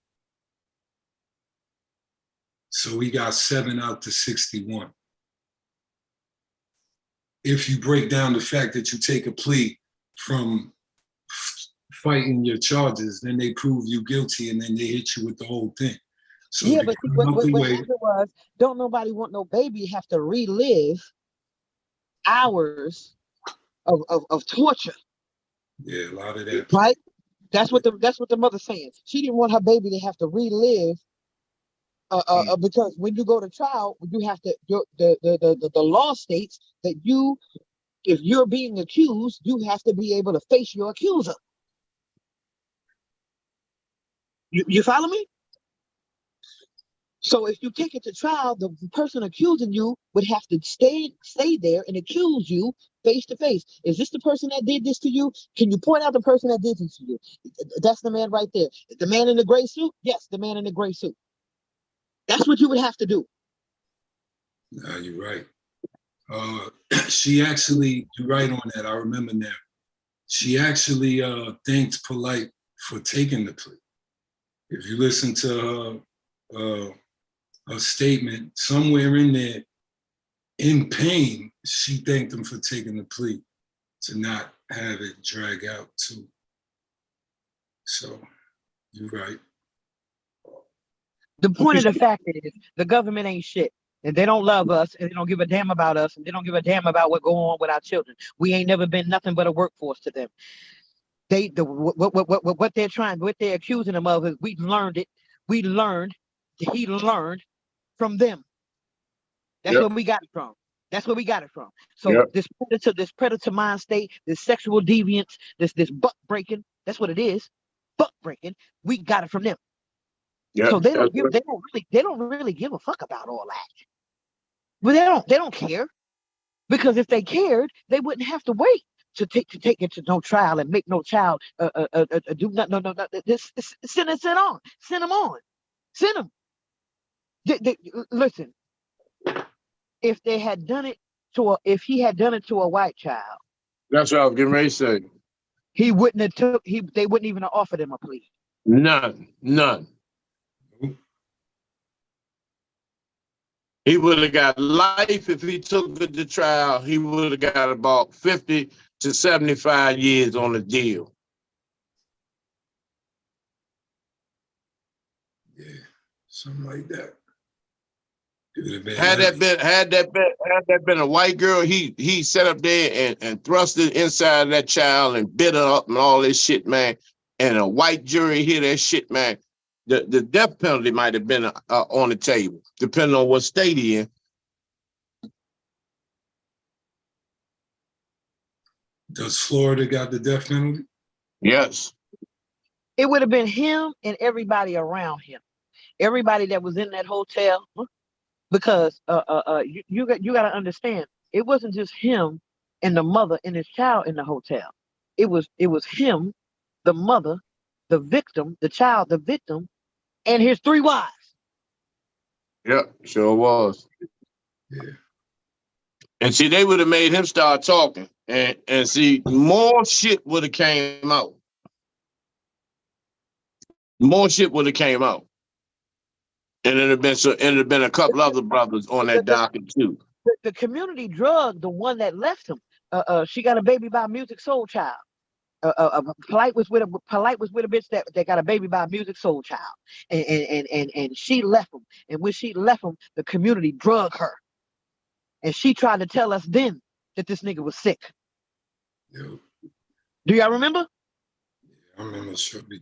So we got 7 out to 61. If you break down the fact that you take a plea from fighting your charges, then they prove you guilty and then they hit you with the whole thing. So
yeah, but what happened was, don't nobody want no baby have to relive hours of torture.
Yeah, a lot of that.
Right? That's what the mother's saying. She didn't want her baby to have to relive because when you go to trial, you have to the law states that if you're being accused, you have to be able to face your accuser. You follow me? So if you take it to trial, the person accusing you would have to stay there and accuse you face to face. Is this the person that did this to you? Can you point out the person that did this to you? That's the man right there. The man in the gray suit? Yes, the man in the gray suit. That's what you would have to do.
No, you're right. She actually, you're right on that. I remember now. She actually thanked Polite for taking the plea. If you listen to her statement, somewhere in there, in pain, she thanked him for taking the plea to not have it drag out too. So, you're right.
The point of the fact is, the government ain't shit. And they don't love us, and they don't give a damn about us, and they don't give a damn about what go on with our children. We ain't never been nothing but a workforce to them. What they're accusing them of is he learned from them. That's where we got it from. That's where we got it from. So this predator mind state, this sexual deviance, this buck breaking, that's what it is. Buck breaking, we got it from them. So they don't really give a fuck about all that. But they don't care. Because if they cared, they wouldn't have to wait to take it to no trial and make no child do nothing. No. Send them on. Listen, if he had done it to a white child,
That's what I was getting ready to say.
they wouldn't even have offered him a plea.
None. He would have got life if he took it to trial. He would have got about 50 to 75 years on the deal.
Yeah, something like that.
Had that been a white girl, he sat up there and thrust it inside of that child and bit her up and all this shit, man. And a white jury hear that shit, man. The death penalty might have been on the table, depending on what state he in.
Does Florida got the death penalty?
Yes.
It would have been him and everybody around him, everybody that was in that hotel. Because you got to understand, it wasn't just him and the mother and his child in the hotel. It was him, the mother, the victim, the child, the victim, and his 3 wives.
Yep, sure was.
Yeah.
And see, they would have made him start talking, and see, more shit would have came out. More shit would have came out. And it'd have been a couple other brothers on that docket too.
The community drug the one that left him. She got a baby by a Music Soul Child. Polite was with a bitch that got a baby by a Music Soul Child, and she left him. And when she left him, the community drug her, and she tried to tell us then that this nigga was sick.
Yo.
Do y'all remember?
Yeah, I remember shortly.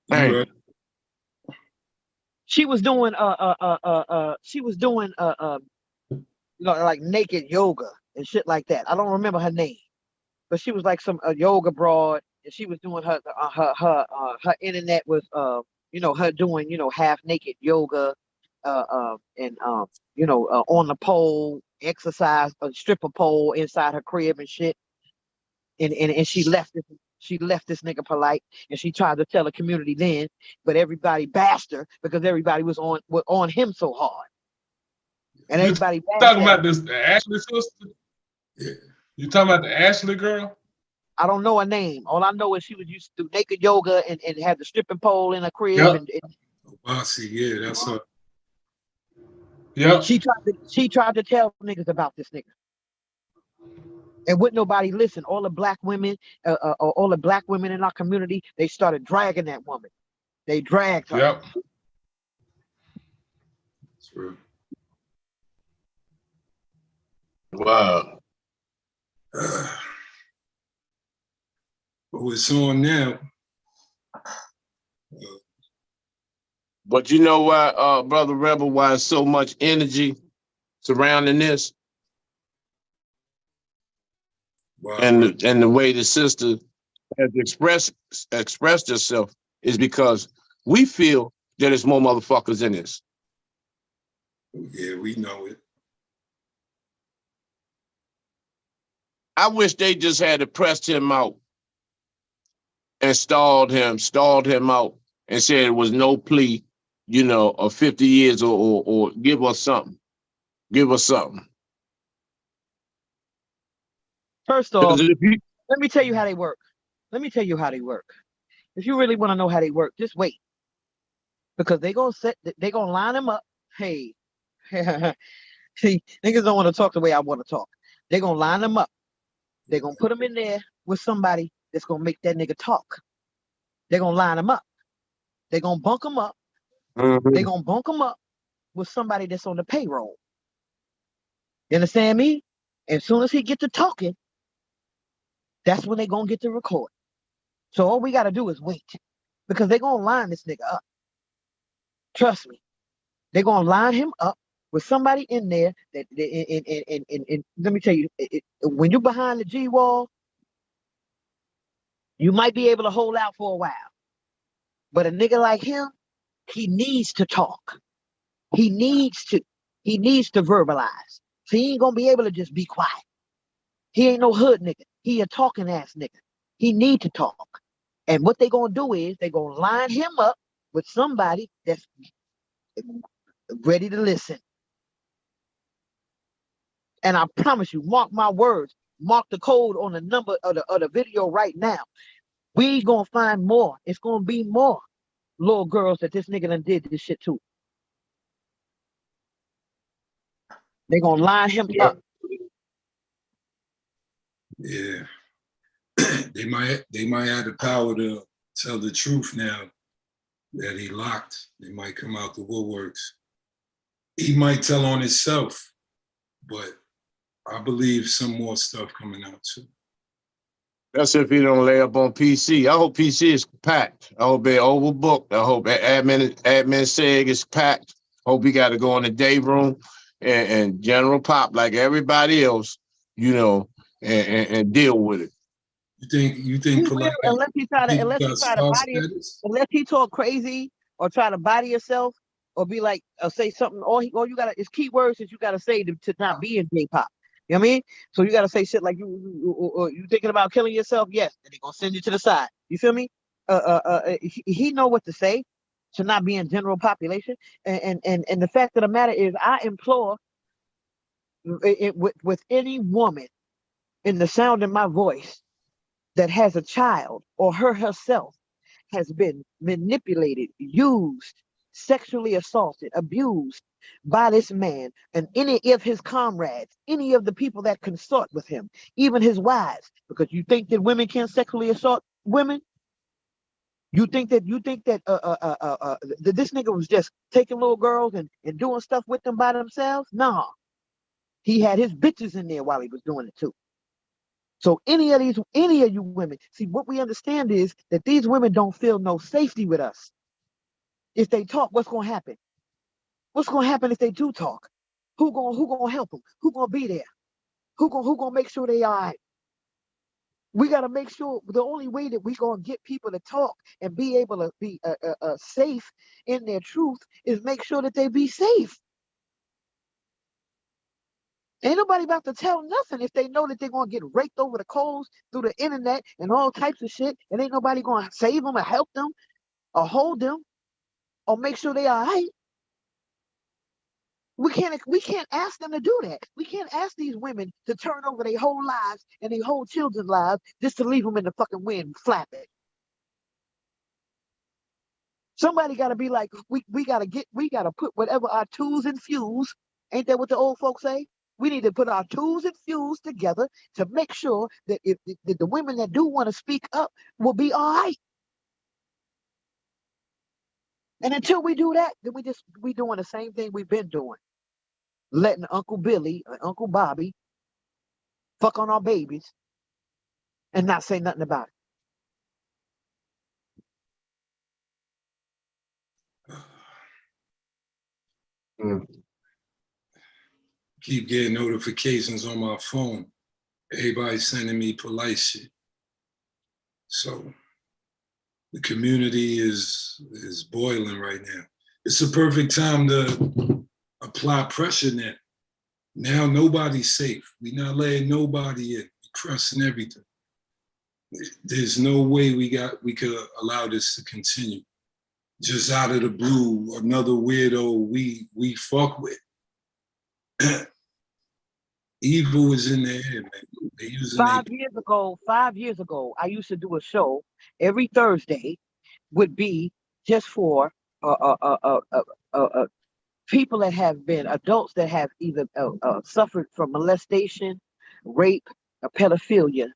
Hey.
She was doing like naked yoga and shit like that. I don't remember her name, but she was like some yoga broad, and she was doing her internet was her doing half naked yoga, and on the pole exercise, a stripper pole inside her crib and shit, and she left this. She left this nigga Polite, and she tried to tell the community then, but everybody bashed her because everybody was on him so hard. And everybody
talking about this the Ashley sister?
Yeah.
You talking about the Ashley girl?
I don't know her name. All I know is she was used to do naked yoga and had the stripping pole in her crib.
Yep.
And
Bossy, yeah, that's her.
Yep.
She tried to tell niggas about this nigga. And wouldn't nobody listen. All the black women in our community, they started dragging that woman. They dragged her.
Yep.
That's real.
Wow.
But it's on now.
But you know why, Brother Rebel, why is so much energy surrounding this?
Wow.
And the way the sister has expressed herself is because we feel that there's more motherfuckers in this.
Yeah, we know it.
I wish they just had pressed him out and stalled him out and said it was no plea, of 50 years or give us something. Give us something.
First off, let me tell you how they work. If you really want to know how they work, just wait. Because they're gonna line them up. Hey, see, niggas don't want to talk the way I want to talk. They're gonna line them up. They're gonna put them in there with somebody that's gonna make that nigga talk. They're gonna line them up. They're gonna bunk them up.
Mm-hmm.
They're gonna bunk them up with somebody that's on the payroll. You understand me? As soon as he get to talking, that's when they're gonna get to record. So all we gotta do is wait. Because they're gonna line this nigga up. Trust me. They're gonna line him up with somebody in there that and let me tell you, when you're behind the G wall, you might be able to hold out for a while. But a nigga like him, he needs to talk. He needs to verbalize. So he ain't gonna be able to just be quiet. He ain't no hood nigga. He a talking ass nigga. He need to talk. And what they gonna do is they gonna line him up with somebody that's ready to listen. And I promise you, mark my words, mark the code on the number of the video right now. We gonna find more. It's gonna be more little girls that this nigga done did this shit to. They gonna line him up.
Yeah. They might have the power to tell the truth now. that he locked. They might come out the woodworks. He might tell on himself, but I believe some more stuff coming out too.
That's if he don't lay up on PC. I hope PC is packed. I hope they're overbooked. I hope admin seg is packed. Hope we got to go in the day room and general pop like everybody else, you know, and deal with it.
You think
He will,
polite?
unless he try to,
Think
unless
you
he
got
try to
star
body it,
status?
unless he talk crazy or try to body yourself or be like, or say something, all you gotta, it's key words that you gotta say to not be in J-pop. You know what I mean? So you gotta say shit like you thinking about killing yourself? Yes. And they're gonna send you to the side. You feel me? He know what to say to not be in general population. And the fact of the matter is, I implore with any woman in the sound of my voice that has a child or her herself has been manipulated, used, sexually assaulted, abused by this man and any of his comrades, any of the people that consort with him, even his wives, because you think that women can't sexually assault women? You think that this nigga was just taking little girls and doing stuff with them by themselves? Nah. He had his bitches in there while he was doing it too. So any of you women, see, what we understand is that these women don't feel no safety with us. If they talk, what's gonna happen? What's gonna happen if they do talk? Who gonna help them? Who gonna be there? Who gonna make sure they are right? We gotta make sure. The only way that we gonna get people to talk and be able to be safe in their truth is make sure that they be safe. Ain't nobody about to tell nothing if they know that they're gonna get raked over the coals through the internet and all types of shit, and ain't nobody gonna save them or help them or hold them or make sure they are right. We can't ask them to do that. We can't ask these women to turn over their whole lives and their whole children's lives just to leave them in the fucking wind flapping. Somebody gotta be like, we gotta put whatever our tools and fuels, ain't that what the old folks say? We need to put our tools and fuels together to make sure that if the women that do want to speak up will be all right. And until we do that, then we doing the same thing we've been doing. Letting Uncle Billy or Uncle Bobby fuck on our babies and not say nothing about it.
Mm.
Keep getting notifications on my phone. Everybody sending me polite shit. So the community is boiling right now. It's a perfect time to apply pressure now. Now nobody's safe. We're not letting nobody in. We're pressing everything. There's no way we could allow this to continue. Just out of the blue, another weirdo we fuck with. Evil is in the air, man. They using
5 years ago, I used to do a show every Thursday. Would be just for people that have been adults that have either suffered from molestation, rape, or pedophilia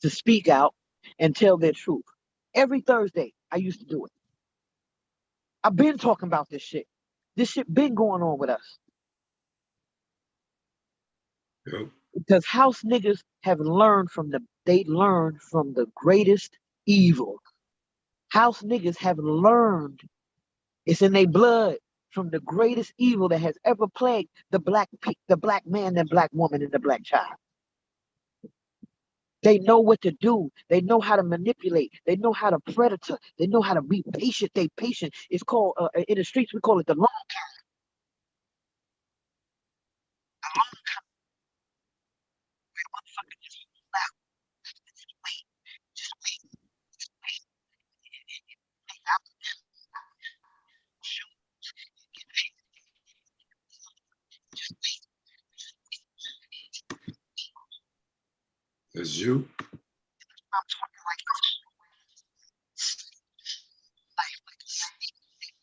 to speak out and tell their truth. Every Thursday, I used to do it. I've been talking about this shit. This shit been going on with us.
Yep.
Because house niggas have learned from the greatest evil. House niggas have learned, it's in their blood, from the greatest evil that has ever plagued the black man, the black woman, and the black child. They know what to do. They know how to manipulate. They know how to predator. They know how to be patient. They patient. It's called in the streets we call it the long term. The long term. Where motherfucker just hold out. Just wait. Just wait. Just wait. Hey, after this, shoot. Get paid. Just wait.
That's you.
I'm talking like a snake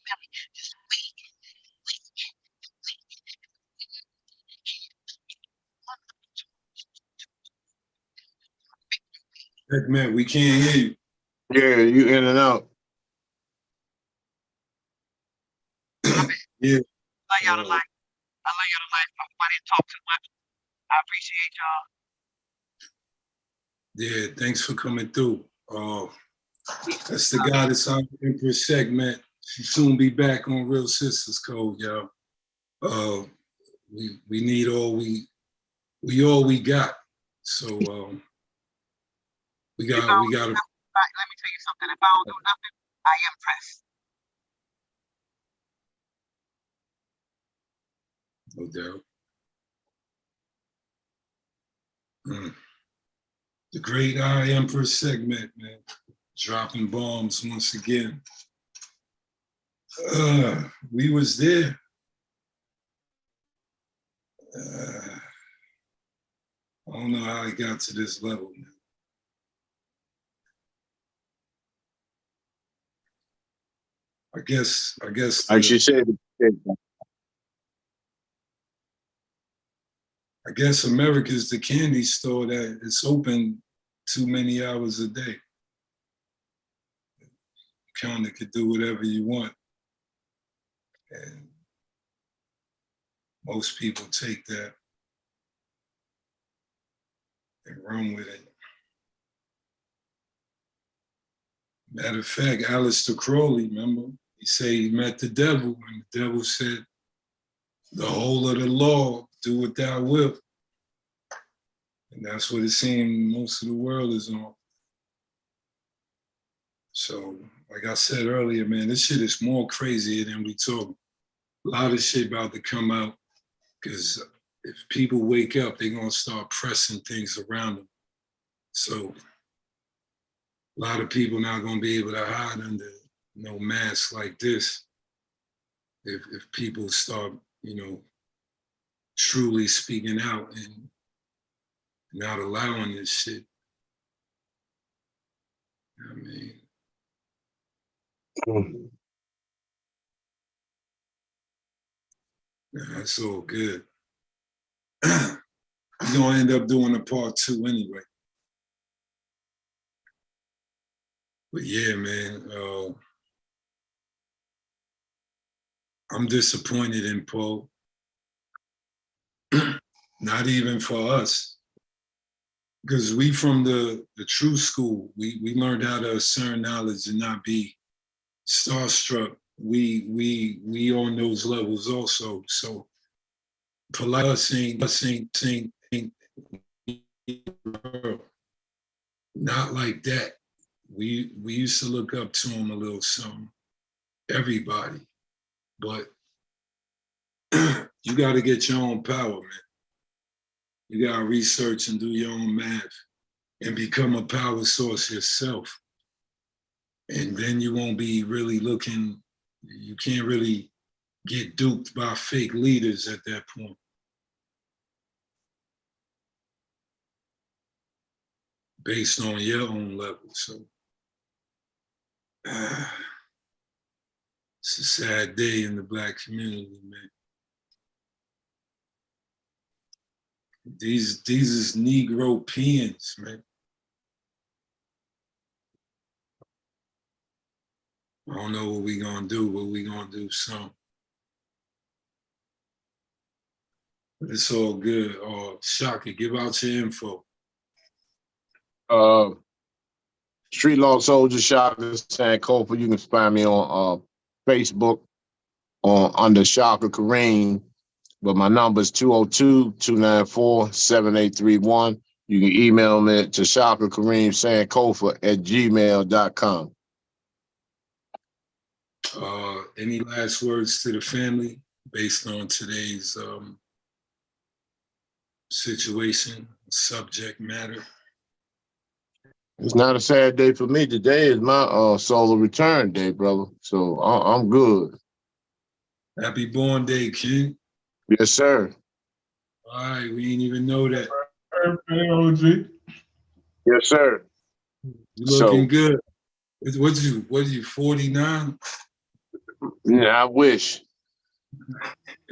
belly. Just wait.
Heck man, we can't hear you.
Yeah, you in and out.
Yeah.
Love y'all to life. I love y'all to life. I hope I didn't talk too much. I appreciate y'all.
Yeah, thanks for coming through. That's the Goddess Empress segment. She'll soon be back on Real Sisters Code, y'all. We need all we got. So we got
Let me tell you something. If I don't do nothing, I am pressed.
no doubt. The great Empress segment, man. Dropping bombs once again. We was there. I don't know how I got to this level, man. I guess.
Like she said.
I guess America's the candy store that is open too many hours a day. You kind of could do whatever you want. And most people take that and run with it. Matter of fact, Aleister Crowley, remember? He said he met the devil, and the devil said, the whole of the law, do what thou wilt. And that's what it seems most of the world is on. So, like I said earlier, man, this shit is more crazier than we talk. A lot of shit about to come out, because if people wake up, they're gonna start pressing things around them. So a lot of people not gonna be able to hide under no mask like this. If people start, truly speaking out and not allowing this shit. I mean, that's all good. We're gonna end up doing a part 2 anyway. But yeah, man, I'm disappointed in Poe. Not even for us, because we from the true school, we learned how to discern knowledge and not be starstruck. We on those levels also. So polite us ain't not like that. We used to look up to him a little something. Everybody, but you got to get your own power, man. You got to research and do your own math and become a power source yourself. And then you won't be really looking, you can't really get duped by fake leaders at that point. Based on your own level. So it's a sad day in the Black community, man. These is Negro-peans, man. I don't know what we gonna do, but we gonna do something. But it's all good. Shaka, give out your info.
Street Law Soldier Shaka Sankofa. You can find me on Facebook under Shaka Kareem. But my number is 202-294-7831. You can email me to Shaka Kareem Sankofa at gmail.com.
Any last words to the family based on today's situation, subject matter?
It's not a sad day for me. Today is my solar return day, brother. So I'm good.
Happy born day, King.
Yes, sir.
All right, we ain't even know that.
OG.
Yes, sir.
You looking good. What you, 49?
Yeah, I wish.
You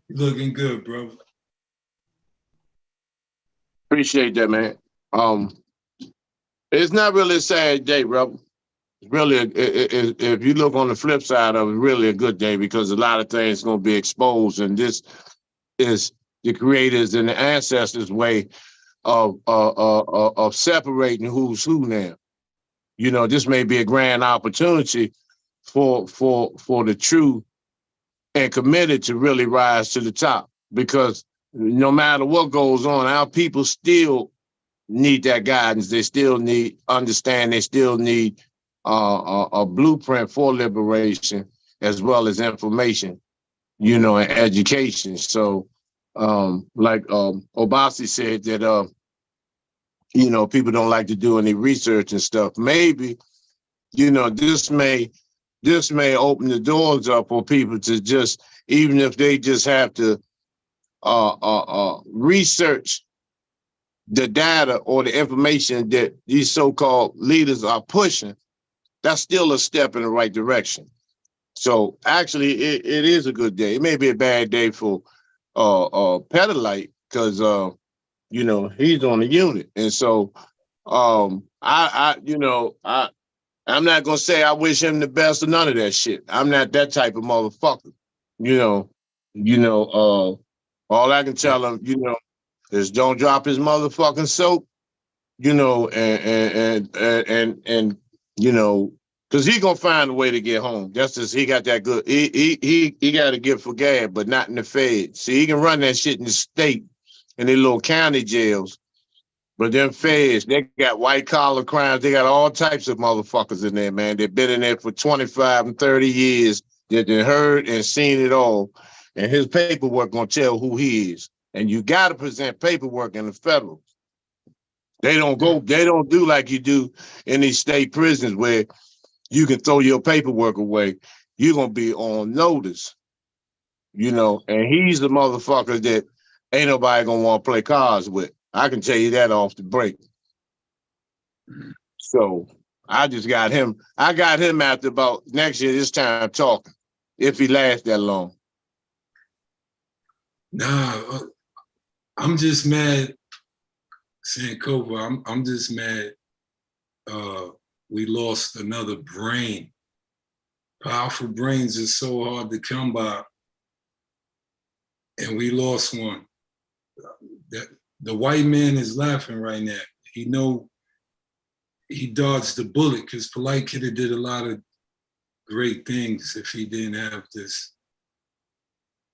looking good, bro.
Appreciate that, man. It's not really a sad day, brother. really, if you look on the flip side of it, really a good day because a lot of things going to be exposed, and this is the creators and the ancestors' way of separating who's who now. You know, this may be a grand opportunity for the true and committed to really rise to the top, because no matter what goes on, our people still need that guidance. They still need understand. They still need a blueprint for liberation as well as information, you know, and education. So, like Obasi said that, you know, people don't like to do any research and stuff. Maybe, you know, this may open the doors up for people to just, even if they just have to research the data or the information that these so-called leaders are pushing, that's still a step in the right direction. So actually, it is a good day. It may be a bad day for Petalite because you know, he's on the unit, and so I'm not gonna say I wish him the best or none of that shit. I'm not that type of motherfucker. You know, all I can tell him, you know, is don't drop his motherfucking soap, you know, and you know, because he gonna find a way to get home. Just as he got that good, he got a gift for gab, but not in the Fed. See, he can run that shit in the state, in the little county jails. But them feds, they got white collar crimes. They got all types of motherfuckers in there, man. They've been in there for 25 and 30 years. They've heard and seen it all. And his paperwork gonna tell who he is. And you gotta present paperwork in the federal. They don't do like you do in these state prisons where you can throw your paperwork away. You're gonna be on notice, you know, and he's the motherfucker that ain't nobody gonna want to play cards with. I can tell you that off the break. So I just got him. I got him after about next year this time talking, if he lasts that long.
Nah, I'm just mad, Sankofa. I'm just mad. We lost another brain. Powerful brains are so hard to come by, and we lost one. The white man is laughing right now. He know he dodged the bullet because Polite could have did a lot of great things if he didn't have this,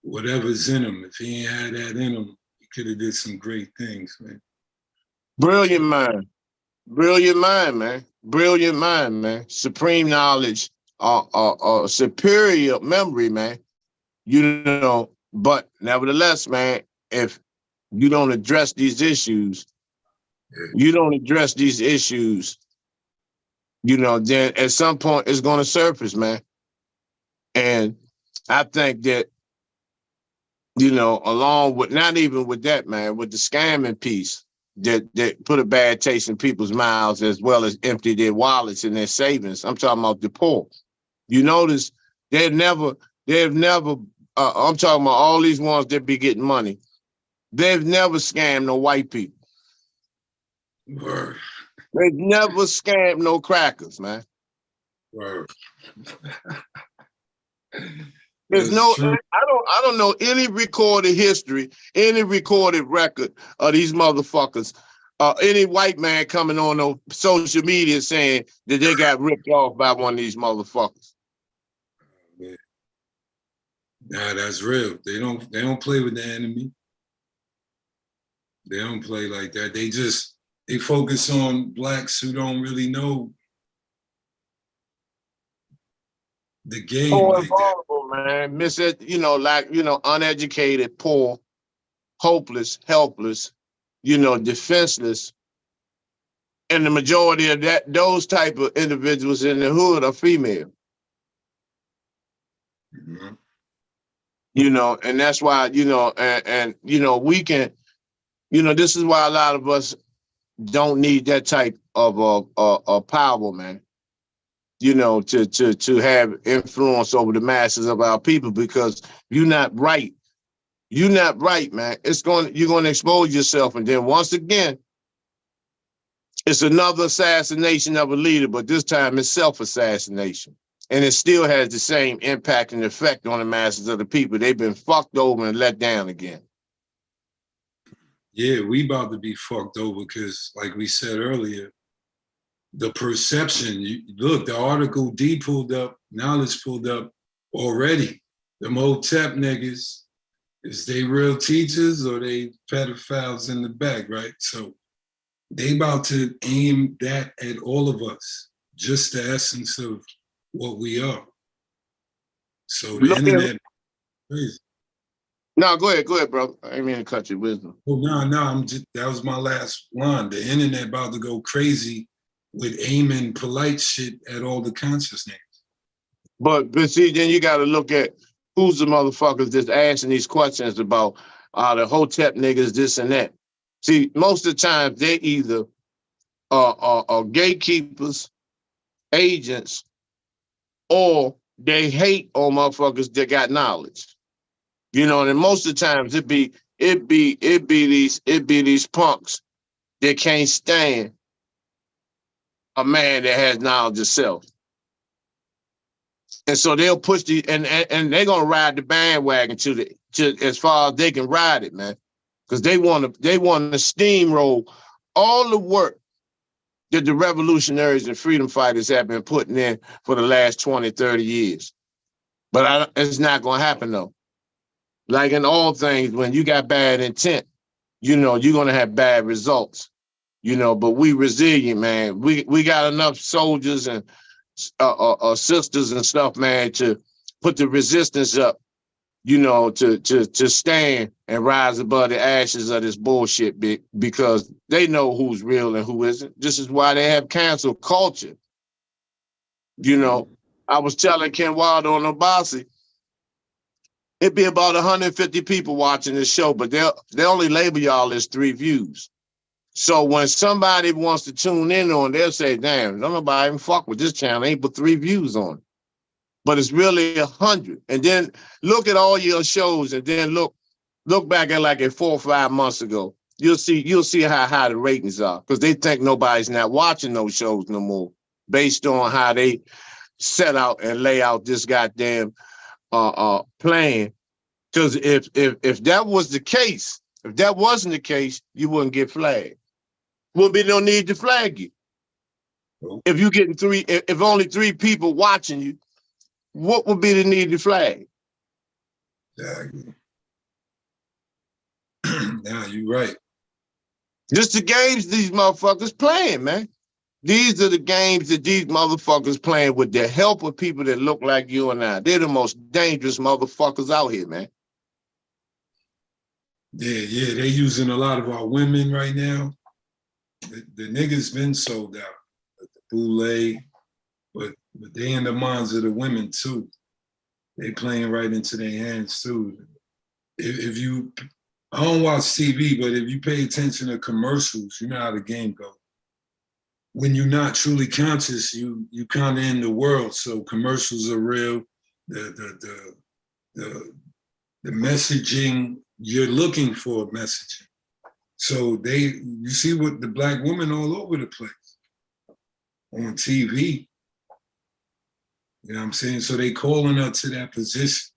whatever's in him. If he ain't had that in him, he could have did some great things, man.
Brilliant mind. Brilliant mind, man. Brilliant mind, man. Supreme knowledge, superior memory, man. You know, but nevertheless, man, if you don't address these issues, you know, then at some point it's going to surface, man. And I think that, you know, along with, not even with that, man, with the scamming piece that put a bad taste in people's mouths as well as empty their wallets and their savings. I'm talking about the poor. You notice they've never, I'm talking about all these ones that be getting money. They've never scammed no white people.
Word.
They've never scammed no crackers, man.
Word.
There's no, I don't know any recorded history, any recorded record of these motherfuckers, any white man coming on social media saying that they got ripped off by one of these motherfuckers.
Yeah. Nah, that's real. They don't play with the enemy. They don't play like that. They focus on blacks who don't really know the game like
vulnerable, that. Man. You know, like, you know, uneducated, poor, hopeless, helpless, you know, defenseless. And the majority of those type of individuals in the hood are female.
Mm-hmm.
You know, and that's why, you know, and you know, we can, you know, this is why a lot of us don't need that type of power, man. You know, to have influence over the masses of our people, because you're not right. You're not right, man. You're going to expose yourself. And then once again, It's another assassination of a leader, but this time it's self-assassination. And it still has the same impact and effect on the masses of the people. They've been fucked over and let down again.
Yeah, we about to be fucked over because, like we said earlier, the perception, look, the article D pulled up, knowledge pulled up already. Them Hotep niggas, is they real teachers or they pedophiles in the back, right? So they about to aim that at all of us, just the essence of what we are. So the internet, crazy.
No, go ahead, bro. I didn't mean to cut your wisdom.
Oh, no, that was my last line. The internet about to go crazy with aiming polite shit at all the conscious names.
But see, then you got to look at who's the motherfuckers that's asking these questions about the Hotep niggas, this and that. See, most of the time they either are gatekeepers, agents, or they hate on motherfuckers that got knowledge. You know, and most of the times it be these punks that can't stand a man that has knowledge of self. And so they'll push and they're gonna ride the bandwagon to as far as they can ride it, man. Because they want to steamroll all the work that the revolutionaries and freedom fighters have been putting in for the last 20, 30 years. But it's not gonna happen though. Like in all things, when you got bad intent, you know, you're gonna have bad results. You know, but we resilient, man. We got enough soldiers and sisters and stuff, man, to put the resistance up, you know, to stand and rise above the ashes of this bullshit, because they know who's real and who isn't. This is why they have cancel culture. You know, I was telling Ken Wilder on Obasi, it'd be about 150 people watching this show, but they only label y'all as 3 views. So when somebody wants to tune in on, they'll say, damn, don't nobody even fuck with this channel, ain't but 3 views on it. But it's really 100. And then look at all your shows and then look back at like 4 or 5 months ago. You'll see how high the ratings are, because they think nobody's not watching those shows no more based on how they set out and lay out this goddamn plan. Because if that was the case, if that wasn't the case, you wouldn't get flagged. Wouldn't be no need to flag you. If you getting if only 3 people watching you, what would be the need to flag?
Exactly. Nah, you're right.
Just the games these motherfuckers playing, man. These are the games that these motherfuckers playing with the help of people that look like you and I. They're the most dangerous motherfuckers out here, man.
Yeah, they're using a lot of our women right now. The niggas been sold out, the boule, but they in the minds of the women too. They playing right into their hands too. If you, I don't watch TV, but if you pay attention to commercials, you know how the game goes. When you're not truly conscious, you kind of in the world. So commercials are real. The messaging, you're looking for messaging. So you see what the black women all over the place on TV. You know what I'm saying? So they calling her to that position,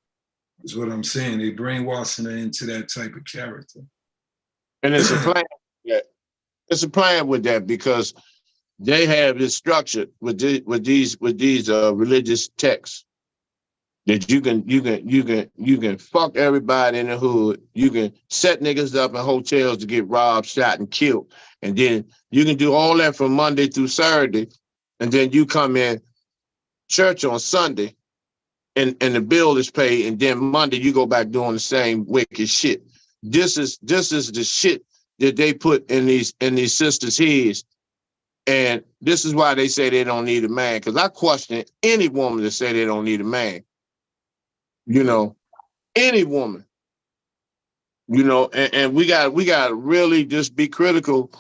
is what I'm saying. They brainwashing her into that type of character.
And it's a plan. It's a plan with that, because they have this structure with these religious texts that you can fuck everybody in the hood. You can set niggas up in hotels to get robbed, shot, and killed. And then you can do all that from Monday through Saturday. And then you come in church on Sunday and the bill is paid. And then Monday you go back doing the same wicked shit. This is the shit that they put in these sisters' heads. And this is why they say they don't need a man. Because I question any woman that say they don't need a man. You know, any woman. You know, and we got to really just be critical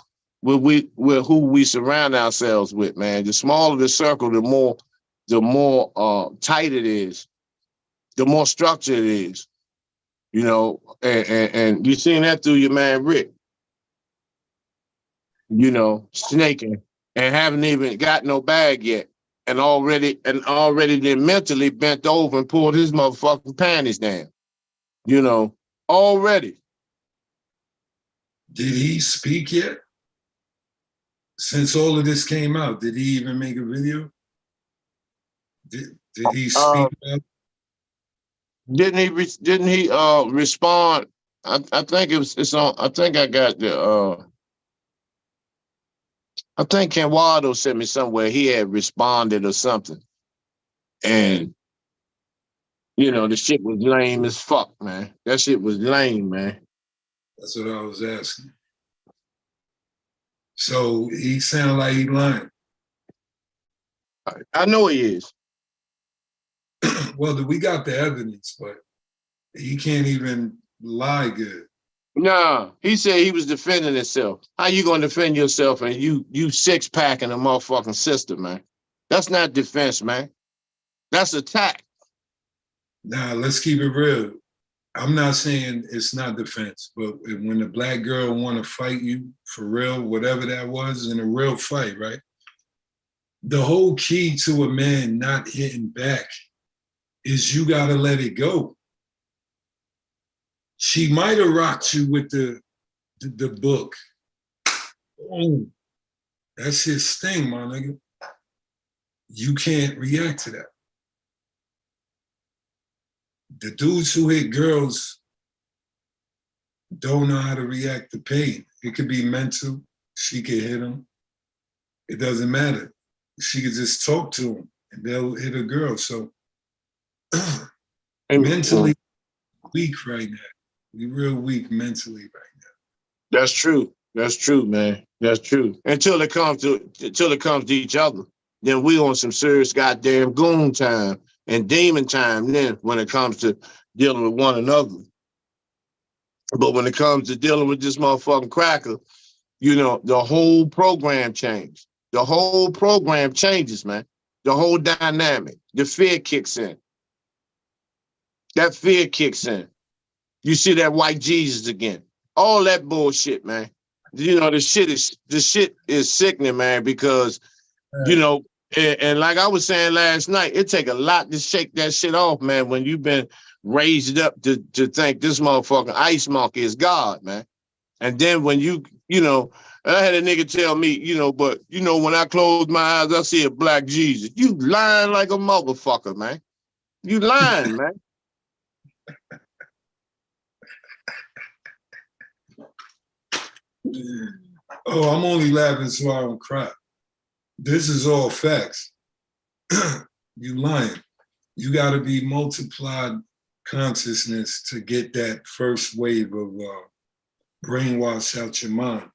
with who we surround ourselves with, man. The smaller the circle, the more tight it is, the more structured it is. You know, and you seen that through your man Rick. you know, snaking and haven't even got no bag yet. And already then mentally bent over and pulled his motherfucking panties down. You know, already.
Did he speak yet? Since all of this came out, did he even make a video? Did he speak about?
Didn't he respond? I think it's on. I think I got the. I think Ken Waldo sent me somewhere. He had responded or something, and you know the shit was lame as fuck, man. That shit was lame, man.
That's what I was asking. So he sounded like he lying.
I know he is.
Well, we got the evidence, but he can't even lie good.
Nah, he said he was defending himself. How you gonna defend yourself and you six packing a motherfucking sister, man? That's not defense, man. That's attack.
Now, let's keep it real. I'm not saying it's not defense, but when the black girl want to fight you for real, whatever that was, in a real fight, right? The whole key to a man not hitting back is you got to let it go. She might have rocked you with the book. Oh, that's his thing, my nigga. You can't react to that. The dudes who hit girls don't know how to react to pain. It could be mental. She could hit them. It doesn't matter. She could just talk to them and they'll hit a girl. So mentally weak right now. We real weak mentally right now.
That's true. That's true, man. That's true. Until it comes to each other, then we on some serious goddamn goon time and demon time. Then when it comes to dealing with one another, but when it comes to dealing with this motherfucking cracker, you know, the whole program changed. The whole program changes, man. The whole dynamic. The fear kicks in. That fear kicks in. You see that white Jesus again. All that bullshit, man. You know, the shit is sickening, man, because, you know, and like I was saying last night, it take a lot to shake that shit off, man, when you've been raised up to think this motherfucking ice monkey is God, man. And then when you know, I had a nigga tell me, you know, but, you know, when I close my eyes, I see a black Jesus. You lying like a motherfucker, man. You lying, man.
Oh, I'm only laughing so I don't cry. This is all facts. You lying. You got to be multiplied consciousness to get that first wave of brainwash out your mind.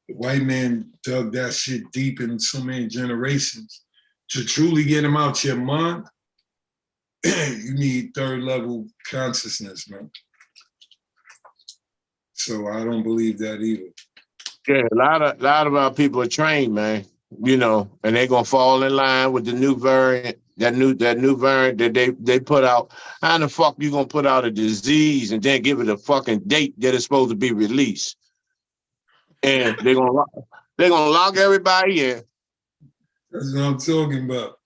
The white man dug that shit deep in so many generations. To truly get him out your mind, you need third level consciousness, man. So I don't believe that either.
Yeah, a lot of our people are trained, man. You know, and they're gonna fall in line with the new variant, that new variant that they put out. How the fuck you gonna put out a disease and then give it a fucking date that it's supposed to be released? And they're gonna lock everybody in.
That's what I'm talking about.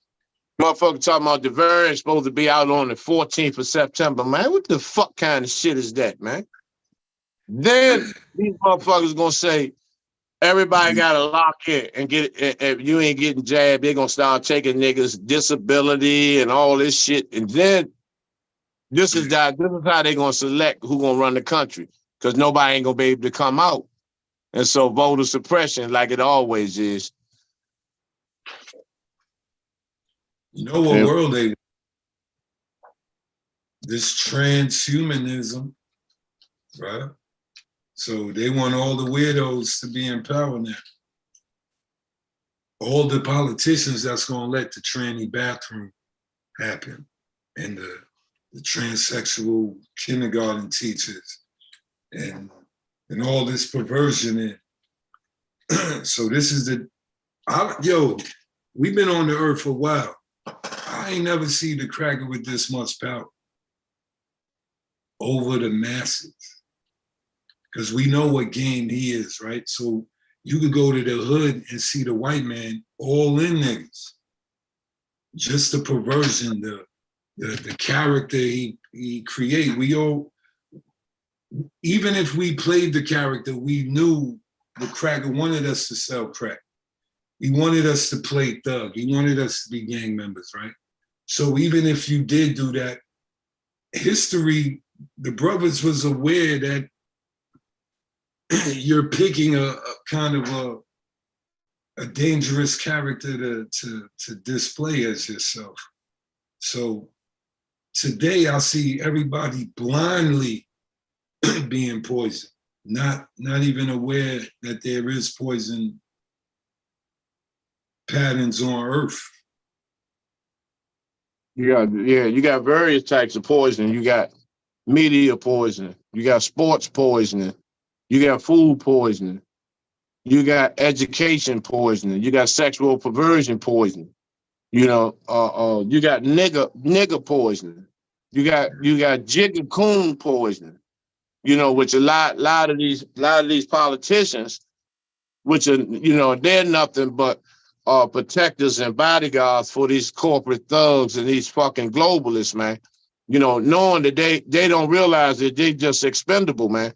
Motherfucker talking about the variant supposed to be out on the 14th of September, man. What the fuck kind of shit is that, man? Then these motherfuckers gonna say, everybody gotta lock in and get it. If you ain't getting jabbed, they're gonna start taking niggas disability and all this shit. And then this is how they're gonna select who gonna run the country, because nobody ain't gonna be able to come out. And so voter suppression, like it always is.
You know what world they want? This transhumanism, right? So they want all the weirdos to be in power now. All the politicians that's gonna let the tranny bathroom happen, and the transsexual kindergarten teachers, and all this perversion in. So this is we've been on the earth for a while. I ain't never seen the cracker with this much power over the masses. Because we know what game he is, right? So You could go to the hood and see the white man all in niggas. Just the perversion, the character he create. We all, even if we played the character, we knew the cracker wanted us to sell crack. He wanted us to play thug. He wanted us to be gang members, right? So even if you did do that, history, the brothers was aware that you're picking a kind of a dangerous character to display as yourself. So today I see everybody blindly being poisoned, not even aware that there is poison patterns on Earth.
You got various types of poisoning. You got media poisoning. You got sports poisoning. You got food poisoning. You got education poisoning. You got sexual perversion poisoning. You know, you got nigger poisoning. You got jigger coon poisoning. You know, which a lot of these politicians, which are, you know, they're nothing but protectors and bodyguards for these corporate thugs and these fucking globalists, man. You know, knowing that they don't realize that they just expendable, man.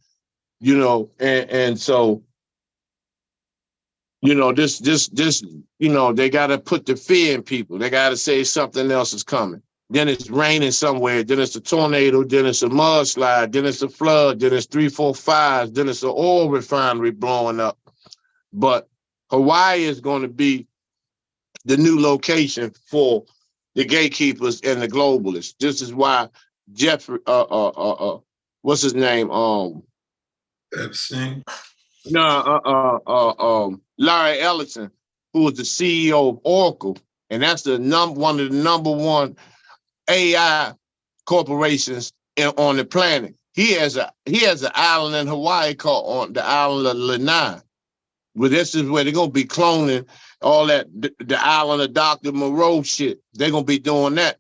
You know, and so, you know, this, you know, they got to put the fear in people. They got to say something else is coming. Then it's raining somewhere. Then it's a tornado. Then it's a mudslide. Then it's a flood. Then it's 3, 4, 5. Then it's an oil refinery blowing up. But Hawaii is going to be the new location for the gatekeepers and the globalists. This is why Jeffrey, what's his name?
Epstein.
Larry Ellison, who was the CEO of Oracle, and that's the one of the number one AI corporations on the planet. He has an island in Hawaii called on the island of Lanai. Well, this is where they're gonna be cloning all that the island of Dr. Moreau shit. They're gonna be doing that.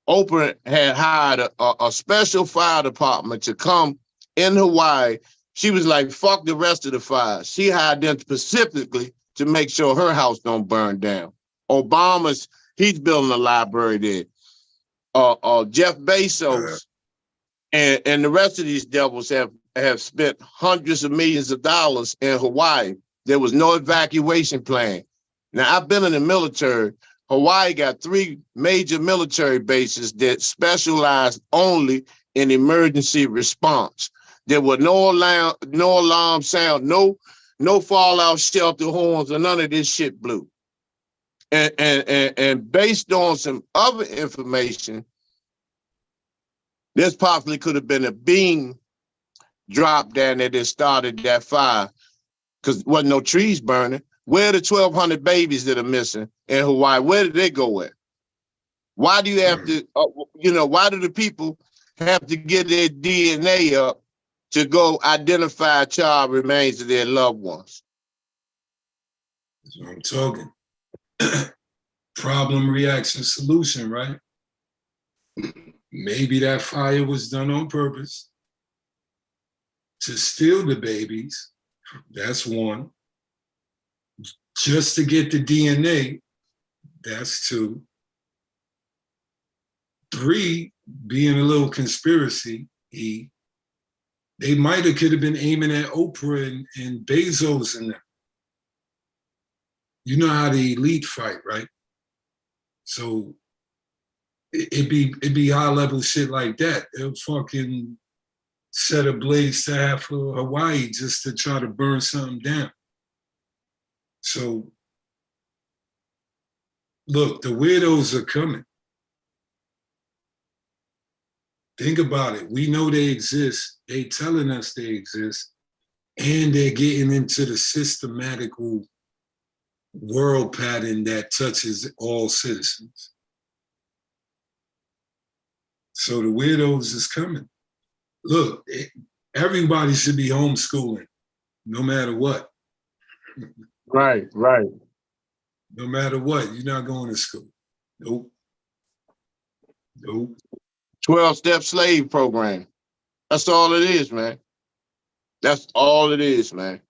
Oprah had hired a special fire department to come in Hawaii. She was like, fuck the rest of the fires. She hired them specifically to make sure her house don't burn down. He's building a library there. Jeff Bezos and the rest of these devils have spent hundreds of millions of dollars in Hawaii. There was no evacuation plan. Now, I've been in the military. Hawaii got 3 major military bases that specialize only in emergency response. There were no alarm sound, no fallout shelter horns, or none of this shit blew. And based on some other information, this possibly could have been a beam drop down there that started that fire, because there wasn't no trees burning. Where are the 1,200 babies that are missing in Hawaii? Where did they go at? Why do you have to, why do the people have to get their DNA up to go identify child remains of their loved ones?
That's what I'm talking. Problem, reaction, solution, right? Maybe that fire was done on purpose to steal the babies. That's one. Just to get the DNA. That's 2. 3, being a little conspiracy. They could have been aiming at Oprah and Bezos and them. You know how the elite fight, right? So it'd be high level shit like that. They'll fucking set ablaze to half of Hawaii just to try to burn something down. So look, the weirdos are coming. Think about it. We know they exist. They telling us they exist. And they're getting into the systematical world pattern that touches all citizens. So the weirdos is coming. Look, everybody should be homeschooling, no matter what.
Right.
No matter what, you're not going to school. Nope.
12-step slave program. That's all it is, man. That's all it is, man.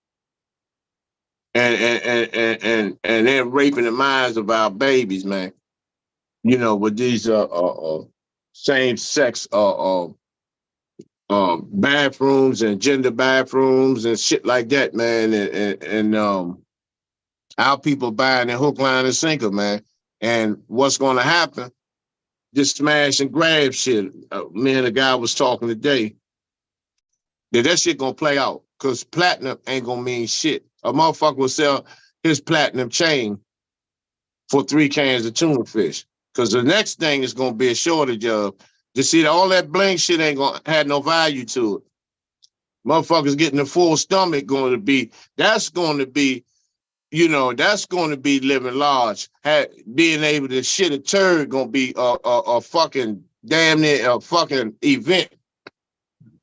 and then raping the minds of our babies, man. You know, with these same sex bathrooms and gender bathrooms and shit like that, man. And our people buying the hook, line, and sinker, man. And what's going to happen? This smash and grab shit. Me and a guy was talking today. That shit gonna play out because platinum ain't gonna mean shit. A motherfucker will sell his platinum chain for 3 cans of tuna fish. Because the next thing is gonna be a shortage of. You see, all that bling shit ain't gonna have no value to it. Motherfuckers getting a full stomach that's going to be, that's going to be living large. Being able to shit a turd gonna be a fucking damn near a fucking event.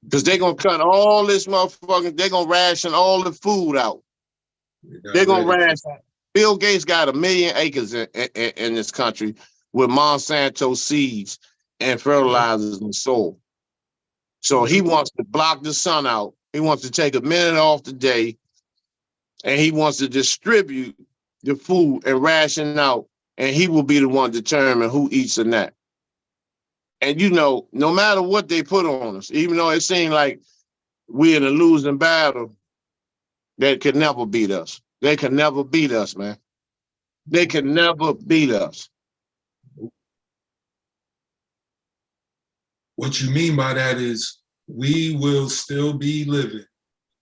Because they're going to cut all this motherfucking, they're going to ration all the food out. They're going to ration. Bill Gates got 1 million acres in this country with Monsanto seeds and fertilizers and soil. So he wants to block the sun out. He wants to take a minute off the day, and he wants to distribute the food and ration out, and he will be the one to determine who eats or not. And no matter what they put on us, even though it seems like we're in a losing battle, they could never beat us. They can never beat us, man. They can never beat us.
What you mean by that is we will still be living.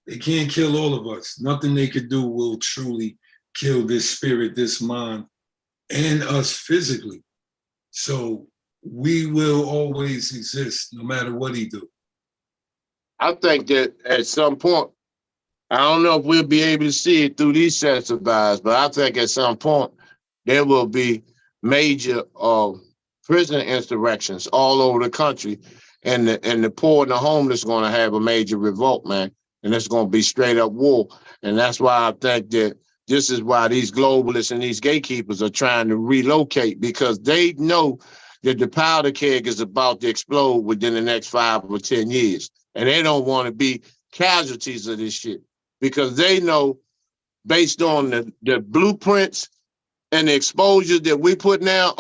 They can't kill all of us. Nothing they could do will truly kill this spirit, this mind, and us physically. So we will always exist no matter what he do.
I think that at some point, I don't know if we'll be able to see it through these sets of eyes, but I think at some point there will be major prison insurrections all over the country, and the poor and the homeless going to have a major revolt, man, and it's going to be straight up war. And that's why I think that this is why these globalists and these gatekeepers are trying to relocate, because they know that the powder keg is about to explode within the next 5 or 10 years. And they don't want to be casualties of this shit, because they know, based on the blueprints and the exposure that we put now,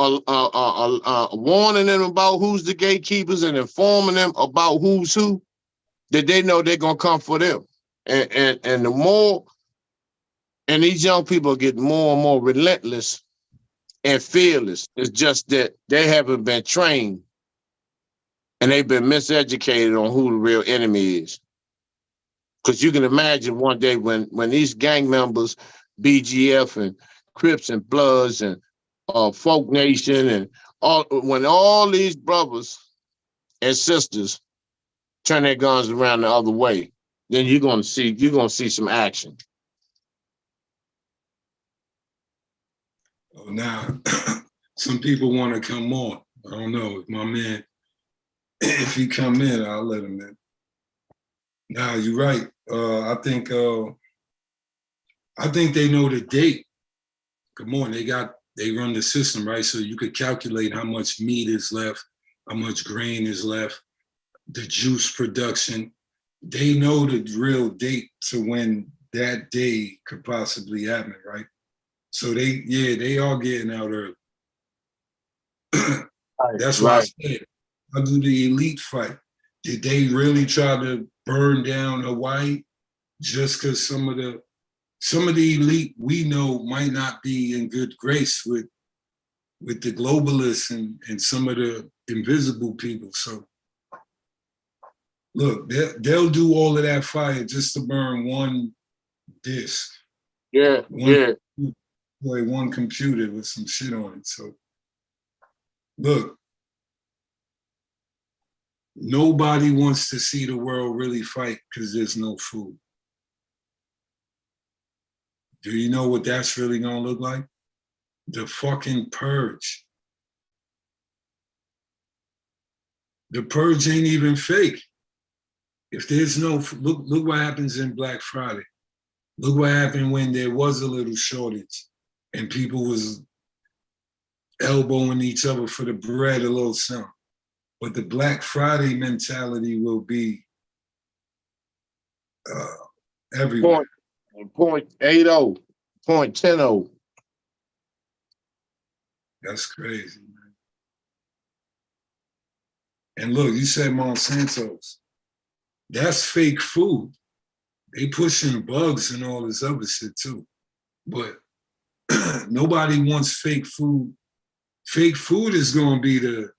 warning them about who's the gatekeepers and informing them about who's who, that they know they're going to come for them. And the more, and these young people get more and more relentless and fearless. It's just that they haven't been trained and they've been miseducated on who the real enemy is. Because you can imagine one day when these gang members, BGF and Crips and Bloods and Folk Nation and when all these brothers and sisters turn their guns around the other way, then you're gonna see some action.
Oh, now some people want to come on. I don't know if my man, if he come in, I'll let him in. Nah, you're right. I think they know the date. Come on, they run the system, right? So you could calculate how much meat is left, how much grain is left, the juice production. They know the real date to when that day could possibly happen, right? So they are getting out early. That's why I said, how do the elite fight? Did they really try to burn down Hawaii just because some of the elite we know might not be in good grace with the globalists and some of the invisible people? So look, they'll do all of that fire just to burn one disc. One computer with some shit on it. So look, nobody wants to see the world really fight because there's no food. Do you know what that's really gonna look like? The fucking purge. The purge ain't even fake. If there's no, look what happens in Black Friday. Look what happened when there was a little shortage and people was elbowing each other for the bread, a little something. But the Black Friday mentality will be everywhere.
Point 80. 0.10.
That's crazy, man. And look, you said Monsanto's. That's fake food. They pushing bugs and all this other shit too. But nobody wants fake food. Fake food is gonna be the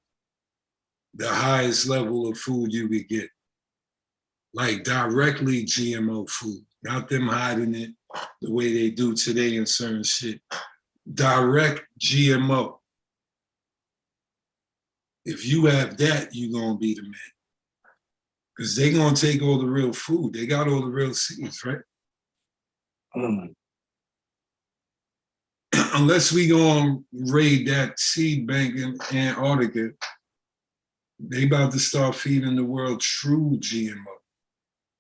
highest level of food you could get. Like directly GMO food, not them hiding it the way they do today in certain shit. Direct GMO. If you have that, you're gonna be the man. Because they're gonna take all the real food. They got all the real seeds, right? Unless we gonna raid that seed bank in Antarctica, they about to start feeding the world true GMO.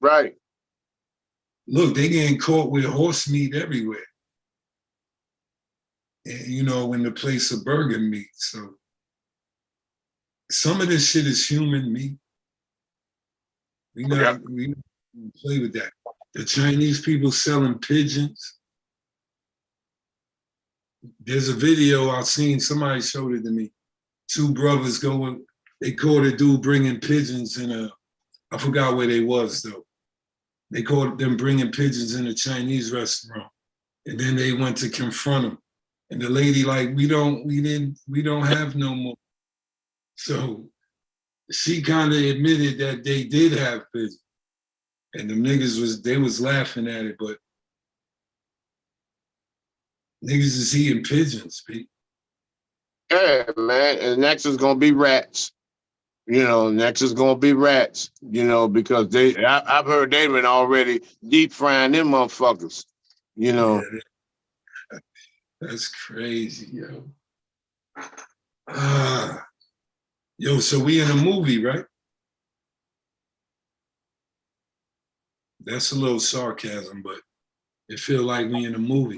Right.
Look, they getting caught with horse meat everywhere. And, you know, in the place of burger meat. So some of this shit is human meat. We don't play with that. The Chinese people selling pigeons. There's a video I've seen, somebody showed it to me. Two brothers going, they caught a dude bringing pigeons in I forgot where they was though. They caught them bringing pigeons in a Chinese restaurant. And then they went to confront them. And the lady like, we don't have no more. So she kind of admitted that they did have pigeons. And the niggas they was laughing at it, but niggas is eating pigeons, Pete.
Yeah, man. And next is gonna be rats. You know, next is gonna be rats. You know, because I've heard they've been already deep frying them motherfuckers. You know.
Yeah, that's crazy, yo. Yo, so we in a movie, right? That's a little sarcasm, but it feel like we in a movie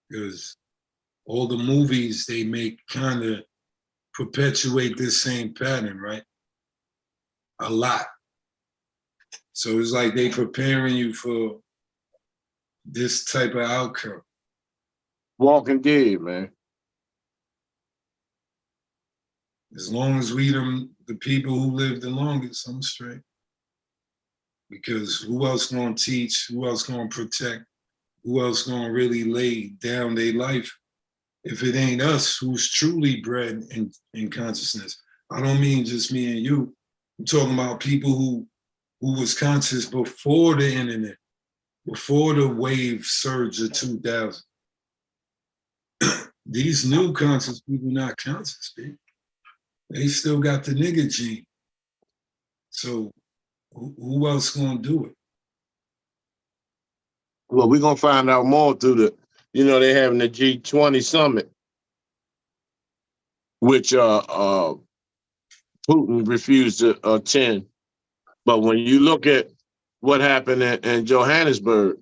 because all the movies they make kind of perpetuate this same pattern, right? A lot. So it's like they preparing you for this type of outcome.
Walking Dead, man.
As long as we the people who live the longest, I'm straight. Because who else gonna teach? Who else gonna protect? Who else gonna really lay down their life if it ain't us who's truly bred in consciousness? I don't mean just me and you. I'm talking about people who was conscious before the internet, before the wave surge of 2000. These new conscious people not conscious, people. They still got the nigga gene. So who else gonna do it?
Well, we're gonna find out more through they're having the G20 summit, which Putin refused to attend. But when you look at what happened in Johannesburg,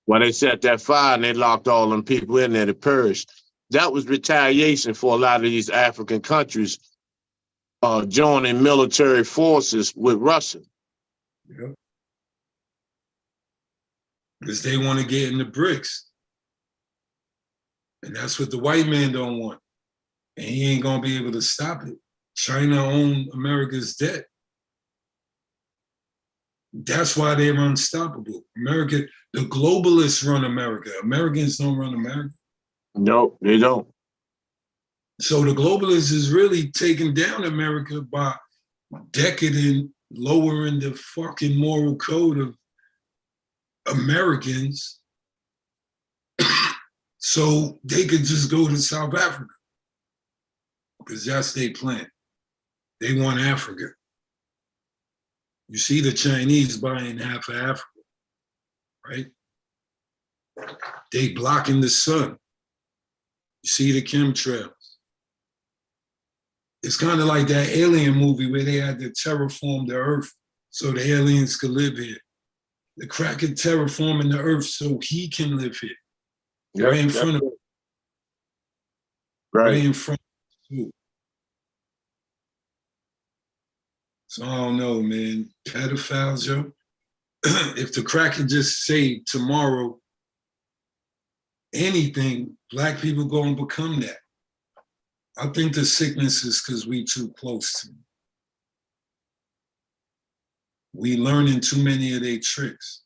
when they set that fire and they locked all them people in there to perished, that was retaliation for a lot of these African countries joining military forces with Russia.
Yep. Because they want to get in the BRICS. And that's what the white man don't want. And he ain't gonna be able to stop it. China owns America's debt. That's why they're unstoppable. America, the globalists run America. Americans don't run America.
No, they don't.
So the globalists is really taking down America by decadent, lowering the fucking moral code of Americans so they could just go to South Africa. Because that's their plan. They want Africa. You see the Chinese buying half of Africa, right? They blocking the sun. You see the chemtrails. It's kind of like that alien movie where they had to terraform the earth so the aliens could live here. The cracker terraforming the earth so he can live here.
Yep,
Right in front of him. Right in front of you. So I don't know, man. Pedophiles, yo. If the cracker just say tomorrow, anything, Black people go and become that. I think the sickness is because we too close to them. We learning too many of their tricks.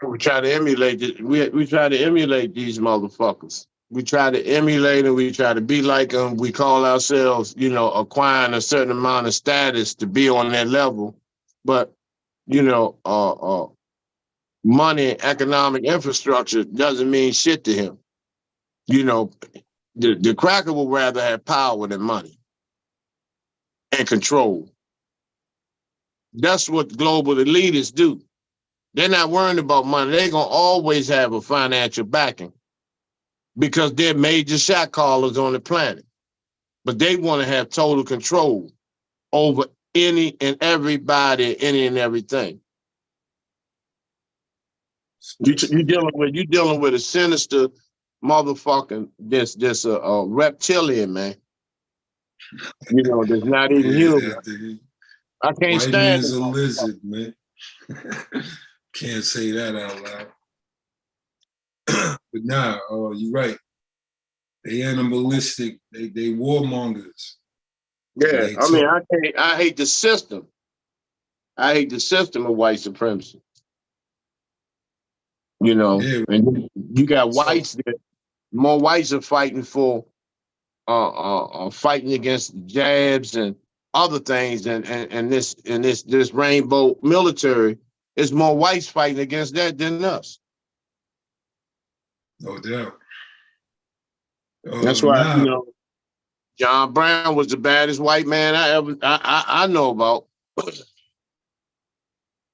We try to emulate it. We try to emulate these motherfuckers. We try to emulate them. We try to be like them. We call ourselves, you know, acquiring a certain amount of status to be on that level. But, you know, money, economic infrastructure doesn't mean shit to him. You know, the cracker would rather have power than money and control. That's what global elitists do. They're not worrying about money. They're going to always have a financial backing because they're major shot callers on the planet. But they want to have total control over any and everybody, any and everything. You're dealing with a sinister motherfucking this reptilian, man. You know, that's not even human. I can't
White
stand
man's
it.
a lizard, man. Can't say that out loud. But nah, you're right. They animalistic. They warmongers.
Yeah, I mean, I hate the system. I hate the system of white supremacy. You know,
Yeah.
and you got whites that more whites are fighting for fighting against jabs and other things and this rainbow military. Is more whites fighting against that than us.
No doubt.
That's why, you know, John Brown was the baddest white man I know about.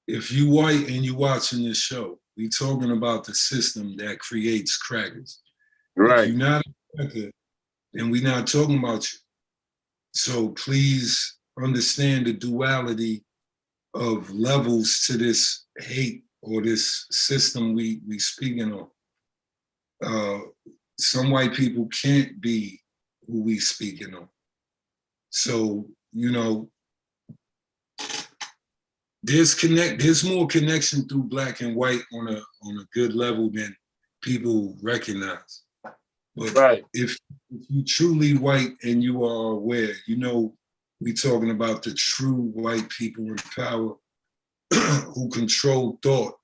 If you white and you watching this show, we talking about the system that creates crackers.
Right.
If you're not a cracker, then we're not talking about you. So please understand the duality of levels to this hate or this system we speaking on. Some white people can't be who we speaking on. So, you know, there's more connection through Black and white on a good level than people recognize. But
right.
If you truly white and you are aware, you know, we talking about the true white people in power who control thought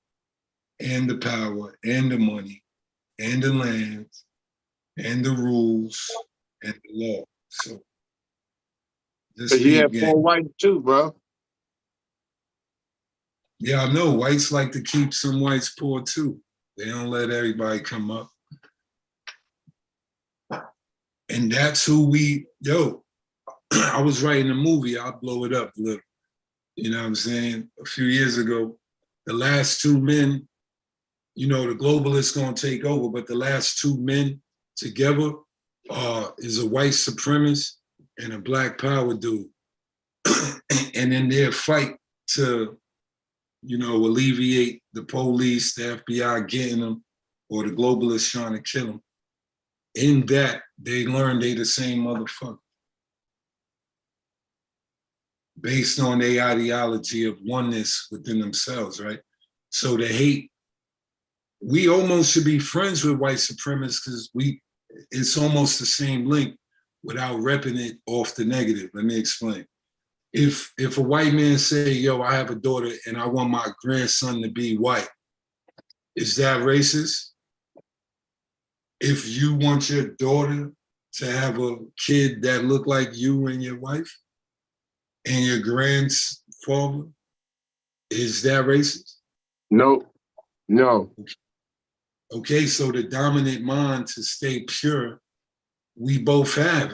and the power and the money and the land and the rules and the law. So
But you have poor whites too, bro.
Yeah, I know. Whites like to keep some whites poor too. They don't let everybody come up. And that's who I was writing a movie, I'll blow it up a little. You know what I'm saying? A few years ago, the last two men, you know, the globalists gonna take over, but the last two men together is a white supremacist and a Black power dude. And in their fight to, you know, alleviate the police, the FBI getting them, or the globalists trying to kill them, in that, they learned they the same motherfucker. Based on their ideology of oneness within themselves, right? So the hate, we almost should be friends with white supremacists because it's almost the same link without repping it off the negative. Let me explain. If a white man say, yo, I have a daughter and I want my grandson to be white, is that racist? If you want your daughter to have a kid that look like you and your wife and your grandfather, is that racist?
No.
Okay, so the dominant mind to stay pure, we both have.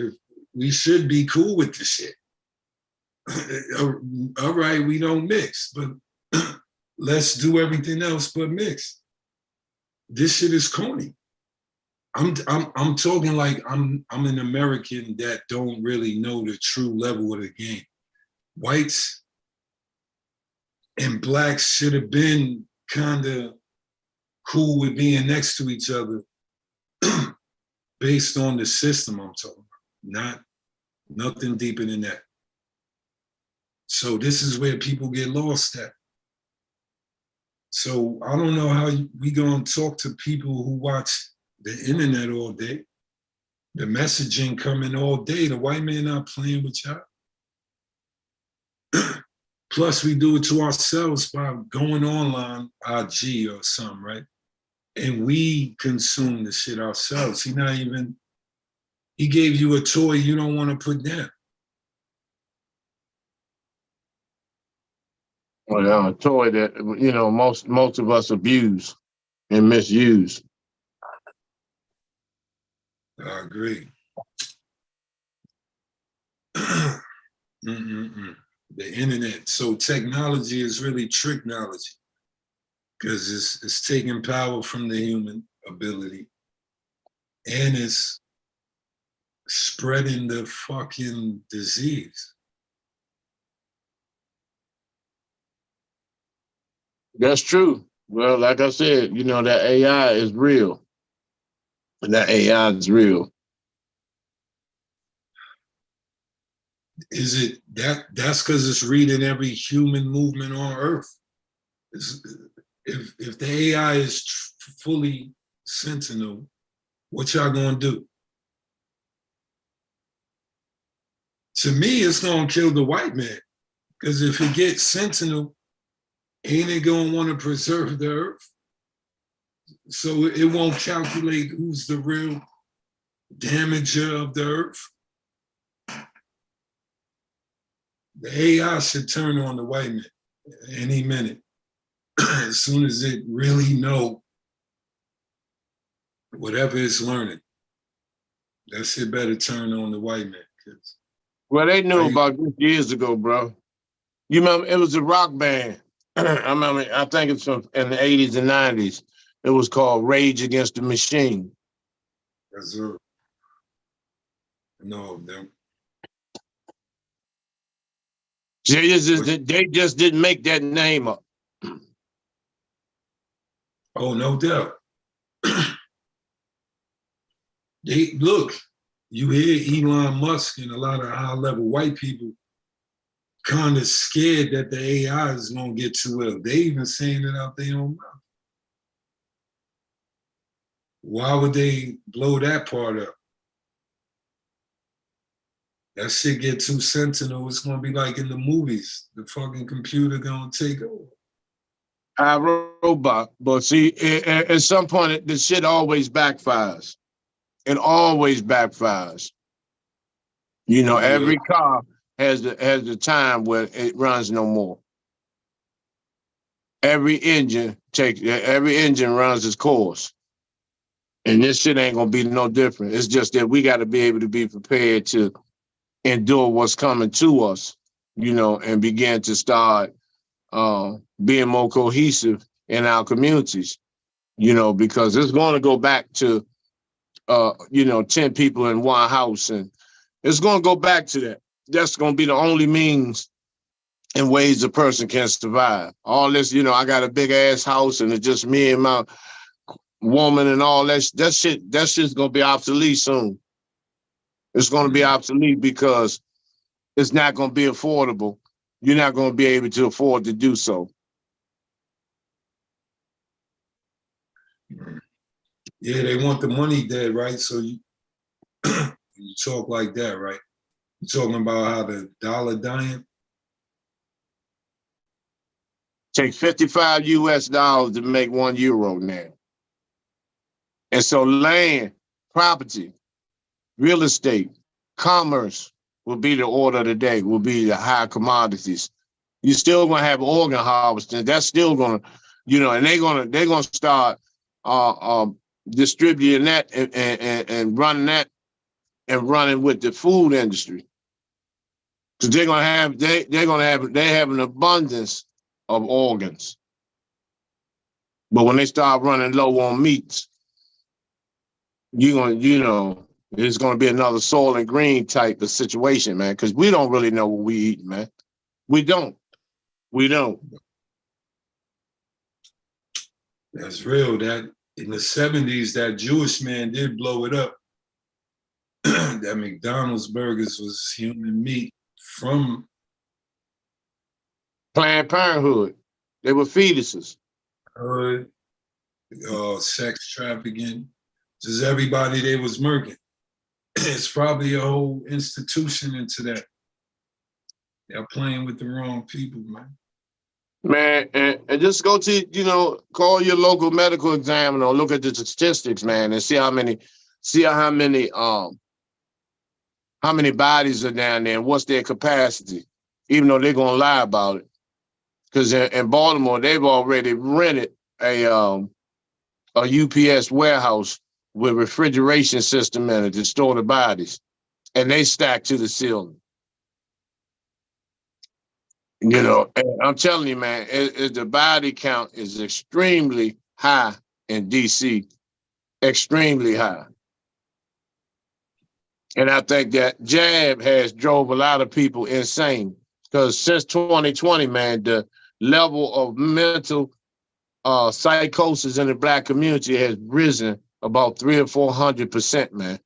We should be cool with the shit. All right, we don't mix, but let's do everything else but mix. This shit is corny. I'm talking like I'm an American that don't really know the true level of the game. Whites and Blacks should have been kind of cool with being next to each other based on the system I'm talking about, nothing deeper than that. So this is where people get lost at. So I don't know how we gonna talk to people who watch the internet all day. The messaging coming all day. The white man not playing with y'all. Plus, we do it to ourselves by going online, IG or something, right? And we consume the shit ourselves. He gave you a toy you don't want to put down.
Well, a toy that, you know, most of us abuse and misuse.
I agree. The internet. So technology is really tricknology because it's taking power from the human ability and it's spreading the fucking disease.
That's true. Well, like I said, you know, that AI is real. And that AI is real.
Is it that's because it's reading every human movement on Earth? If the AI is fully sentinel, what y'all gonna do? To me, it's gonna kill the white man. Because if it gets sentinel, ain't it gonna want to preserve the Earth? So it won't calculate who's the real damager of the Earth. The AI should turn on the white man any minute. As soon as it really know whatever it's learning, that shit better turn on the white man.
Well, they knew about this years ago, bro. You remember, it was a rock band. I think it's from in the 80s and 90s. It was called Rage Against the Machine.
That's no, them.
They just didn't make that name up.
Oh, no doubt. Look, you hear Elon Musk and a lot of high-level white people kind of scared that the AI is going to get too ill. They even saying it out their own mouth. Why would they blow that part up? That shit get too sentinel. It's going to be like in the movies. The fucking computer going to take over.
iRobot. But see, at some point, the shit always backfires. It always backfires. You know, every car has the time where it runs no more. Every engine runs its course. And this shit ain't gonna be no different. It's just that we gotta be able to be prepared to endure what's coming to us, you know, and begin to start being more cohesive in our communities, you know, because it's gonna go back to 10 people in one house, and it's gonna go back to that. That's gonna be the only means and ways a person can survive. All this, you know, I got a big ass house and it's just me and my woman and all that shit's gonna be obsolete soon. It's gonna be obsolete because it's not gonna be affordable. You're not gonna be able to afford to do so.
Yeah, they want the money dead, right? So you talk like that, right? You're talking about how the dollar dying?
Take 55 US dollars to make €1 now. And so land, property, real estate, commerce will be the order of the day, will be the high commodities. You're still gonna have organ harvesting. That's still gonna, you know, and they're gonna start distributing that and running that and running with the food industry. Because they have an abundance of organs. But when they start running low on meats, it's gonna be another Soil and Green type of situation, man. Because we don't really know what we eat, man. We don't.
That's real. That in the 70s, that Jewish man did blow it up. That McDonald's burgers was human meat from
Planned Parenthood. They were fetuses.
hood, sex trafficking, just everybody they was murking. It's probably a whole institution into that. They're playing with the wrong people, man.
Man, and just go to, call your local medical examiner or look at the statistics, man, and see how many bodies are down there and what's their capacity, even though they're gonna lie about it. Because in Baltimore, they've already rented a UPS warehouse with refrigeration system in it to store the bodies, and they stack to the ceiling. And I'm telling you, man, the body count is extremely high in DC, extremely high. And I think that jab has drove a lot of people insane because since 2020, man, the level of mental psychosis in the Black community has risen about 300 or 400%, man.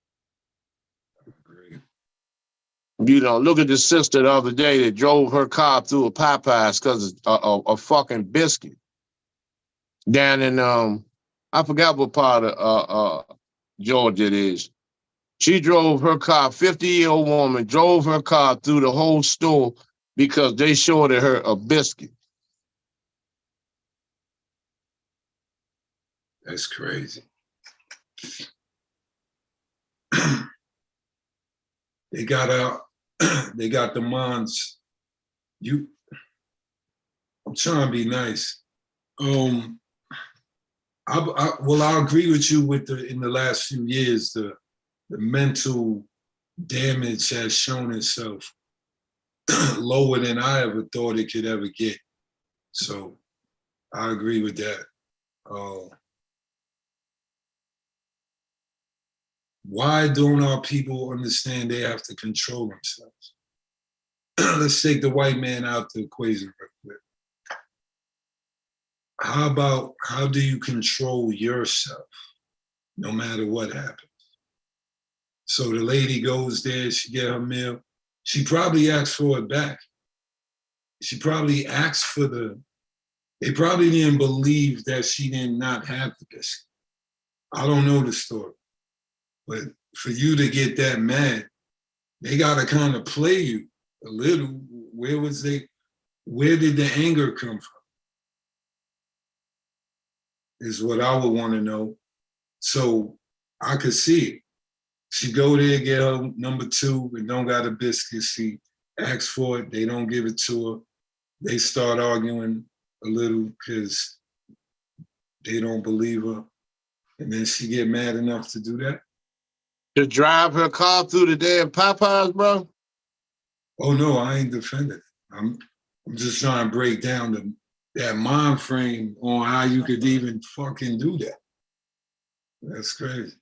Look at the sister the other day that drove her car through a Popeyes because of a fucking biscuit down in I forgot what part of Georgia it is. She drove her car, 50-year-old woman drove her car through the whole store because they shorted her a biscuit.
That's crazy. They got the Mons. I'm trying to be nice. I agree with you in the last few years, the mental damage has shown itself lower than I ever thought it could ever get. So I agree with that. Why don't our people understand they have to control themselves? Let's take the white man out the equation real quick. How do you control yourself no matter what happens? So the lady goes there, she get her meal. She probably asks for it back. She probably asked for they probably didn't believe that she did not have the biscuit. I don't know the story. But for you to get that mad, they gotta kind of play you a little. Where did the anger come from? Is what I would want to know. So I could see it. She go there, get her number 2, and don't got a biscuit. She asks for it, they don't give it to her. They start arguing a little because they don't believe her. And then she get mad enough to do that.
To drive her car through the damn Popeyes, bro?
Oh no, I ain't defending it. I'm just trying to break down that mind frame on how you could even fucking do that. That's crazy.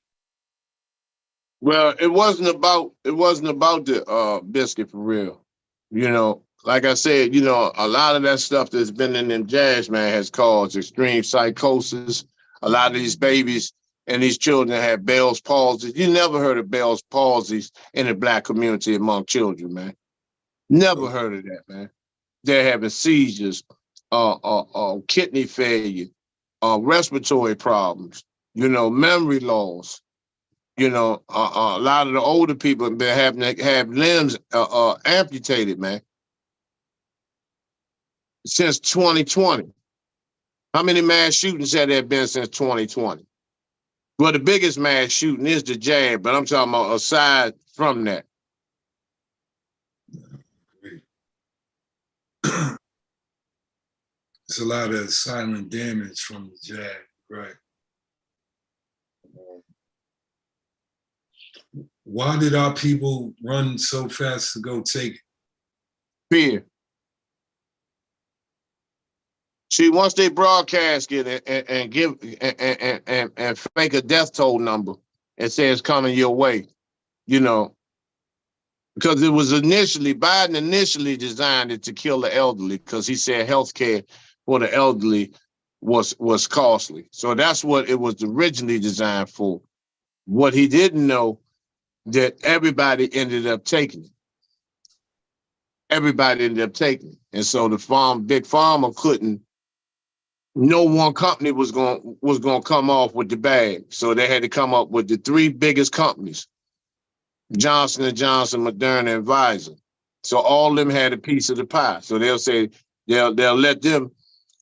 Well, it wasn't about the biscuit for real. Like I said, a lot of that stuff that's been in them jazz, man, has caused extreme psychosis. A lot of these babies and these children have Bell's palsy. You never heard of Bell's palsy in the Black community among children, man. Never heard of that, man. They're having seizures, kidney failure, respiratory problems, memory loss. A lot of the older people have been having to have limbs amputated, man. Since 2020. How many mass shootings have there been since 2020? Well, the biggest mass shooting is the jab, but I'm talking about aside from that.
It's a lot of silent damage from the jab, right? Why did our people run so fast to go take it?
Fear. See, once they broadcast it and give and fake a death toll number and say it's coming your way, because it was Biden initially designed it to kill the elderly because he said healthcare for the elderly was costly. So that's what it was originally designed for. What he didn't know that everybody ended up taking it. Everybody ended up taking it. And so the big pharma couldn't no one company was gonna come off with the bag. So they had to come up with the three biggest companies: Johnson & Johnson, Moderna, and Pfizer. So all of them had a piece of the pie. So they'll say they'll let them,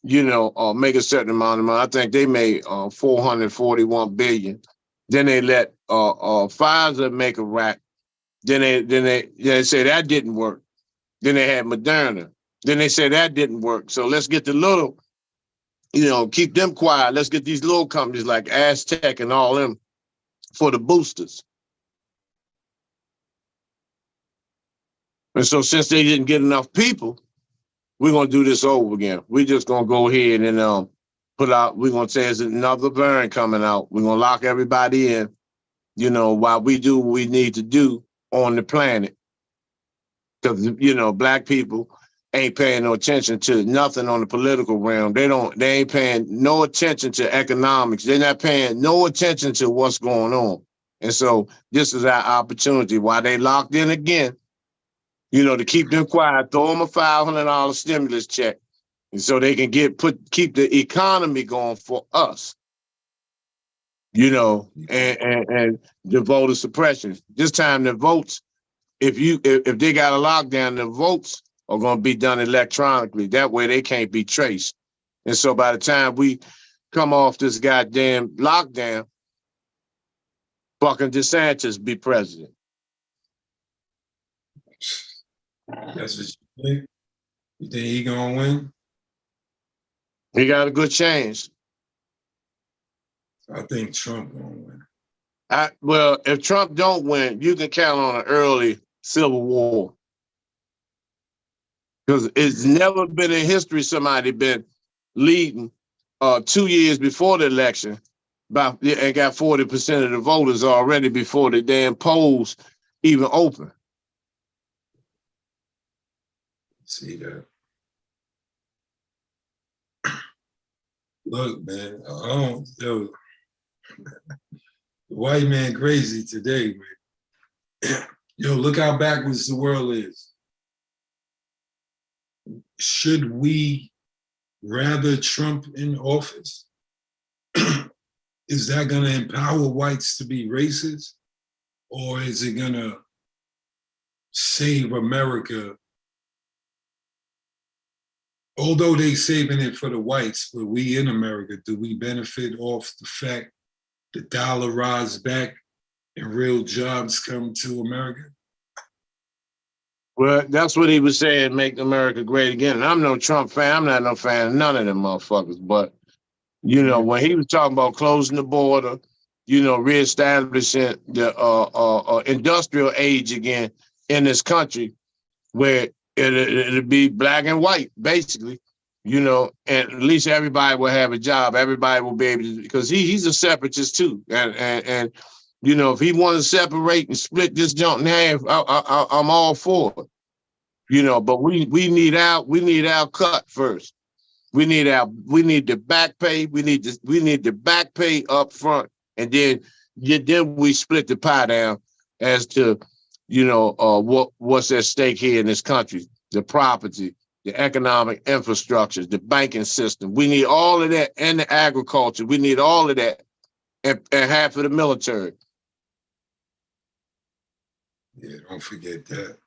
make a certain amount of money. I think they made 441 billion. Then they let Pfizer make a rack. Then they say that didn't work. Then they had Moderna. Then they said that didn't work. So let's get the little, keep them quiet. Let's get these little companies like Aztec and all them for the boosters. And so since they didn't get enough people, we're going to do this over again. We're just going to go ahead and we're going to say there's another variant coming out. We're going to lock everybody in, while we do what we need to do on the planet. Because, Black people ain't paying no attention to nothing on the political realm. They ain't paying no attention to economics. They're not paying no attention to what's going on. And so this is our opportunity while they locked in again, to keep them quiet, throw them a $500 stimulus check, and so they can keep the economy going for us, and the voter suppression. This time the votes, if they got a lockdown, the votes are going to be done electronically. That way they can't be traced. And so by the time we come off this goddamn lockdown, fucking DeSantis be president.
That's what you think? You think he gonna win?
He got a good chance.
I think Trump gonna win.
Well, if Trump don't win, you can count on an early civil war. Because it's never been in history somebody been leading 2 years before the election and got 40% of the voters already before the damn polls even open.
See that? Look, man, the white man crazy today, man. Look how backwards the world is. Should we rather Trump in office? Is that gonna empower whites to be racist? Or is it gonna save America? Although they saving it for the whites, but we in America, do we benefit off the fact the dollar rise back and real jobs come to America?
Well, that's what he was saying, make America great again. And I'm no Trump fan. I'm not no fan of none of them motherfuckers. But, when he was talking about closing the border, reestablishing the industrial age again in this country, where it'll be black and white, basically, and at least everybody will have a job. Everybody will be able to, because he's a separatist too. And if he want to separate and split this junk in half, I'm all for it. But we need our cut first. We need the back pay. We need the back pay up front, and then we split the pie down as to what's at stake here in this country: the property, the economic infrastructure, the banking system. We need all of that, and the agriculture. We need all of that, and half of the military.
Yeah, don't forget that.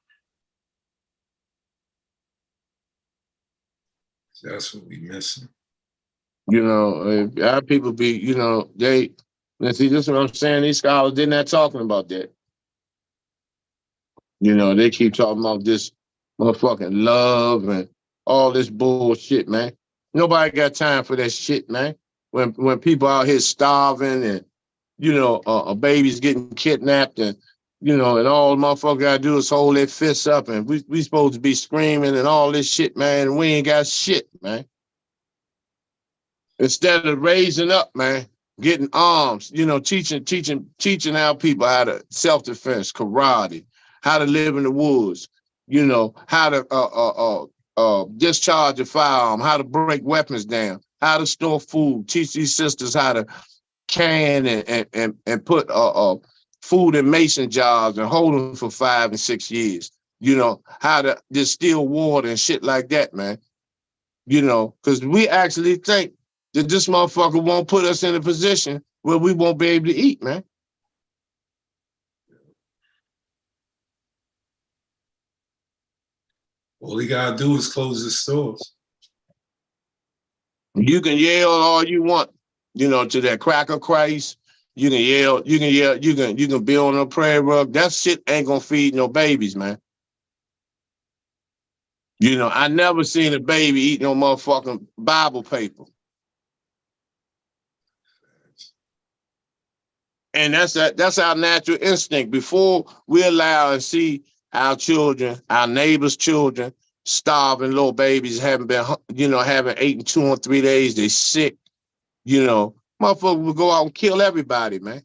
That's what we missing.
Our people be, see, this is what I'm saying. These scholars, they're not talking about that. They keep talking about this motherfucking love and all this bullshit, man. Nobody got time for that shit, man. When people out here starving and, babies getting kidnapped and, and all the motherfucker gotta do is hold their fists up and we supposed to be screaming and all this shit, man, and we ain't got shit, man. Instead of raising up, man, getting arms, teaching our people how to self-defense, karate, how to live in the woods, how to discharge a firearm, how to break weapons down, how to store food, teach these sisters how to can and put food in mason jars and hold them for 5 and 6 years, how to distill water and shit like that, man. Because we actually think that this motherfucker won't put us in a position where we won't be able to eat, man.
All he gotta do is close the stores.
You can yell all you want, to that cracker Christ. You can yell, you can be on a prayer rug. That shit ain't gonna feed no babies, man. I never seen a baby eat no motherfucking Bible paper. And that's our natural instinct. Before we allow and see our children, our neighbors' children, starving little babies, haven't eaten 2 or 3 days, they sick, motherfucker would go out and kill everybody, man.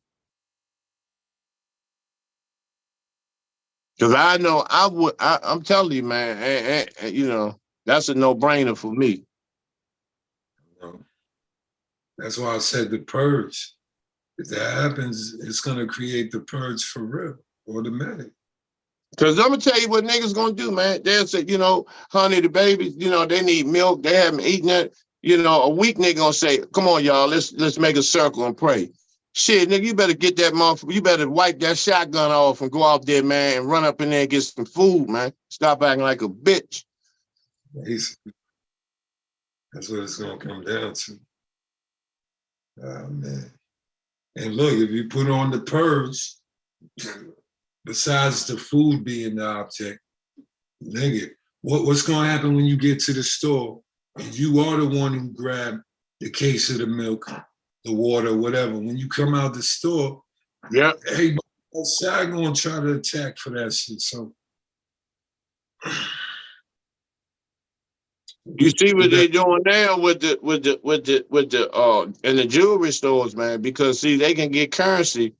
Because I know I'm telling you, man, that's a no-brainer for me.
That's why I said the purge. If that happens, it's gonna create the purge for real, automatic.
Because I'm gonna tell you what niggas gonna do, man. They'll say, honey, the babies, they need milk, they haven't eaten it. A weak nigga gonna say, come on, y'all, let's make a circle and pray. Shit, nigga, you better get that motherfucker, you better wipe that shotgun off and go out there, man, and run up in there and get some food, man. Stop acting like a bitch.
Basically. That's what it's gonna come down to. Oh, man. And look, if you put on the purge, besides the food being the object, nigga, what's gonna happen when you get to the store and you are the one who grabbed the case of the milk, the water, whatever? When you come out the store,
yeah,
everybody outside gonna try to attack for that shit. So
you see what they're doing now with the in the jewelry stores, man, because see, they can get currency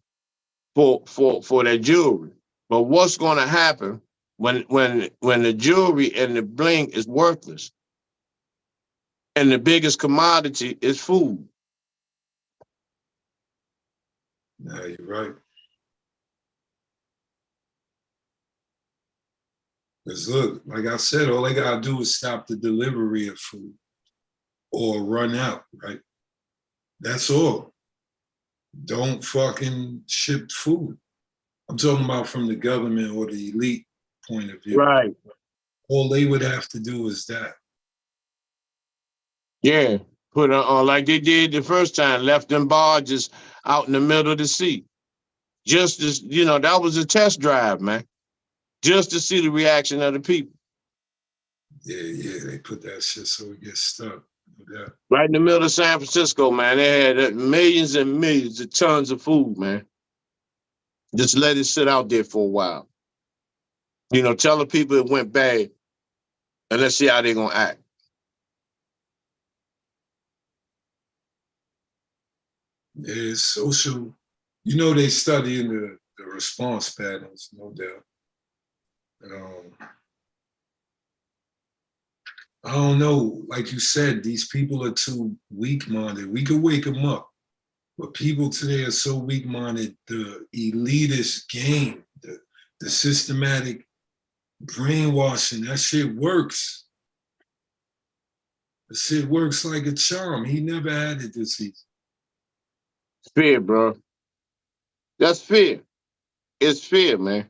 for their jewelry. But what's gonna happen when the jewelry and the bling is worthless? And the biggest commodity is food.
no, you're right. Because look, like I said, all they gotta do is stop the delivery of food or run out, right? That's all. Don't fucking ship food. I'm talking about from the government or the elite point of view.
Right.
All they would have to do is that.
Yeah. Put on like they did the first time, left them barges out in the middle of the sea. Just as, that was a test drive, man. Just to see the reaction of the people.
Yeah, they put that shit so it gets stuck. Yeah.
Right in the middle of San Francisco, man. They had millions and millions of tons of food, man. Just let it sit out there for a while. Tell the people it went bad, and let's see how they're gonna act.
Yeah, it's social. They study in the response patterns, no doubt. I don't know, like you said, these people are too weak-minded. We could wake them up, but people today are so weak-minded. The elitist game, the systematic brainwashing, that shit works. The shit works like a charm. He never had it this easy.
Fear, bro. That's fear. It's fear, man.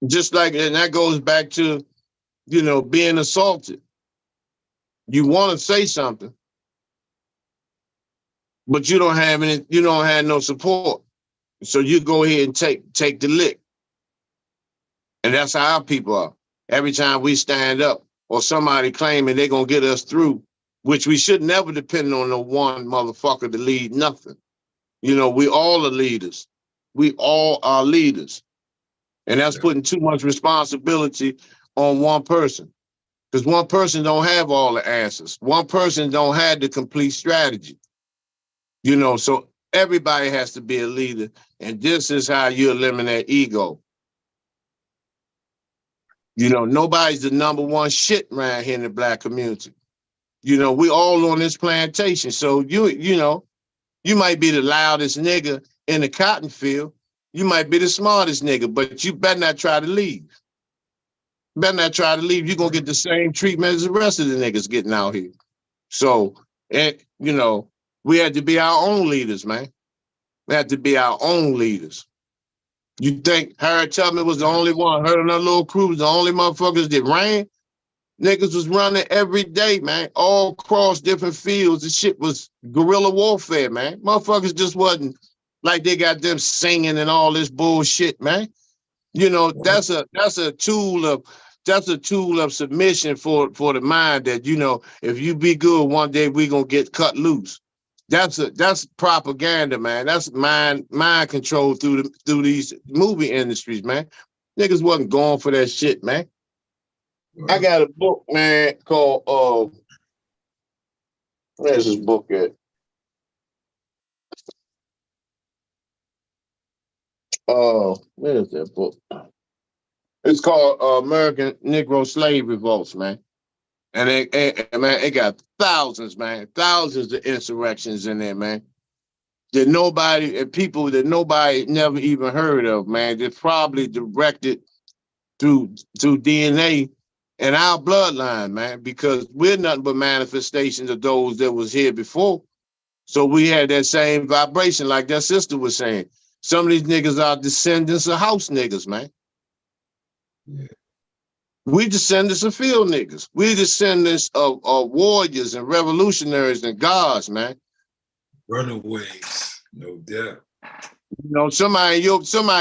Just like, and that goes back to, being assaulted. You want to say something, but you don't have no support. So you go ahead and take the lick. And that's how our people are. Every time we stand up or somebody claiming they're going to get us through, which we should never depend on no one motherfucker to lead nothing. We all are leaders. We all are leaders. And that's putting too much responsibility on one person. Because one person don't have all the answers. One person don't have the complete strategy. So everybody has to be a leader. And this is how you eliminate ego. Nobody's the number one shit around here in the Black community. We all on this plantation. So you might be the loudest nigga in the cotton field. You might be the smartest nigga, but you better not try to leave. You're going to get the same treatment as the rest of the niggas getting out here. So, you know, we had to be our own leaders, man. We had to be our own leaders. You think Harry Tubman was the only one? Her and her little crew was the only motherfuckers that ran? Niggas was running every day, man, all across different fields. The shit was guerrilla warfare, man. Motherfuckers just wasn't like they got them singing and all this bullshit, man. You know, that's a tool of submission for the mind that, you know, if you be good one day, we gonna get cut loose. That's propaganda, man. That's mind control through these movie industries, man. Niggas wasn't going for that shit, man. I got a book, man, called where's this book at? Where's that book? It's called American Negro Slave Revolts, man. And it got thousands of insurrections in there, man. People that nobody never even heard of, man. They're probably directed through DNA and our bloodline, man, because we're nothing but manifestations of those that was here before. So we had that same vibration, like that sister was saying. Some of these niggas are descendants of house niggas, man.
Yeah.
We descendants of field niggas. We descendants of warriors and revolutionaries and gods, man.
Runaways, no doubt.
You know, somebody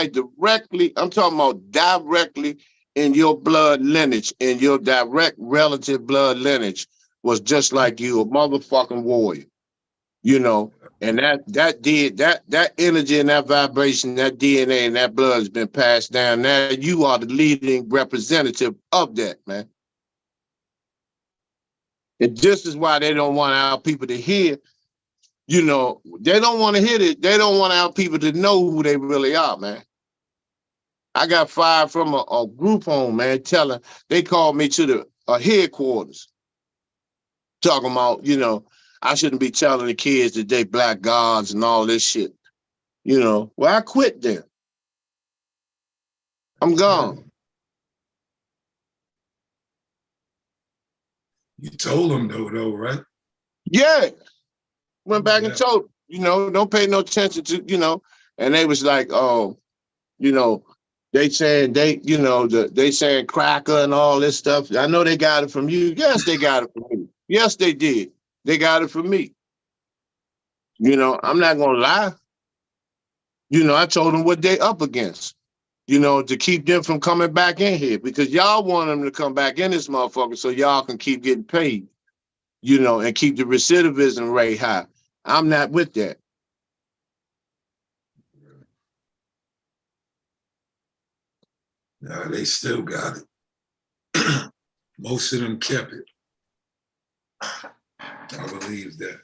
directly, I'm talking about directly in your blood lineage, in your direct relative blood lineage, was just like you, a motherfucking warrior. You know, and that energy and that vibration, that DNA and that blood has been passed down. Now you are the leading representative of that, man. And this is why they don't want our people to hear, you know, they don't want to hear it. They don't want our people to know who they really are, man. I got fired from a group home, man, they called me to the headquarters, talking about, you know, I shouldn't be telling the kids that they black gods and all this shit. You know, well, I quit then. I'm gone.
You told them though, right?
Yeah. Went back and told, you know, don't pay no attention to, you know, and they was like, oh, you know, they saying they saying cracker and all this stuff. I know they got it from you. Yes, they got it from me. Yes, they did. They got it from me. You know, I'm not gonna lie. You know, I told them what they up against, you know, to keep them from coming back in here, because y'all want them to come back in this motherfucker so y'all can keep getting paid, you know, and keep the recidivism rate high. I'm not with that.
No, they still got it. Most of them kept it. I believe that.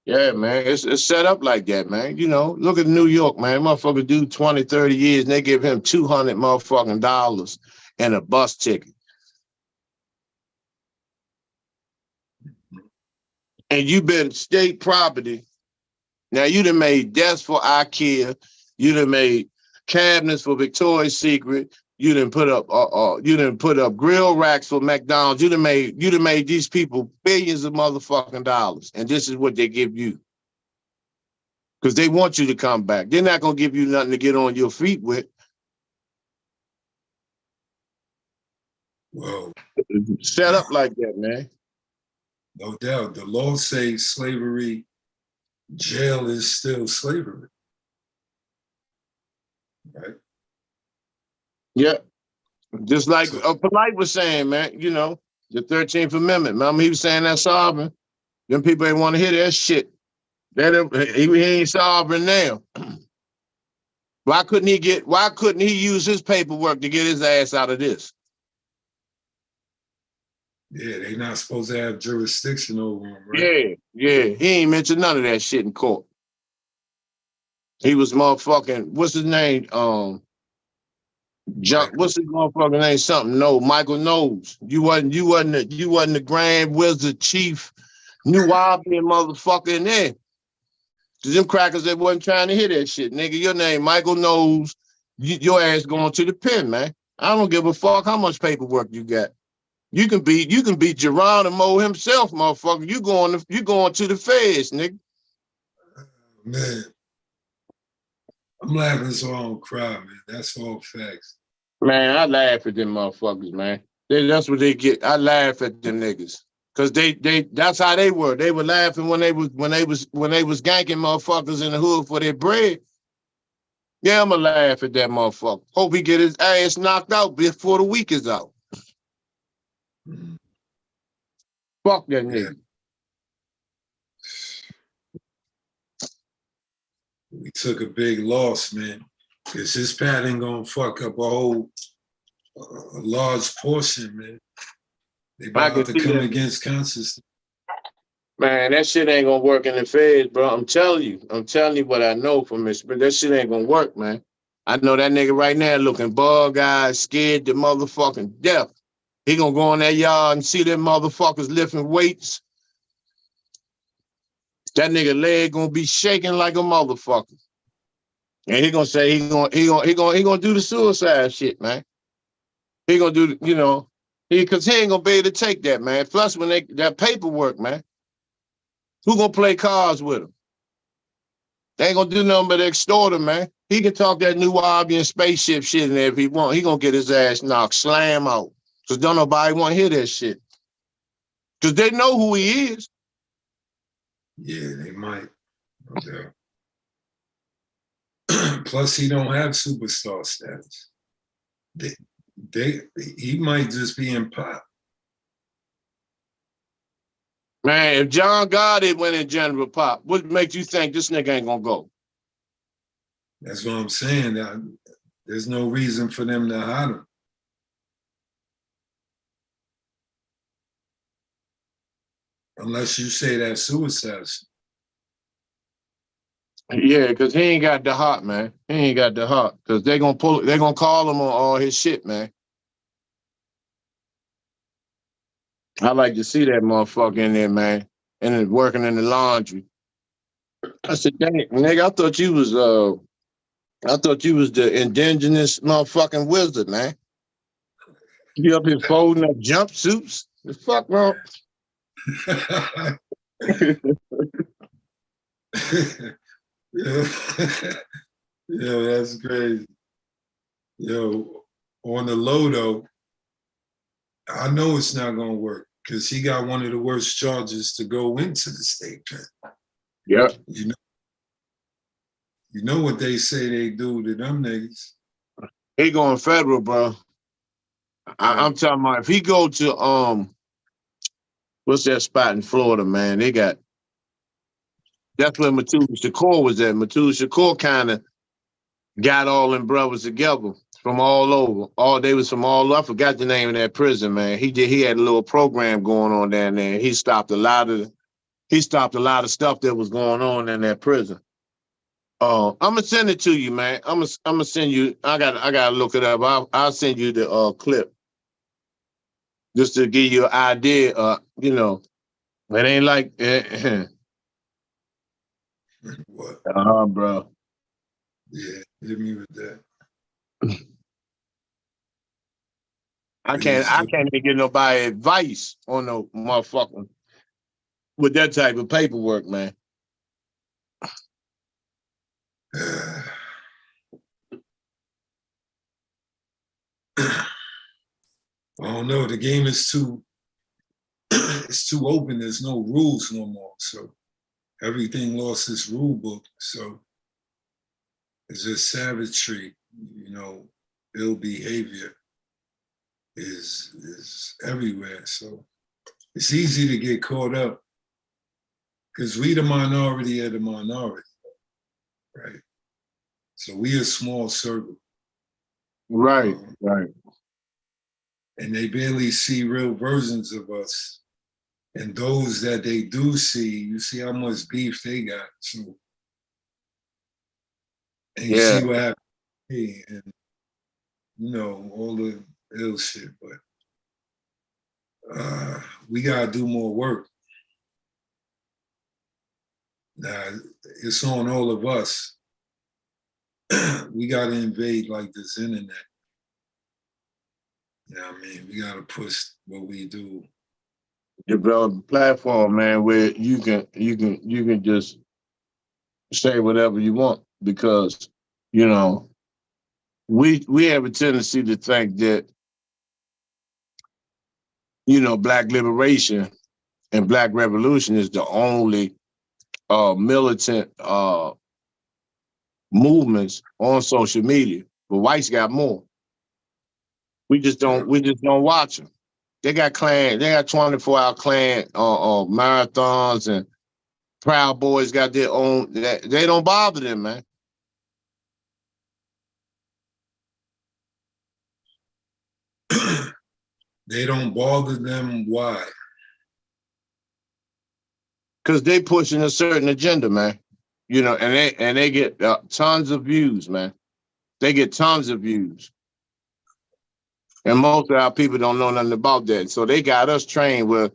Yeah, man, it's set up like that, man. You know, look at New York, man. Motherfucker do 20, 30 years, and they give him $200 motherfucking dollars and a bus ticket. And you been state property. Now you done made desks for IKEA. You done made cabinets for Victoria's Secret. You done put up grill racks for McDonald's. You done made these people billions of motherfucking dollars, and this is what they give you, because they want you to come back. They're not gonna give you nothing to get on your feet with.
Well,
set up like that, man.
No doubt. The law says slavery, jail is still slavery. Right?
Yeah. Just like Polite was saying, man, you know, the 13th Amendment. Remember he was saying that sovereign? Them people ain't want to hear that shit. He ain't sovereign now. Why couldn't he use his paperwork to get his ass out of this?
Yeah, they not supposed to have jurisdiction over him, right?
Yeah. He ain't mentioned none of that shit in court. He was motherfucking, what's his name? What's his motherfucking name? Something. No, Michael knows. You wasn't the Grand Wizard Chief New Nubian motherfucker in there. Cause them crackers that wasn't trying to hear that shit. Nigga, your name Michael knows. Your ass going to the pen, man. I don't give a fuck how much paperwork you got. You can be Geronimo himself, motherfucker. You going to the feds, nigga.
Man, I'm laughing so I don't cry, man. That's all facts.
Man, I laugh at them motherfuckers, man. That's what they get. I laugh at them niggas. Cause they that's how they were. They were laughing when they was ganking motherfuckers in the hood for their bread. Yeah, I'ma laugh at that motherfucker. Hope he get his ass knocked out before the week is out.
Mm.
Fuck that nigga.
We took a big loss, man. Cause his pattern gonna fuck up a large portion, man. They about to come against consciousness.
Man, that shit ain't gonna work in the feds, bro. I'm telling you what I know from this, but that shit ain't gonna work, man. I know that nigga right now looking bug-eyed, scared to motherfucking death. He gonna go in that yard and see them motherfuckers lifting weights. That nigga leg gonna be shaking like a motherfucker. And he gonna say he gonna do the suicide shit, man. He gonna do, cause he ain't gonna be able to take that, man. Plus when that paperwork, man. Who gonna play cards with him? They ain't gonna do nothing but extort him, man. He can talk that new Nubian spaceship shit in there if he want. He gonna get his ass knocked, slam out. Cause don't nobody want to hear that shit. Cause they know who he is.
Yeah, they might. No doubt. Plus, he don't have superstar status. He might just be in pop.
Man, if John Gotti went in general pop, what makes you think this nigga ain't gonna go?
That's what I'm saying. There's no reason for them to hide him. Unless you say that's suicide.
Yeah, because he ain't got the heart, man. He ain't got the heart. Because they're gonna call him on all his shit, man. I like to see that motherfucker in there, man. And then working in the laundry. I said, dang, nigga, I thought you was the indigenous motherfucking wizard, man. You up here folding up jumpsuits? The fuck wrong?
Yo, that's crazy. Yo, on the low though, I know it's not gonna work because he got one of the worst charges to go into the state pen.
Yeah.
You know what they say they do to them niggas.
He going federal, bro. I'm talking about if he go to what's that spot in Florida, man? That's where Matul Shakur was at. Matul Shakur kind of got all them brothers together from all over. They was from all over. I forgot the name of that prison, man. He had a little program going on down there. He stopped a lot of stuff that was going on in that prison. I'm gonna send it to you, man. I'm gonna send you. I gotta look it up. I'll send you the clip just to give you an idea. It ain't like
What?
bro.
Yeah, hit me with that.
I can't even get nobody advice on no motherfucking with that type of paperwork, man.
I don't know. The game is too it's too open. There's no rules no more. So everything lost its rule book. So it's just savagery, ill behavior is everywhere. So it's easy to get caught up because we the minority of the minority, right? So we a small circle.
Right, right.
And they barely see real versions of us. And those that they do see, you see how much beef they got. So, and you see what happened, and all the ill shit. But we gotta do more work. Now it's on all of us. We gotta invade like this internet. Yeah, I mean, we gotta push what we do.
Develop a platform, man, where you can just say whatever you want because, you know, we have a tendency to think that, you know, Black liberation and Black revolution is the only militant movements on social media, but whites got more. We just don't watch them. They got 24-hour clan marathons, and Proud Boys got their own. They don't bother them, man.
They don't bother them. Why?
Because they pushing a certain agenda, man. You know, and they get tons of views, man. They get tons of views. And most of our people don't know nothing about that. So they got us trained where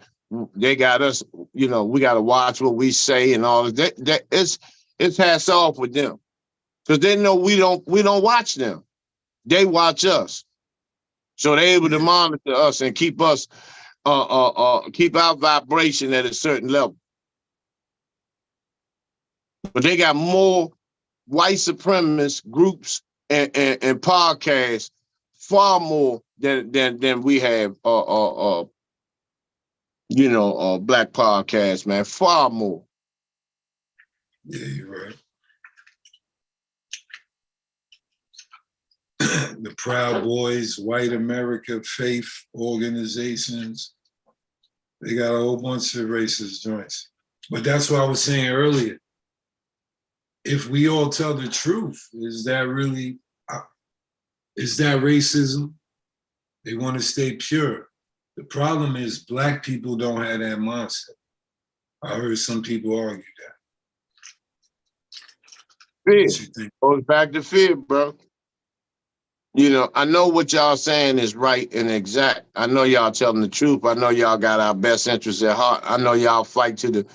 they got us, you know, we got to watch what we say and all that. It's hats off with them. Because they know we don't watch them. They watch us. So they're able to monitor us and keep us keep our vibration at a certain level. But they got more white supremacist groups and podcasts, far more than we have Black podcasts, man. Far more.
Yeah, you're right. The Proud Boys, White America, faith organizations, they got a whole bunch of racist joints. But that's what I was saying earlier. If we all tell the truth, is that racism? They want to stay pure. The problem is Black people don't have that mindset. I heard some people argue that.
Fear.
What you think?
Goes back to fear, bro. You know, I know what y'all saying is right and exact. I know y'all telling the truth. I know y'all got our best interests at heart. I know y'all fight to the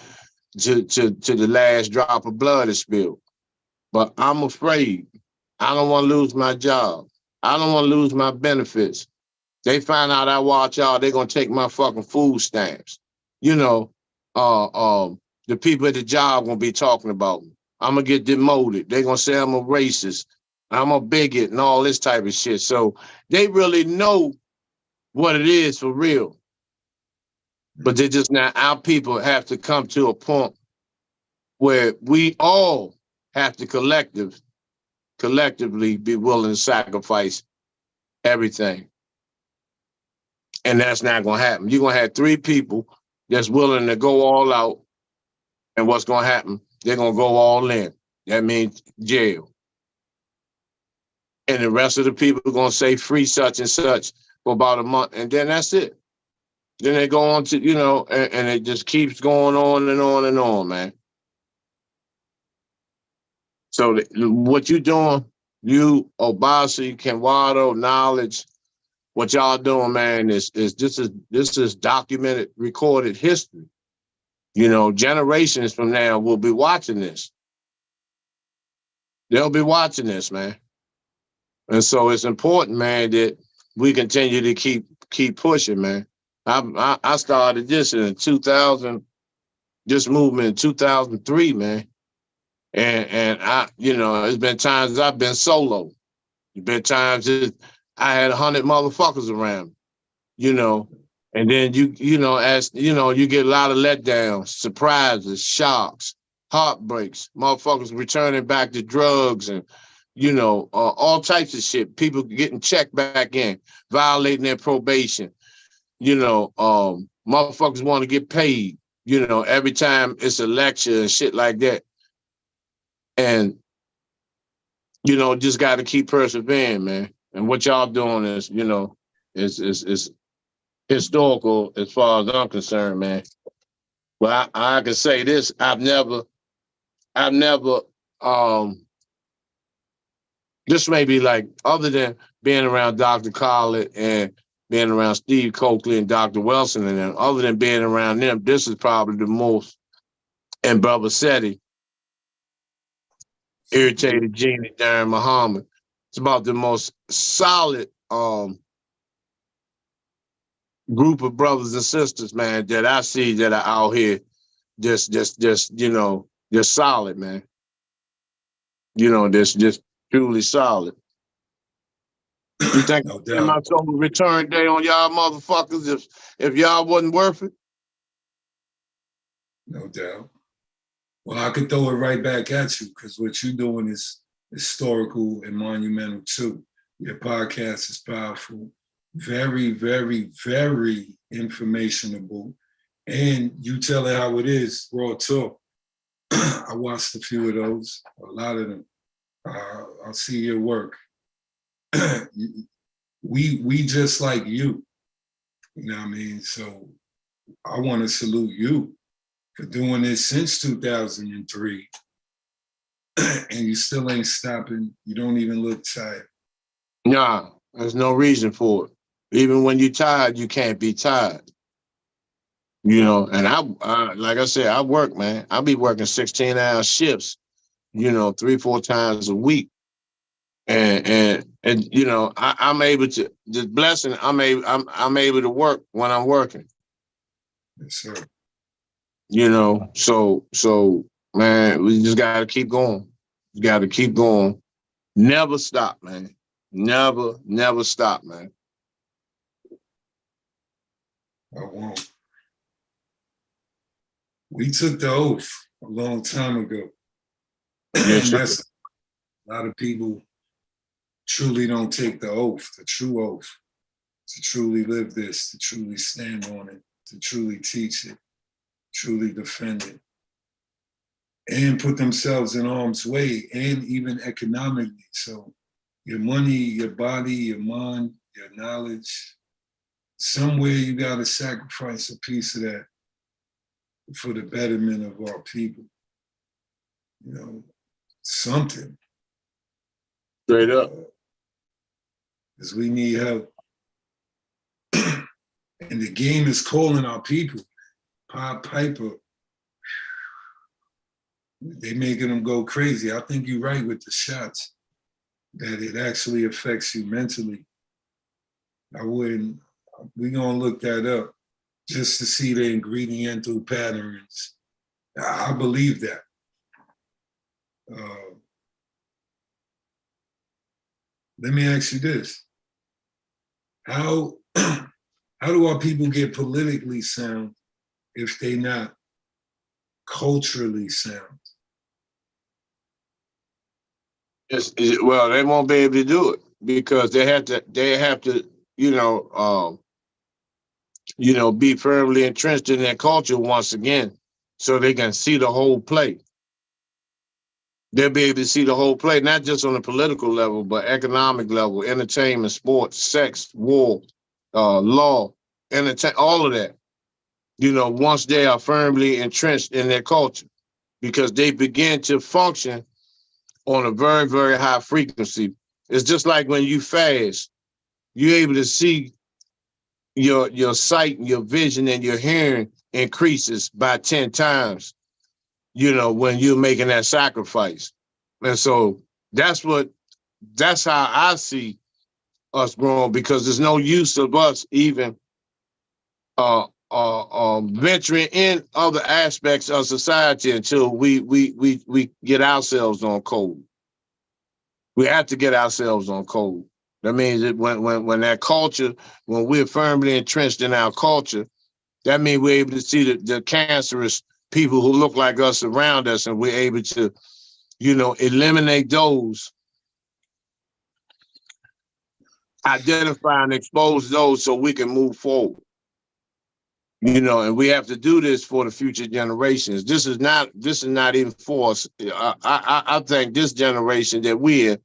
last drop of blood is spilled. But I'm afraid. I don't want to lose my job. I don't want to lose my benefits. They find out I watch y'all, they're gonna take my fucking food stamps. You know, the people at the job gonna be talking about me. I'm gonna get demoted. They're gonna say I'm a racist, I'm a bigot, and all this type of shit. So they really know what it is for real. But they just now, our people have to come to a point where we all have to collectively be willing to sacrifice everything. And that's not going to happen. You're going to have 3 people that's willing to go all out. And what's going to happen? They're going to go all in. That means jail. And the rest of the people are going to say free such and such for about a month. And then that's it. Then they go on to, you know, and it just keeps going on and on and on, man. So what you doing, you, Obasi, Kenwado, Knowledge, what y'all doing, man, is this is documented, recorded history. You know, generations from now will be watching this. They'll be watching this, man. And so it's important, man, that we continue to keep pushing, man. I started this in 2000, this movement in 2003, man. And I, you know, there's been times I've been solo. There's been times that I had 100 motherfuckers around, you know. And then you know, as you know, you get a lot of letdowns, surprises, shocks, heartbreaks, motherfuckers returning back to drugs and, you know, all types of shit. People getting checked back in, violating their probation. You know, motherfuckers want to get paid, you know, every time it's a lecture and shit like that. And, you know, just got to keep persevering, man. And what y'all doing is, you know, is historical as far as I'm concerned, man. Well, I can say this: I've never, this may be like, other than being around Dr. Collett and being around Steve Coakley and Dr. Wilson and them, other than being around them, this is probably the most, and Brother Seti, Irritated Genie, Darren Muhammad. It's about the most solid group of brothers and sisters, man, that I see that are out here just just solid, man. Just truly solid. You think
No
my
doubt.
soul return day on y'all motherfuckers if y'all wasn't worth it?
No doubt. Well, I could throw it right back at you because what you're doing is historical and monumental too. Your podcast is powerful, very, very, very informationable, and you tell it how it is, raw talk. I watched a few of those, a lot of them. I'll see your work. we just like you. You know what I mean? So I want to salute you for doing this since 2003. And you still ain't stopping. You don't even look tired.
Nah, there's no reason for it. Even when you're tired, you can't be tired. And I like I said, I work, man. I be working 16-hour shifts, 3-4 times a week. And I'm able to, this blessing, I'm able to work when I'm working.
Yes, sir.
So man, we just gotta keep going. You gotta keep going. Never stop, man. Never stop, man.
I won't. We took the oath a long time ago.
Yes,
And
sir.
that's a lot of people truly don't take the oath, the true oath, to truly live this, to truly stand on it, to truly teach it, truly defend it, and put themselves in harm's way, and even economically. So your money, your body, your mind, your knowledge, somewhere you got to sacrifice a piece of that for the betterment of our people. Something.
Straight up.
Because we need help. And the game is calling our people. Pied Piper, they making them go crazy. I think you're right with the shots, that it actually affects you mentally. We're gonna look that up just to see the ingrediental patterns. I believe that. Let me ask you this. How do our people get politically sound if they not culturally sound?
Well, they won't be able to do it because they have to, be firmly entrenched in their culture once again, so they can see the whole play. They'll be able to see the whole play, not just on a political level, but economic level, entertainment, sports, sex, war, law, all of that. Once they are firmly entrenched in their culture, because they begin to function on a very, very high frequency. It's just like when you fast, you're able to see your sight and your vision and your hearing increases by 10 times, when you're making that sacrifice. And so that's how I see us growing, because there's no use of us even venturing in other aspects of society until we get ourselves on code. We have to get ourselves on code. That means that when that culture, when we're firmly entrenched in our culture, that means we're able to see the cancerous people who look like us around us, and we're able to, eliminate those, identify and expose those so we can move forward. And we have to do this for the future generations. This is not even for us. I think this generation that we're in,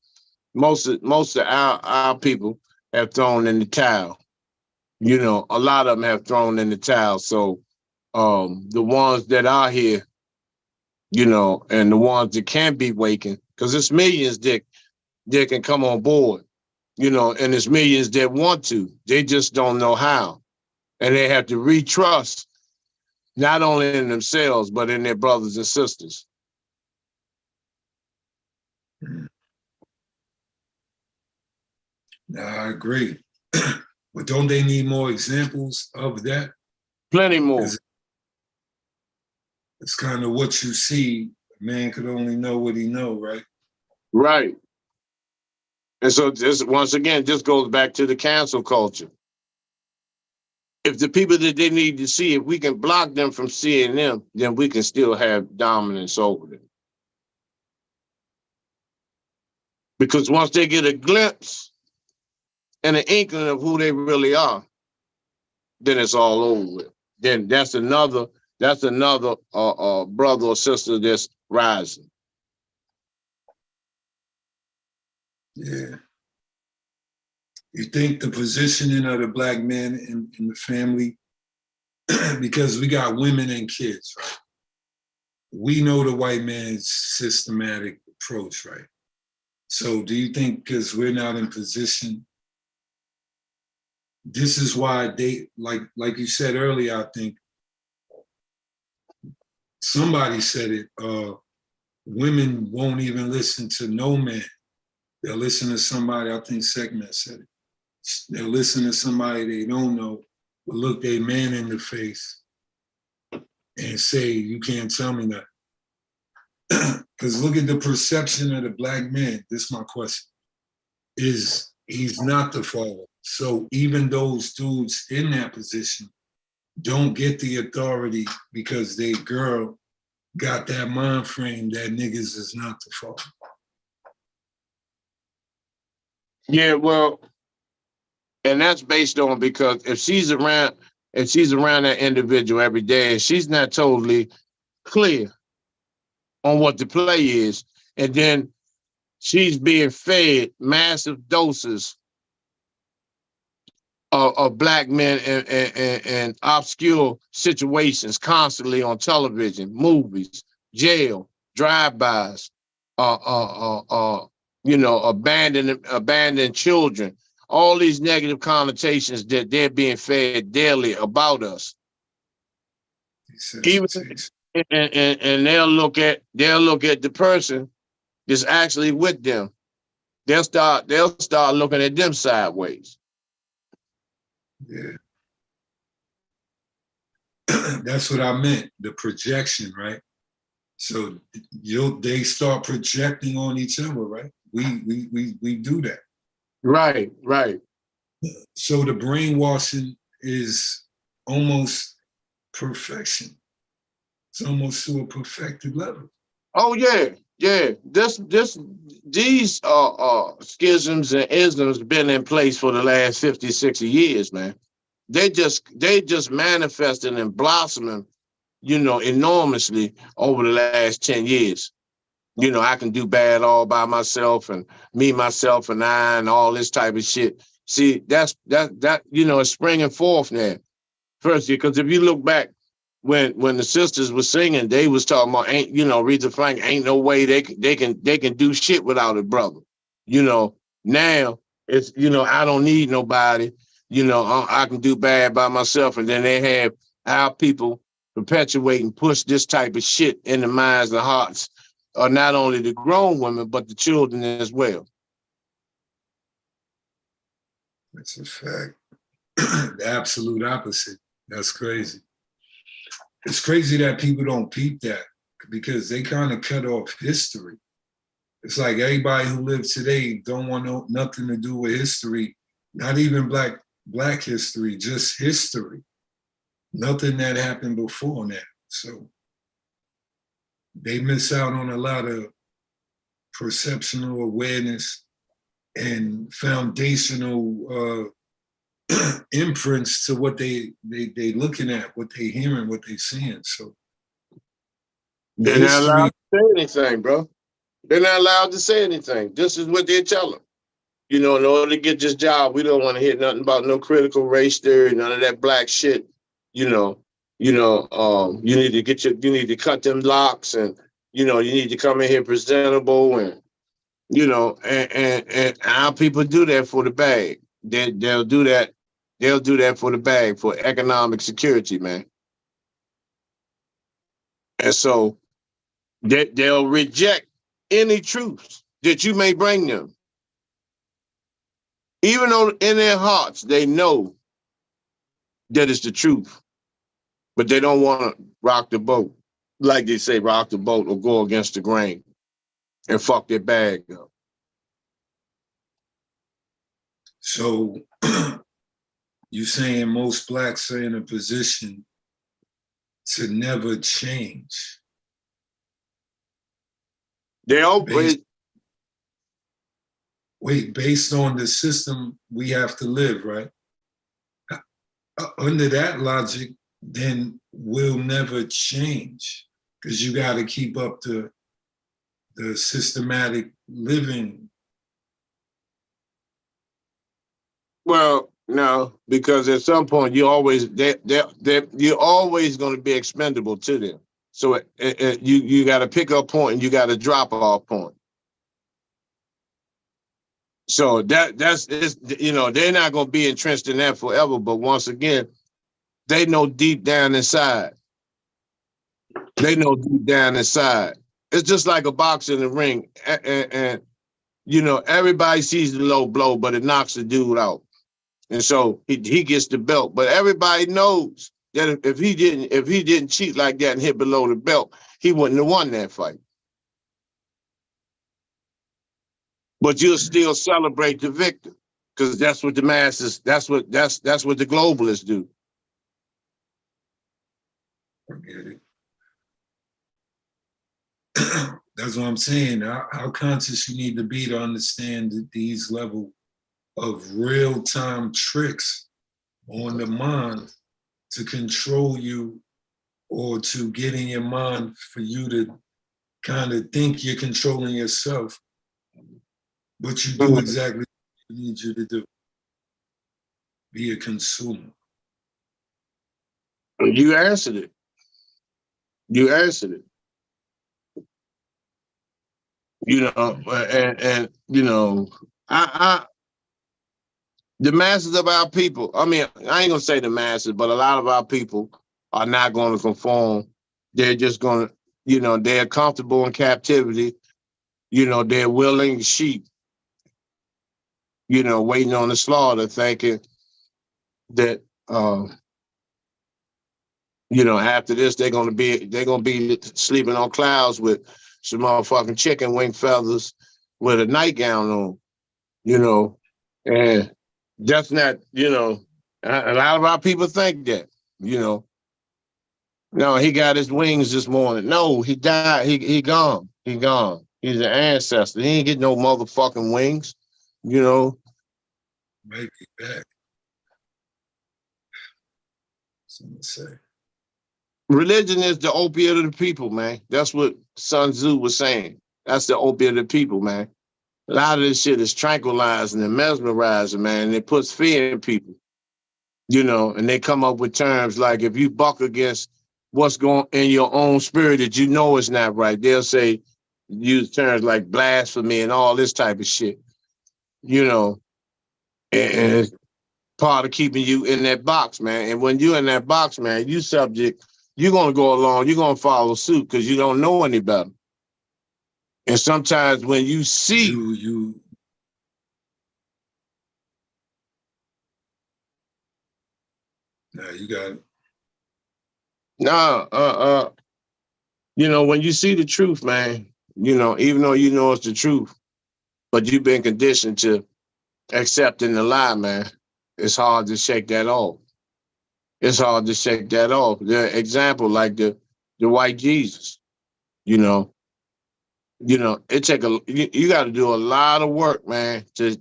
most of our people have thrown in the towel. A lot of them have thrown in the towel. So the ones that are here, and the ones that can be waking, because it's millions that can come on board, and it's millions that want to. They just don't know how. And they have to retrust not only in themselves, but in their brothers and sisters.
I agree. But don't they need more examples of that?
Plenty more.
It's kind of what you see. A man could only know what he know, right?
Right. And so this, once again, this goes back to the cancel culture. If the people that they need to see, if we can block them from seeing them, then we can still have dominance over them. Because once they get a glimpse and an inkling of who they really are, then it's all over with. Then that's another brother or sister that's rising.
Yeah. You think the positioning of the black man in the family, because we got women and kids, right? We know the white man's systematic approach, right? So do you think because we're not in position, this is why they, like you said earlier, I think, somebody said it, women won't even listen to no man. They'll listen to somebody, I think Segment said it. They'll listen to somebody they don't know, but look their man in the face and say, you can't tell me that. Because look at the perception of the black man, this is my question, is he's not the father. So even those dudes in that position don't get the authority because they girl got that mind frame that niggas is not the father.
Yeah, well, and that's based on, because if she's around that individual every day and she's not totally clear on what the play is, and then she's being fed massive doses of black men and obscure situations constantly on television, movies, jail, drive-bys, abandoned children, all these negative connotations that they're being fed daily about us. Even and they'll look at the person that's actually with them. They'll start looking at them sideways.
Yeah. That's what I meant, the projection, right? So they start projecting on each other, right? We do that.
Right.
So the brainwashing is almost perfection. It's almost to a perfected level.
Oh yeah. These schisms and isms been in place for the last 50, 60 years, man. They just manifested and blossoming, enormously over the last 10 years. I can do bad all by myself and me, myself, and I, and all this type of shit. See, that it's springing forth now. First, because if you look back when the sisters were singing, they was talking about, Aretha Frank, ain't no way they can do shit without a brother. Now it's, I don't need nobody. I can do bad by myself. And then they have our people perpetuate and push this type of shit in the minds and hearts of not only the grown women, but the children as well.
That's a fact. The absolute opposite. That's crazy. It's crazy that people don't peep that because they kind of cut off history. It's like everybody who lives today don't want nothing to do with history, not even black history, just history. Nothing that happened before that. So they miss out on a lot of perceptual awareness and foundational imprints to what they looking at, what they hearing, what they seeing. So
they're not allowed to say anything, bro. They're not allowed to say anything. This is what they tell them. In order to get this job, we don't want to hear nothing about no critical race theory, none of that black shit. You need to cut them locks, and you need to come in here presentable, and and our people do that for the bag. They'll do that. They'll do that for the bag, for economic security, man. And so they'll reject any truths that you may bring them. Even though in their hearts they know that it's the truth, but they don't want to rock the boat. Like they say, rock the boat or go against the grain and fuck their bag up.
So you saying most blacks are in a position to never change?
They always
based on the system we have to live, right? Under that logic, then we'll never change because you got to keep up the systematic living.
Well, no, because at some point you're always you're always going to be expendable to them. So you got to pick up point and you got to drop off point. So that's you know, they're not going to be entrenched in that forever. But once again, they know deep down inside. They know deep down inside. It's just like a boxer in the ring, and you know, everybody sees the low blow, but it knocks the dude out. And so he gets the belt, but everybody knows that if he didn't cheat like that and hit below the belt, he wouldn't have won that fight. But you'll still celebrate the victor because that's what the masses, that's what the globalists do.
I get it. That's what I'm saying. How conscious you need to be to understand these level of real-time tricks on the mind to control you or to get in your mind for you to kind of think you're controlling yourself, but you do exactly what they need you to do. Be a consumer.
You answered it. You answered it. You know, and you know, the masses of our people, I mean, I ain't gonna say the masses, but a lot of our people are not gonna conform. They're just gonna, you know, they're comfortable in captivity. You know, they're willing sheep, you know, waiting on the slaughter, thinking that, you know, after this, they're gonna be sleeping on clouds with some motherfucking chicken wing feathers with a nightgown on, you know, and that's not, you know, a lot of our people think that, you know. No, he got his wings this morning. No, he died. He gone. He gone. He's an ancestor. He ain't get no motherfucking wings, you know.
Might be back. Something to say.
Religion is the opiate of the people, man. That's what Sun Tzu was saying. That's the opiate of the people, man. A lot of this shit is tranquilizing and mesmerizing, man. And it puts fear in people, you know, and they come up with terms like if you buck against what's going in your own spirit that you know is not right, they'll say, use terms like blasphemy and all this type of shit, you know, and it's part of keeping you in that box, man. And when you're in that box, man, you subject, you're going to go along, you're going to follow suit because you don't know any better. And sometimes when you see
Nah, you got it.
You know, when you see the truth, man, you know, even though you know it's the truth, but you've been conditioned to accepting the lie, man, it's hard to shake that off. It's hard to shake that off. The example, like the white Jesus, you know, it take you got to do a lot of work, man, to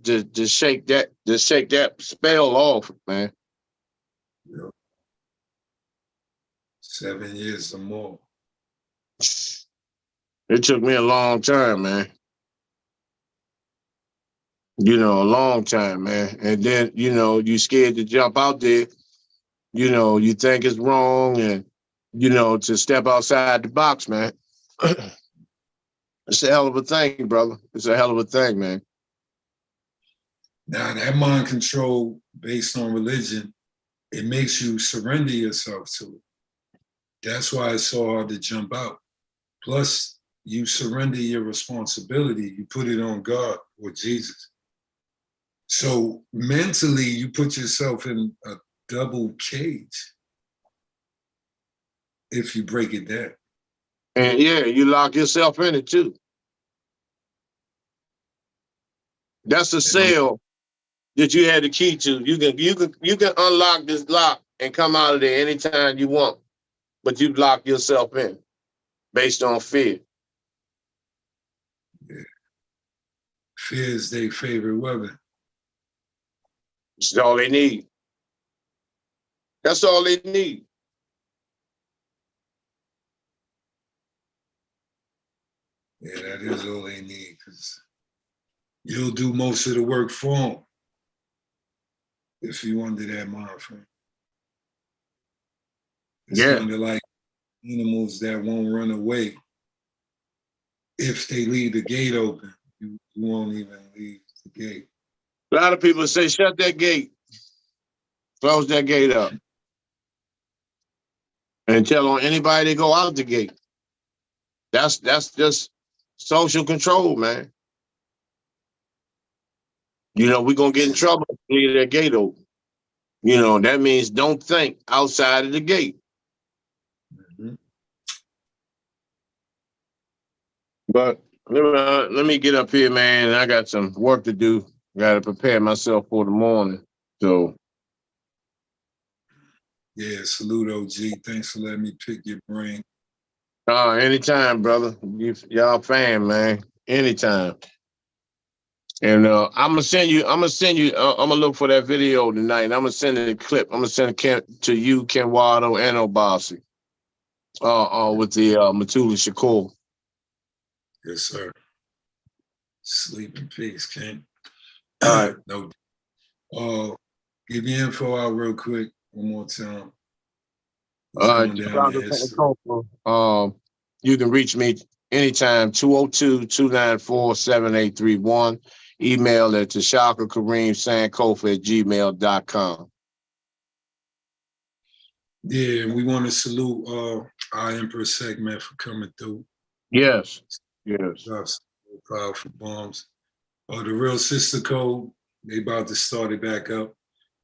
shake that spell off, man.
Yeah. 7 years or more.
It took me a long time, man. You know, a long time, man. And then, you know, you scared to jump out there. You know, you think it's wrong and, you know, to step outside the box, man. It's a hell of a thing, brother. It's a hell of a thing, man.
Now, that mind control based on religion, it makes you surrender yourself to it. That's why it's so hard to jump out. Plus, you surrender your responsibility. You put it on God or Jesus. So mentally, you put yourself in a double cage if you break it down.
And yeah, you lock yourself in it too. That's a cell that you had the key to. You can unlock this lock and come out of there anytime you want, but you lock yourself in based on fear.
Yeah. Fear is their favorite weapon.
That's all they need. That's all they need.
Yeah, that is all they need, because you'll do most of the work for them if you under that mind frame. It's kind of like animals that won't run away. If they leave the gate open, you won't even leave the gate.
A lot of people say, shut that gate. Close that gate up. And tell on anybody to go out the gate. That's just social control, man. You know, we're going to get in trouble if we leave that gate open. You know, that means don't think outside of the gate.
Mm-hmm.
But let me get up here, man. I got some work to do. Got to prepare myself for the morning. So.
Yeah, salute, OG. Thanks for letting me pick your brain.
Anytime, brother. Y'all fan, man. Anytime. And I'm gonna send you. I'm gonna look for that video tonight. And I'm gonna send it a clip. I'm gonna send it to you, Ken Wado, and Obasi. With the Matula Shakur.
Yes, sir. Sleep in peace, Ken.
All right.
No. Give me info out real quick one more time.
You can reach me anytime, 202-294-7831. Email at TashakaKareemSankofa@gmail.com.
Yeah, we want to salute our Emperor segment for coming through.
Yes.
Powerful bombs. The Real Sister Code, they about to start it back up.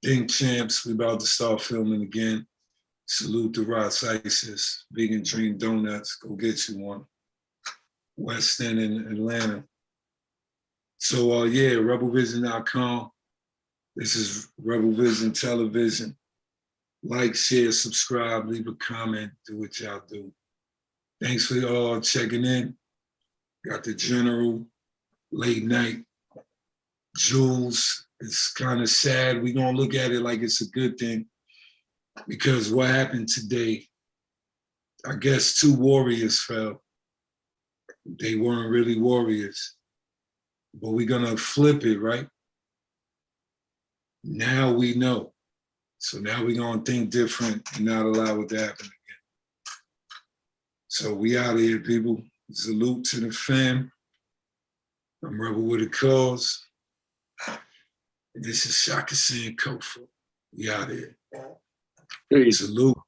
Think Champs, we about to start filming again. Salute to Ross Isis, Vegan Dream Donuts, go get you one. West End in Atlanta. So rebelvision.com. This is Rebel Vision Television. Like, share, subscribe, leave a comment, do what y'all do. Thanks for y'all checking in. Got the General, late night. Jules, it's kind of sad. We're gonna look at it like it's a good thing, because what happened today, I guess 2 warriors fell. They weren't really warriors, but we're gonna flip it, right? Now we know. So now we're gonna think different and not allow it to happen again. So we out of here, people. Salute to the fam. I'm Rebel with a Cause. And this is Shaka San Kofa. We out of here.
Peace.
Salute.